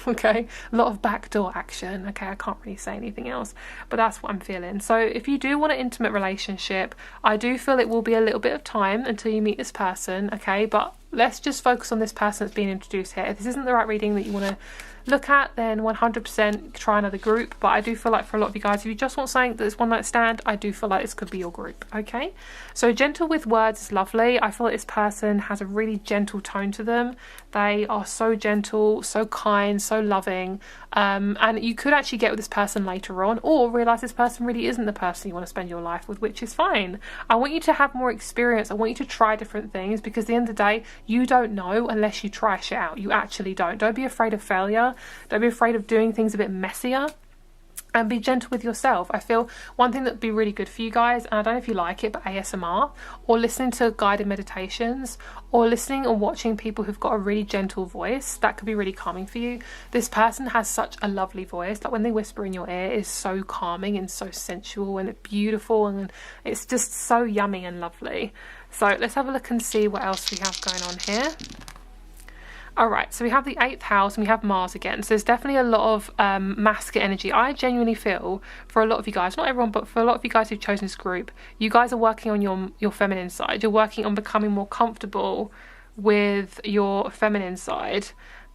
Okay, a lot of backdoor action. Okay, I can't really say anything else, but that's what I'm feeling. So if you do want an intimate relationship, I do feel it will be a little bit of time until you meet this person. Okay, but let's just focus on this person that's being introduced here. If this isn't the right reading that you want to look at, then 100% try another group. But I do feel like for a lot of you guys, if you just want something that's one night stand, I do feel like this could be your group. Okay, so gentle with words is lovely. I feel like this person has a really gentle tone to them. They are so gentle, so kind, so loving, and you could actually get with this person later on, or realise this person really isn't the person you want to spend your life with, which is fine. I want you to have more experience. I want you to try different things, because at the end of the day, you don't know unless you try shit out. You actually don't. Don't be afraid of failure. Don't be afraid of doing things a bit messier. And be gentle with yourself. I feel one thing that would be really good for you guys, and I don't know if you like it, but ASMR, or listening to guided meditations, or listening or watching people who've got a really gentle voice, that could be really calming for you. This person has such a lovely voice. Like when they whisper in your ear, it's so calming and so sensual and beautiful, and it's just so yummy and lovely. So let's have a look and see what else we have going on here. Alright, so we have the 8th house and we have Mars again. So there's definitely a lot of masculine energy. I genuinely feel for a lot of you guys, not everyone, but for a lot of you guys who've chosen this group, you guys are working on your feminine side. You're working on becoming more comfortable with your feminine side,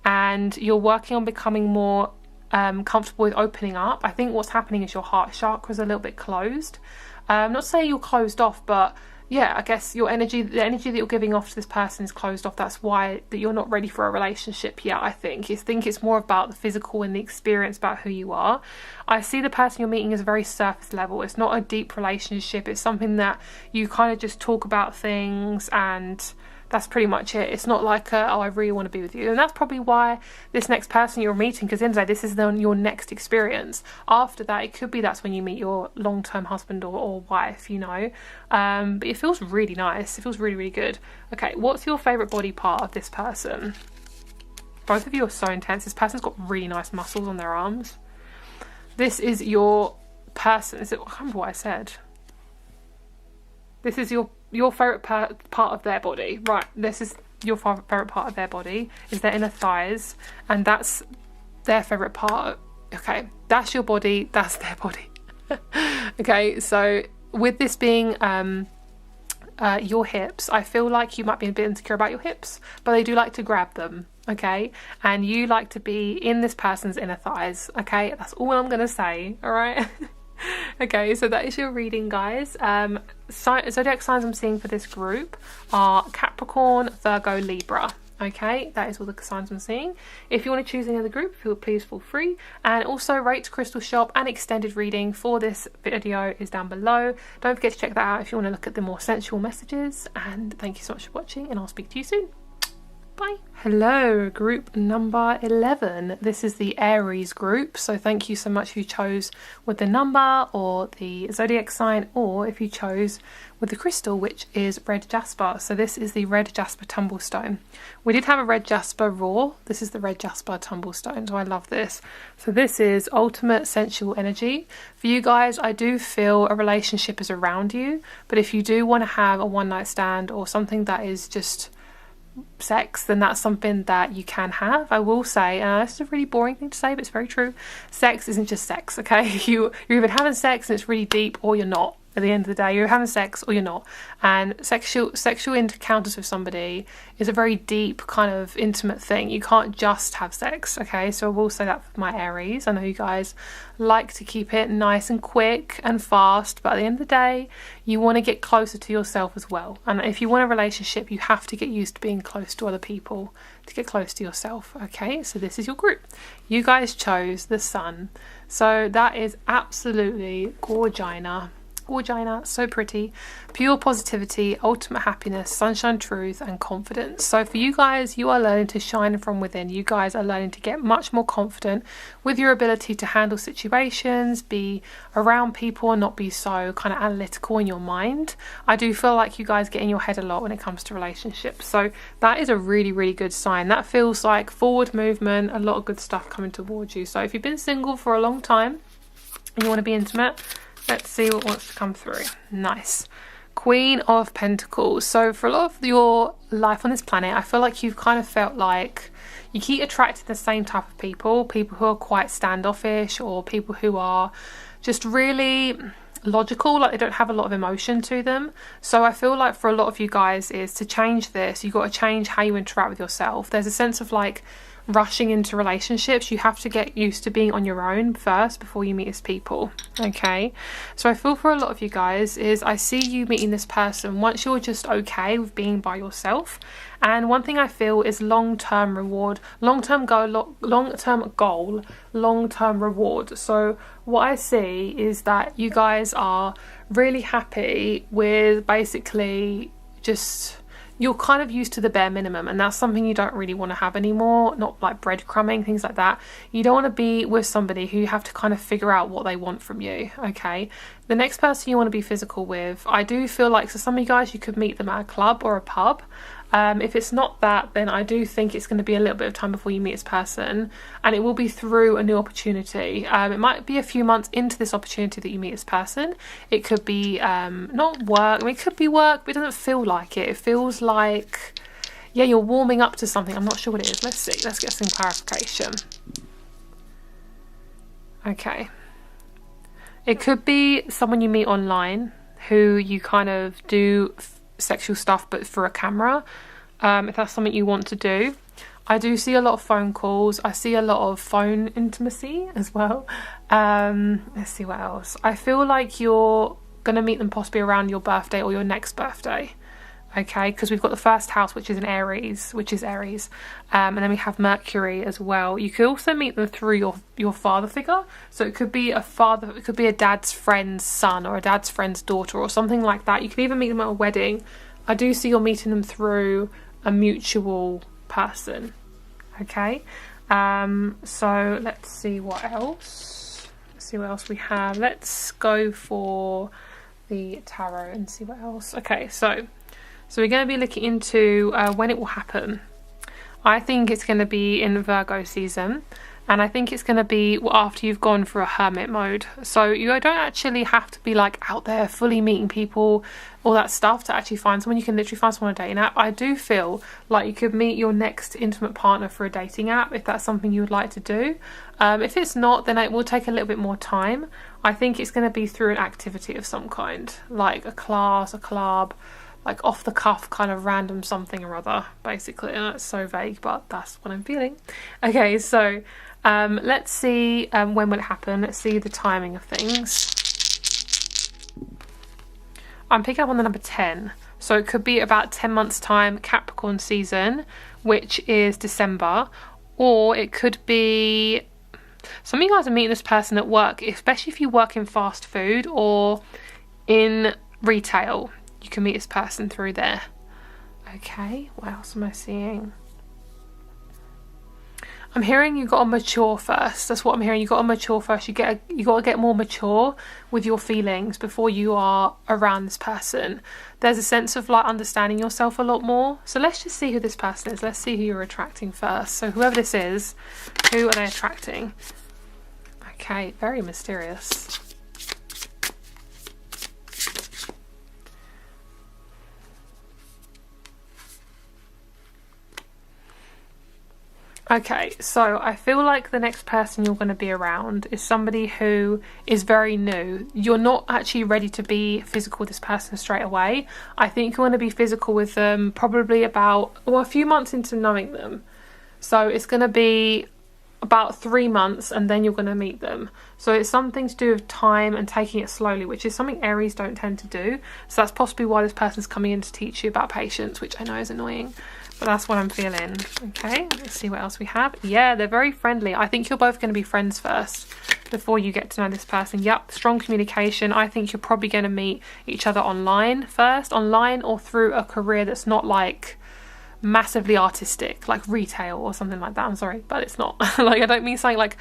and you're working on becoming more comfortable with opening up. I think what's happening is your heart chakra is a little bit closed. Not to say you're closed off, but yeah, I guess your energy, the energy that you're giving off to this person is closed off. That's why that you're not ready for a relationship yet, I think. It's more about the physical and the experience about who you are. I see the person you're meeting as very surface level. It's not a deep relationship. It's something that you kind of just talk about things, and that's pretty much it. It's not like, oh, I really want to be with you. And that's probably why this next person you're meeting, because in the day, this is your next experience. After that, it could be that's when you meet your long-term husband or wife, you know. But it feels really nice. It feels really, really good. Okay, what's your favourite body part of this person? Both of you are so intense. This person's got really nice muscles on their arms. This is your person. I can't remember what I said. This is your favourite part of their body. Right, this is your favourite part of their body, is their inner thighs, and that's their favourite part. Okay, that's your body, that's their body. Okay, so with this being your hips, I feel like you might be a bit insecure about your hips, but they do like to grab them. Okay, and you like to be in this person's inner thighs. Okay, that's all I'm gonna say. All right. Okay, so that is your reading, guys. Zodiac signs I'm seeing for this group are Capricorn, Virgo, Libra. Okay, that is all the signs I'm seeing. If you want to choose any other group, please feel free. And also rate crystal shop and extended reading for this video is down below. Don't forget to check that out if you want to look at the more sensual messages. And thank you so much for watching, and I'll speak to you soon. Bye. Hello, group number 11. This is the Aries group, so thank you so much if you chose with the number or the zodiac sign, or if you chose with the crystal, which is red jasper. So this is the red jasper tumblestone. We did have a red jasper raw. This is the red jasper tumblestone, so I love this. So this is ultimate sensual energy. For you guys, I do feel a relationship is around you, but if you do want to have a one night stand or something that is just sex, then that's something that you can have. I will say, this is a really boring thing to say, but it's very true. Sex isn't just sex, okay? You're either having sex and it's really deep, or you're not. At the end of the day, you're having sex or you're not. And sexual encounters with somebody is a very deep kind of intimate thing. You can't just have sex, okay? So I will say that for my Aries. I know you guys like to keep it nice and quick and fast, but at the end of the day, you want to get closer to yourself as well. And if you want a relationship, you have to get used to being close to other people to get close to yourself, okay? So this is your group. You guys chose the sun. So that is absolutely gorgina. Gorgina, so pretty. Pure positivity, ultimate happiness, sunshine, truth, and confidence. So for you guys, you are learning to shine from within. You guys are learning to get much more confident with your ability to handle situations, be around people, and not be so kind of analytical in your mind. I do feel like you guys get in your head a lot when it comes to relationships. So that is a really, really good sign. That feels like forward movement, a lot of good stuff coming towards you. So if you've been single for a long time and you want to be intimate, let's see what wants to come through. Nice. Queen of Pentacles. So for a lot of your life on this planet, I feel like you've kind of felt like you keep attracting the same type of people who are quite standoffish, or people who are just really logical, like they don't have a lot of emotion to them. So I feel like for a lot of you guys is to change this, you've got to change how you interact with yourself. There's a sense of like rushing into relationships. You have to get used to being on your own first before you meet these people, okay? So I feel for a lot of you guys is I see you meeting this person once you're just okay with being by yourself. And one thing I feel is long-term reward, long-term goal, long-term reward. So what I see is that you guys are really happy with basically just, you're kind of used to the bare minimum, and that's something you don't really want to have anymore. Not like breadcrumbing, things like that. You don't want to be with somebody who you have to kind of figure out what they want from you, okay? The next person you want to be physical with, I do feel like, so some of you guys, you could meet them at a club or a pub. If it's not that, then I do think it's going to be a little bit of time before you meet this person, and it will be through a new opportunity. It might be a few months into this opportunity that you meet this person. It could be not work, I mean, it could be work, but it doesn't feel like it. It feels like, yeah, you're warming up to something. I'm not sure what it is. Let's see, let's get some clarification. Okay. It could be someone you meet online who you kind of do sexual stuff but for a camera, if that's something you want to do. I do see a lot of phone calls. I see a lot of phone intimacy as well. Let's see what else. I feel like you're gonna meet them possibly around your birthday or your next birthday, okay? Because we've got the first house, which is an Aries, and then we have Mercury as well. You could also meet them through your father figure. So it could be a father, it could be a dad's friend's son or a dad's friend's daughter or something like that. You could even meet them at a wedding. I do see you're meeting them through a mutual person, okay? So let's see what else. Let's see what else we have. Let's go for the tarot and see what else. Okay, so we're going to be looking into when it will happen. I think it's going to be in Virgo season, and I think it's going to be after you've gone for a hermit mode. So you don't actually have to be like out there fully meeting people, all that stuff, to actually find someone. You can literally find someone on a dating app. I do feel like you could meet your next intimate partner for a dating app if that's something you would like to do. If it's not, then it will take a little bit more time. I think it's going to be through an activity of some kind, like a class, a club, like off the cuff kind of random something or other, basically. And that's so vague, but that's what I'm feeling. Okay, so let's see when will it happen. Let's see the timing of things. I'm picking up on the number 10. So it could be about 10 months time, Capricorn season, which is December, or it could be some of you guys are meeting this person at work, especially if you work in fast food or in retail. You can meet this person through there. Okay, what else am I seeing? I'm hearing you got to mature first. That's what I'm hearing. You got to mature first. You got to get more mature with your feelings before you are around this person. There's a sense of like understanding yourself a lot more. So let's just see who this person is. Let's see who you're attracting first. So whoever this is, who are they attracting? Okay, very mysterious. Okay, so I feel like the next person you're going to be around is somebody who is very new. You're not actually ready to be physical with this person straight away. I think you want to be physical with them probably about, well, a few months into knowing them. So it's going to be about 3 months and then you're going to meet them. So it's something to do with time and taking it slowly, which is something Aries don't tend to do. So that's possibly why this person's coming in to teach you about patience, which I know is annoying. But that's what I'm feeling. Okay, let's see what else we have. Yeah, they're very friendly. I think you're both going to be friends first before you get to know this person. Yep, strong communication. I think you're probably going to meet each other online first. Online or through a career that's not like massively artistic, like retail or something like that. I'm sorry, but it's not. Like, I don't mean something like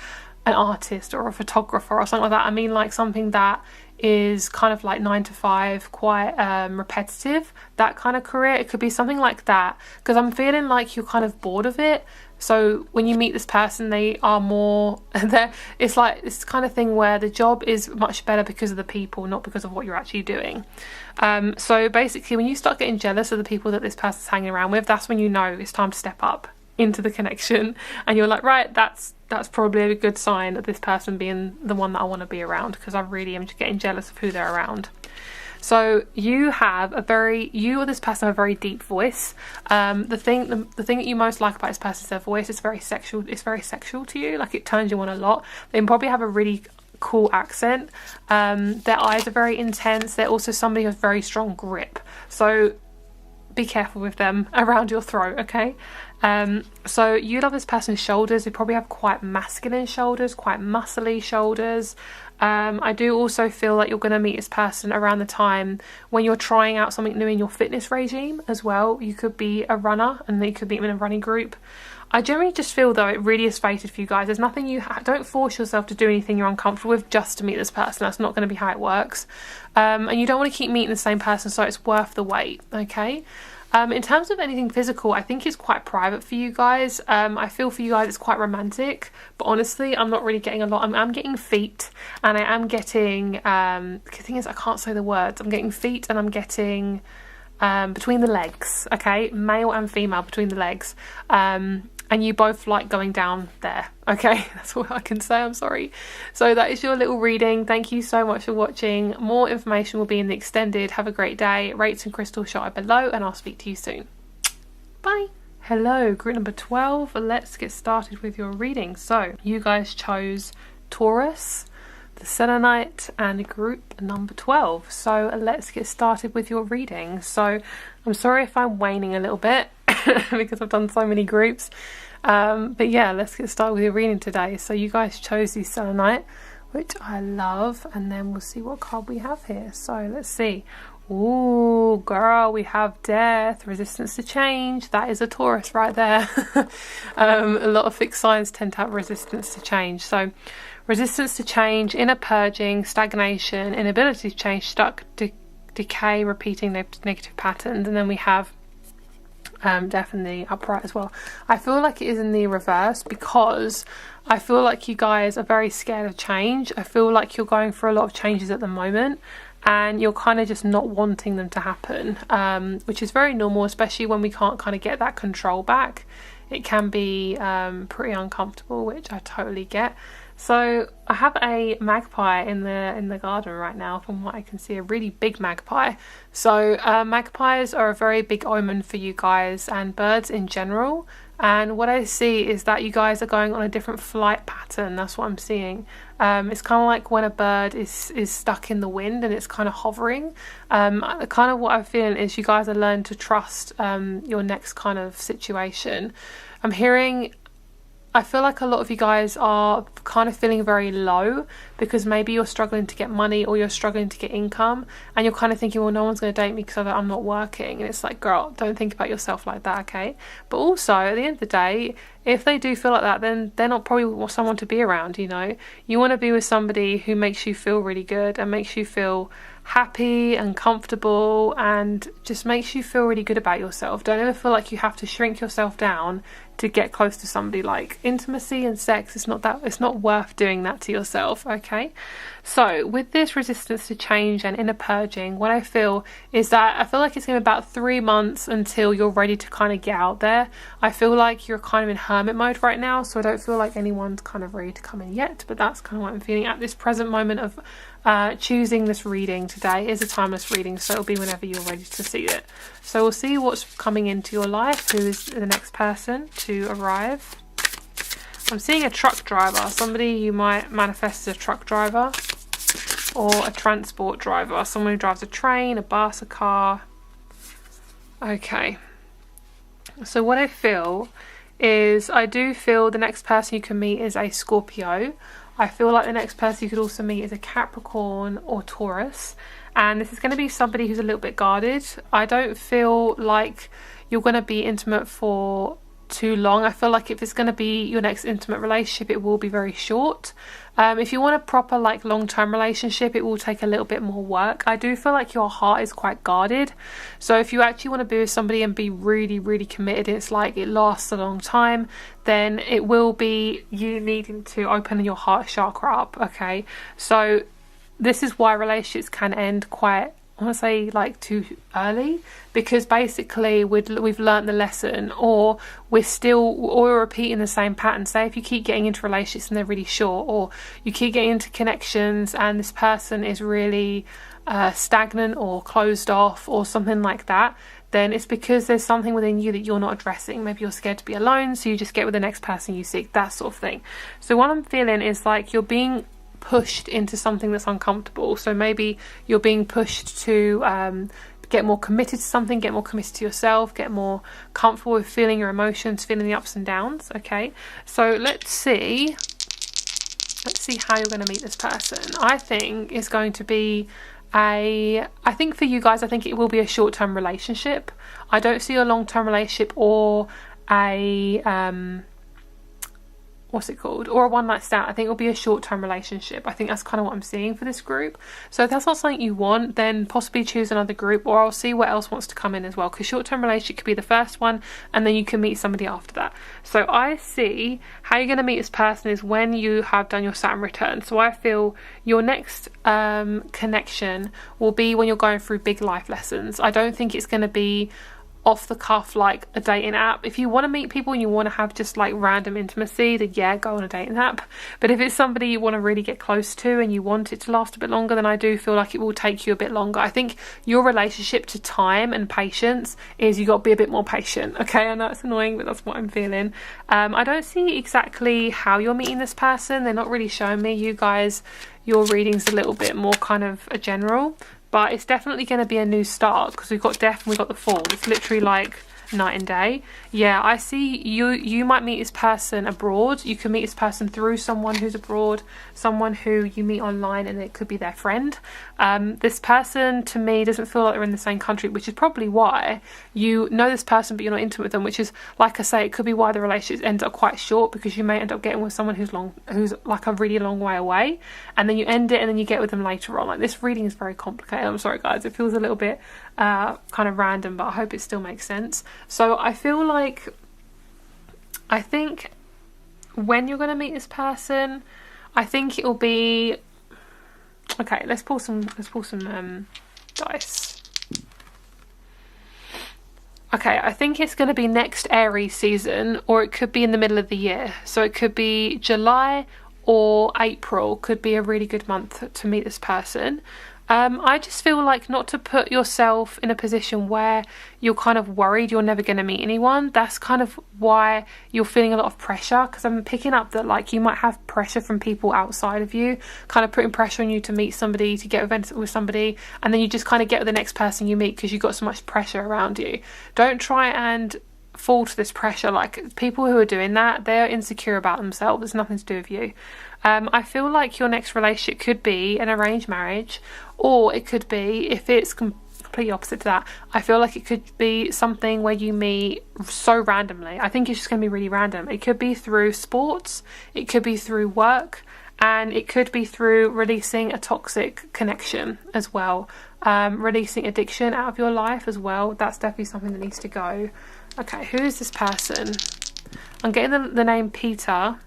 an artist or a photographer or something like that. I mean like something that is kind of like 9 to 5, quite repetitive, that kind of career. It could be something like that, because I'm feeling like you're kind of bored of it. So when you meet this person, they are more it's like this kind of thing where the job is much better because of the people, not because of what you're actually doing. So basically when you start getting jealous of the people that this person's hanging around with, that's when you know it's time to step up into the connection, and you're like, right, that's probably a good sign of this person being the one that I want to be around, because I really am just getting jealous of who they're around. So you or this person have a very deep voice. The thing that you most like about this person is their voice. It's very sexual. It's very sexual to you. Like, it turns you on a lot. They probably have a really cool accent. Their eyes are very intense. They're also somebody who has very strong grip. So be careful with them around your throat, okay? So you love this person's shoulders. They probably have quite masculine shoulders, quite muscly shoulders. I do also feel like you're going to meet this person around the time when you're trying out something new in your fitness regime as well. You could be a runner and you could meet them in a running group. I generally just feel though it really is fated for you guys. There's nothing don't force yourself to do anything you're uncomfortable with just to meet this person. That's not going to be how it works. And you don't want to keep meeting the same person, so it's worth the wait, okay? In terms of anything physical, I think it's quite private for you guys. I feel for you guys it's quite romantic, but honestly I'm not really getting a lot. I'm getting feet, and I am getting the thing is I can't say the words. I'm getting feet and I'm getting between the legs, okay? Male and female between the legs. And you both like going down there, okay? That's all I can say, I'm sorry. So that is your little reading. Thank you so much for watching. More information will be in the extended. Have a great day. Rates and crystals shot below, and I'll speak to you soon. Bye. Hello, group number 12. Let's get started with your reading. So you guys chose Taurus, the Selenite, and group number 12. So let's get started with your reading. So I'm sorry if I'm waning a little bit because I've done so many groups. But yeah, let's get started with your reading today. So you guys chose the Selenite, which I love, and then we'll see what card we have here. So let's see. Ooh, girl, we have death, resistance to change. That is a Taurus right there. A lot of fixed signs tend to have resistance to change. So resistance to change, inner purging, stagnation, inability to change, stuck, decay, repeating negative patterns. And then we have definitely upright as well. I feel like it is in the reverse because I feel like you guys are very scared of change. I feel like you're going through a lot of changes at the moment, and you're kind of just not wanting them to happen, which is very normal, especially when we can't kind of get that control back. It can be pretty uncomfortable, which I totally get. So I have a magpie in the garden right now, from what I can see, a really big magpie. So magpies are a very big omen for you guys, and birds in general. and what I see is that you guys are going on a different flight pattern. That's what I'm seeing. It's kind of like when a bird is stuck in the wind and it's kind of hovering. Kind of what I'm feeling is you guys are learning to trust your next kind of situation. I'm hearing, I feel like a lot of you guys are kind of feeling very low because maybe you're struggling to get money or you're struggling to get income, and you're kind of thinking, well, no one's going to date me because I'm not working. And it's like, girl, don't think about yourself like that, okay? But also, at the end of the day, if they do feel like that, then they're not probably someone to be around, you know? You want to be with somebody who makes you feel really good and makes you feel happy and comfortable and just makes you feel really good about yourself. Don't ever feel like you have to shrink yourself down to get close to somebody. Like intimacy and sex, it's not worth doing that to yourself, okay? So with this resistance to change and inner purging, what I feel is that I feel like it's going to be about 3 months until you're ready to kind of get out there. I feel like you're kind of in hermit mode right now, so I don't feel like anyone's kind of ready to come in yet, but that's kind of what I'm feeling at this present moment of choosing this reading. Today is a timeless reading, so it'll be whenever you're ready to see it. So we'll see what's coming into your life, who is the next person to arrive. I'm seeing a truck driver. Somebody you might manifest as a truck driver or a transport driver. Someone who drives a train, a bus, a car. Okay. So what I feel is, I do feel the next person you can meet is a Scorpio. I feel like the next person you could also meet is a Capricorn or Taurus. And this is going to be somebody who's a little bit guarded. I don't feel like you're going to be intimate for too long. I feel like if it's going to be your next intimate relationship, it will be very short. If you want a proper like long-term relationship, it will take a little bit more work. I do feel like your heart is quite guarded, so if you actually want to be with somebody and be really, really committed, it's like it lasts a long time, then it will be you needing to open your heart chakra up, okay? So this is why relationships can end quite, I want to say, like too early, because basically we've learned the lesson, or we're repeating the same pattern. Say if you keep getting into relationships and they're really short, or you keep getting into connections and this person is really stagnant or closed off or something like that, then it's because there's something within you that you're not addressing. Maybe you're scared to be alone, so you just get with the next person you seek, that sort of thing. So what I'm feeling is like you're being pushed into something that's uncomfortable. So maybe you're being pushed to get more committed to something, get more committed to yourself, get more comfortable with feeling your emotions, feeling the ups and downs, okay? So let's see how you're going to meet this person. I think it's going to be I think for you guys, I think it will be a short-term relationship. I don't see a long-term relationship or a what's it called, or a one-night stand. I think it'll be a short-term relationship. I think that's kind of what I'm seeing for this group. So if that's not something you want, then possibly choose another group, or I'll see what else wants to come in as well, because short-term relationship could be the first one and then you can meet somebody after that. So I see how you're going to meet this person is when you have done your Saturn return. So I feel your next connection will be when you're going through big life lessons. I don't think it's going to be off the cuff like a dating app. If you want to meet people and you want to have just like random intimacy, then yeah, go on a dating app. But if it's somebody you want to really get close to and you want it to last a bit longer, then I do feel like it will take you a bit longer. I think your relationship to time and patience is you got to be a bit more patient, okay? I know it's annoying, but that's what I'm feeling. I don't see exactly how you're meeting this person. They're not really showing me. You guys, your reading's a little bit more kind of a general, but it's definitely going to be a new start, because we've got death and we've got the fall. It's literally like night and day. Yeah, I see you might meet this person abroad. You can meet this person through someone who's abroad, someone who you meet online, and it could be their friend. This person to me doesn't feel like they're in the same country, which is probably why you know this person but you're not intimate with them, which is, like I say, it could be why the relationship ends up quite short, because you may end up getting with someone who's like a really long way away, and then you end it and then you get with them later on. Like, this reading is very complicated. I'm sorry guys, it feels a little bit kind of random, but I hope it still makes sense. So I feel like, I think when you're going to meet this person, I think it'll be, okay, let's pull some dice. Okay, I think it's going to be next Aries season, or it could be in the middle of the year. So it could be July or April, could be a really good month to meet this person. I just feel like not to put yourself in a position where you're kind of worried you're never going to meet anyone. That's kind of why you're feeling a lot of pressure, because I'm picking up that like you might have pressure from people outside of you, kind of putting pressure on you to meet somebody, to get events with somebody, and then you just kind of get with the next person you meet because you've got so much pressure around you. Don't try and fall to this pressure. Like, people who are doing that, they're insecure about themselves. It's nothing to do with you. I feel like your next relationship could be an arranged marriage, or it could be, if it's completely opposite to that, I feel like it could be something where you meet so randomly. I think it's just going to be really random. It could be through sports, it could be through work, and it could be through releasing a toxic connection as well. Releasing addiction out of your life as well. That's definitely something that needs to go. Okay, who is this person? I'm getting the name Peter.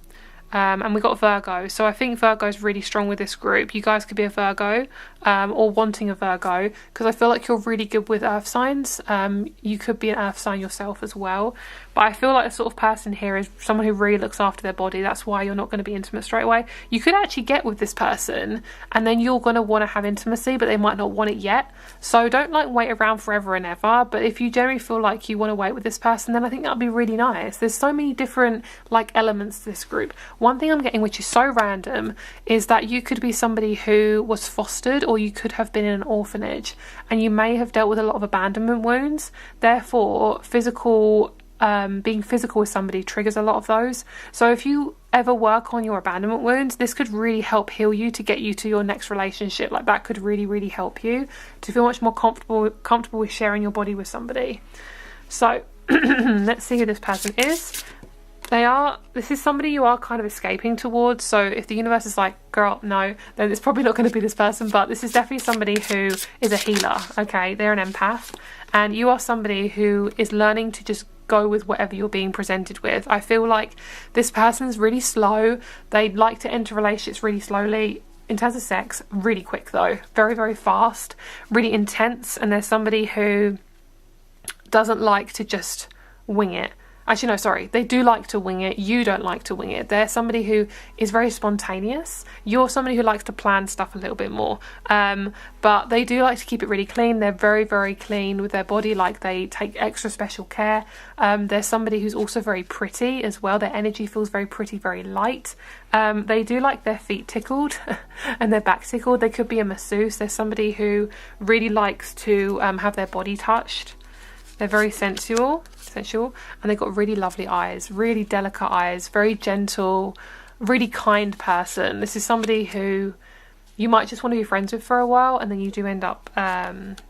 And we got Virgo, so I think Virgo is really strong with this group. You guys could be a Virgo, or wanting a Virgo, because I feel like you're really good with earth signs. You could be an earth sign yourself as well, but I feel like the sort of person here is someone who really looks after their body. That's why you're not going to be intimate straight away. You could actually get with this person and then you're going to want to have intimacy, but they might not want it yet. So don't like wait around forever and ever, but if you generally feel like you want to wait with this person, then I think that would be really nice. There's so many different like elements to this group. One thing I'm getting, which is so random, is that you could be somebody who was fostered, or you could have been in an orphanage, and you may have dealt with a lot of abandonment wounds. Therefore, being physical with somebody triggers a lot of those. So if you ever work on your abandonment wounds, this could really help heal you to get you to your next relationship. Like, that could really, really help you to feel much more comfortable with sharing your body with somebody. So let's see who this person is. This is somebody you are kind of escaping towards. So if the universe is like, girl, no, then it's probably not going to be this person. But this is definitely somebody who is a healer. Okay, they're an empath, and you are somebody who is learning to just go with whatever you're being presented with. I feel like this person's really slow. They like to enter relationships really slowly. In terms of sex, really quick though, very, very fast, really intense. And there's somebody who doesn't like to just wing it. Actually, no, sorry. They do like to wing it. You don't like to wing it. They're somebody who is very spontaneous. You're somebody who likes to plan stuff a little bit more. But they do like to keep it really clean. They're very, very clean with their body. Like, they take extra special care. They're somebody who's also very pretty as well. Their energy feels very pretty, very light. They do like their feet tickled and their back tickled. They could be a masseuse. They're somebody who really likes to have their body touched. They're very sensual, and they've got really lovely eyes, really delicate eyes, very gentle, really kind person. This is somebody who you might just want to be friends with for a while, and then you do end up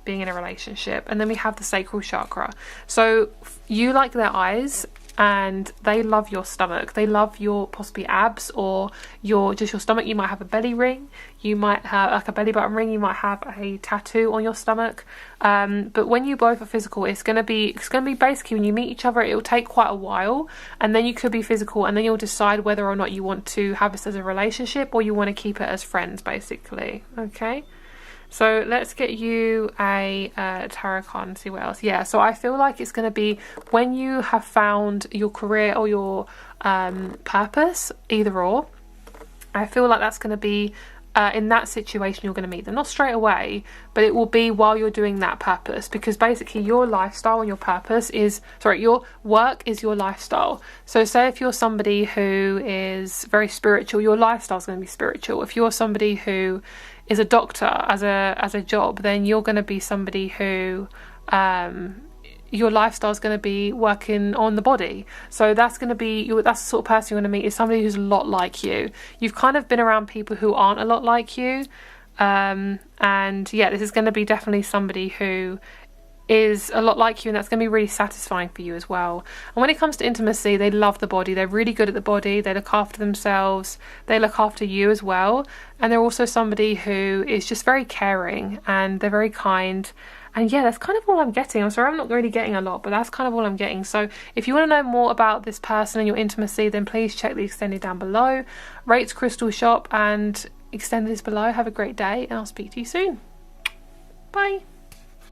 being in a relationship. And then we have the sacral chakra. So you like their eyes, and they love your stomach. They love your possibly abs, or your stomach. You might have a belly ring. You might have like a belly button ring. You might have a tattoo on your stomach. But when you both are physical, it's gonna be basically, when you meet each other, it will take quite a while, and then you could be physical, and then you'll decide whether or not you want to have this as a relationship or you want to keep it as friends, basically. Okay. So let's get you a tarot card and see what else. Yeah, so I feel like it's going to be when you have found your career or your purpose, either or. I feel like that's going to be in that situation you're going to meet them. Not straight away, but it will be while you're doing that purpose, because basically your lifestyle and your purpose is, your work is your lifestyle. So say if you're somebody who is very spiritual, your lifestyle is going to be spiritual. If you're somebody who is a doctor as a job, then you're going to be somebody who your lifestyle is going to be working on the body. So that's going to be that's the sort of person you're going to meet, is somebody who's a lot like you. You've kind of been around people who aren't a lot like you, and yeah, this is going to be definitely somebody who is a lot like you, and that's going to be really satisfying for you as well. And when it comes to intimacy, they love the body. They're really good at the body. They look after themselves. They look after you as well. And they're also somebody who is just very caring, and they're very kind. And yeah, that's kind of all I'm getting. I'm sorry I'm not really getting a lot, but that's kind of all I'm getting. So if you want to know more about this person and your intimacy, then please check the extended down below. Rates Crystal Shop, and extended is below. Have a great day, and I'll speak to you soon. Bye.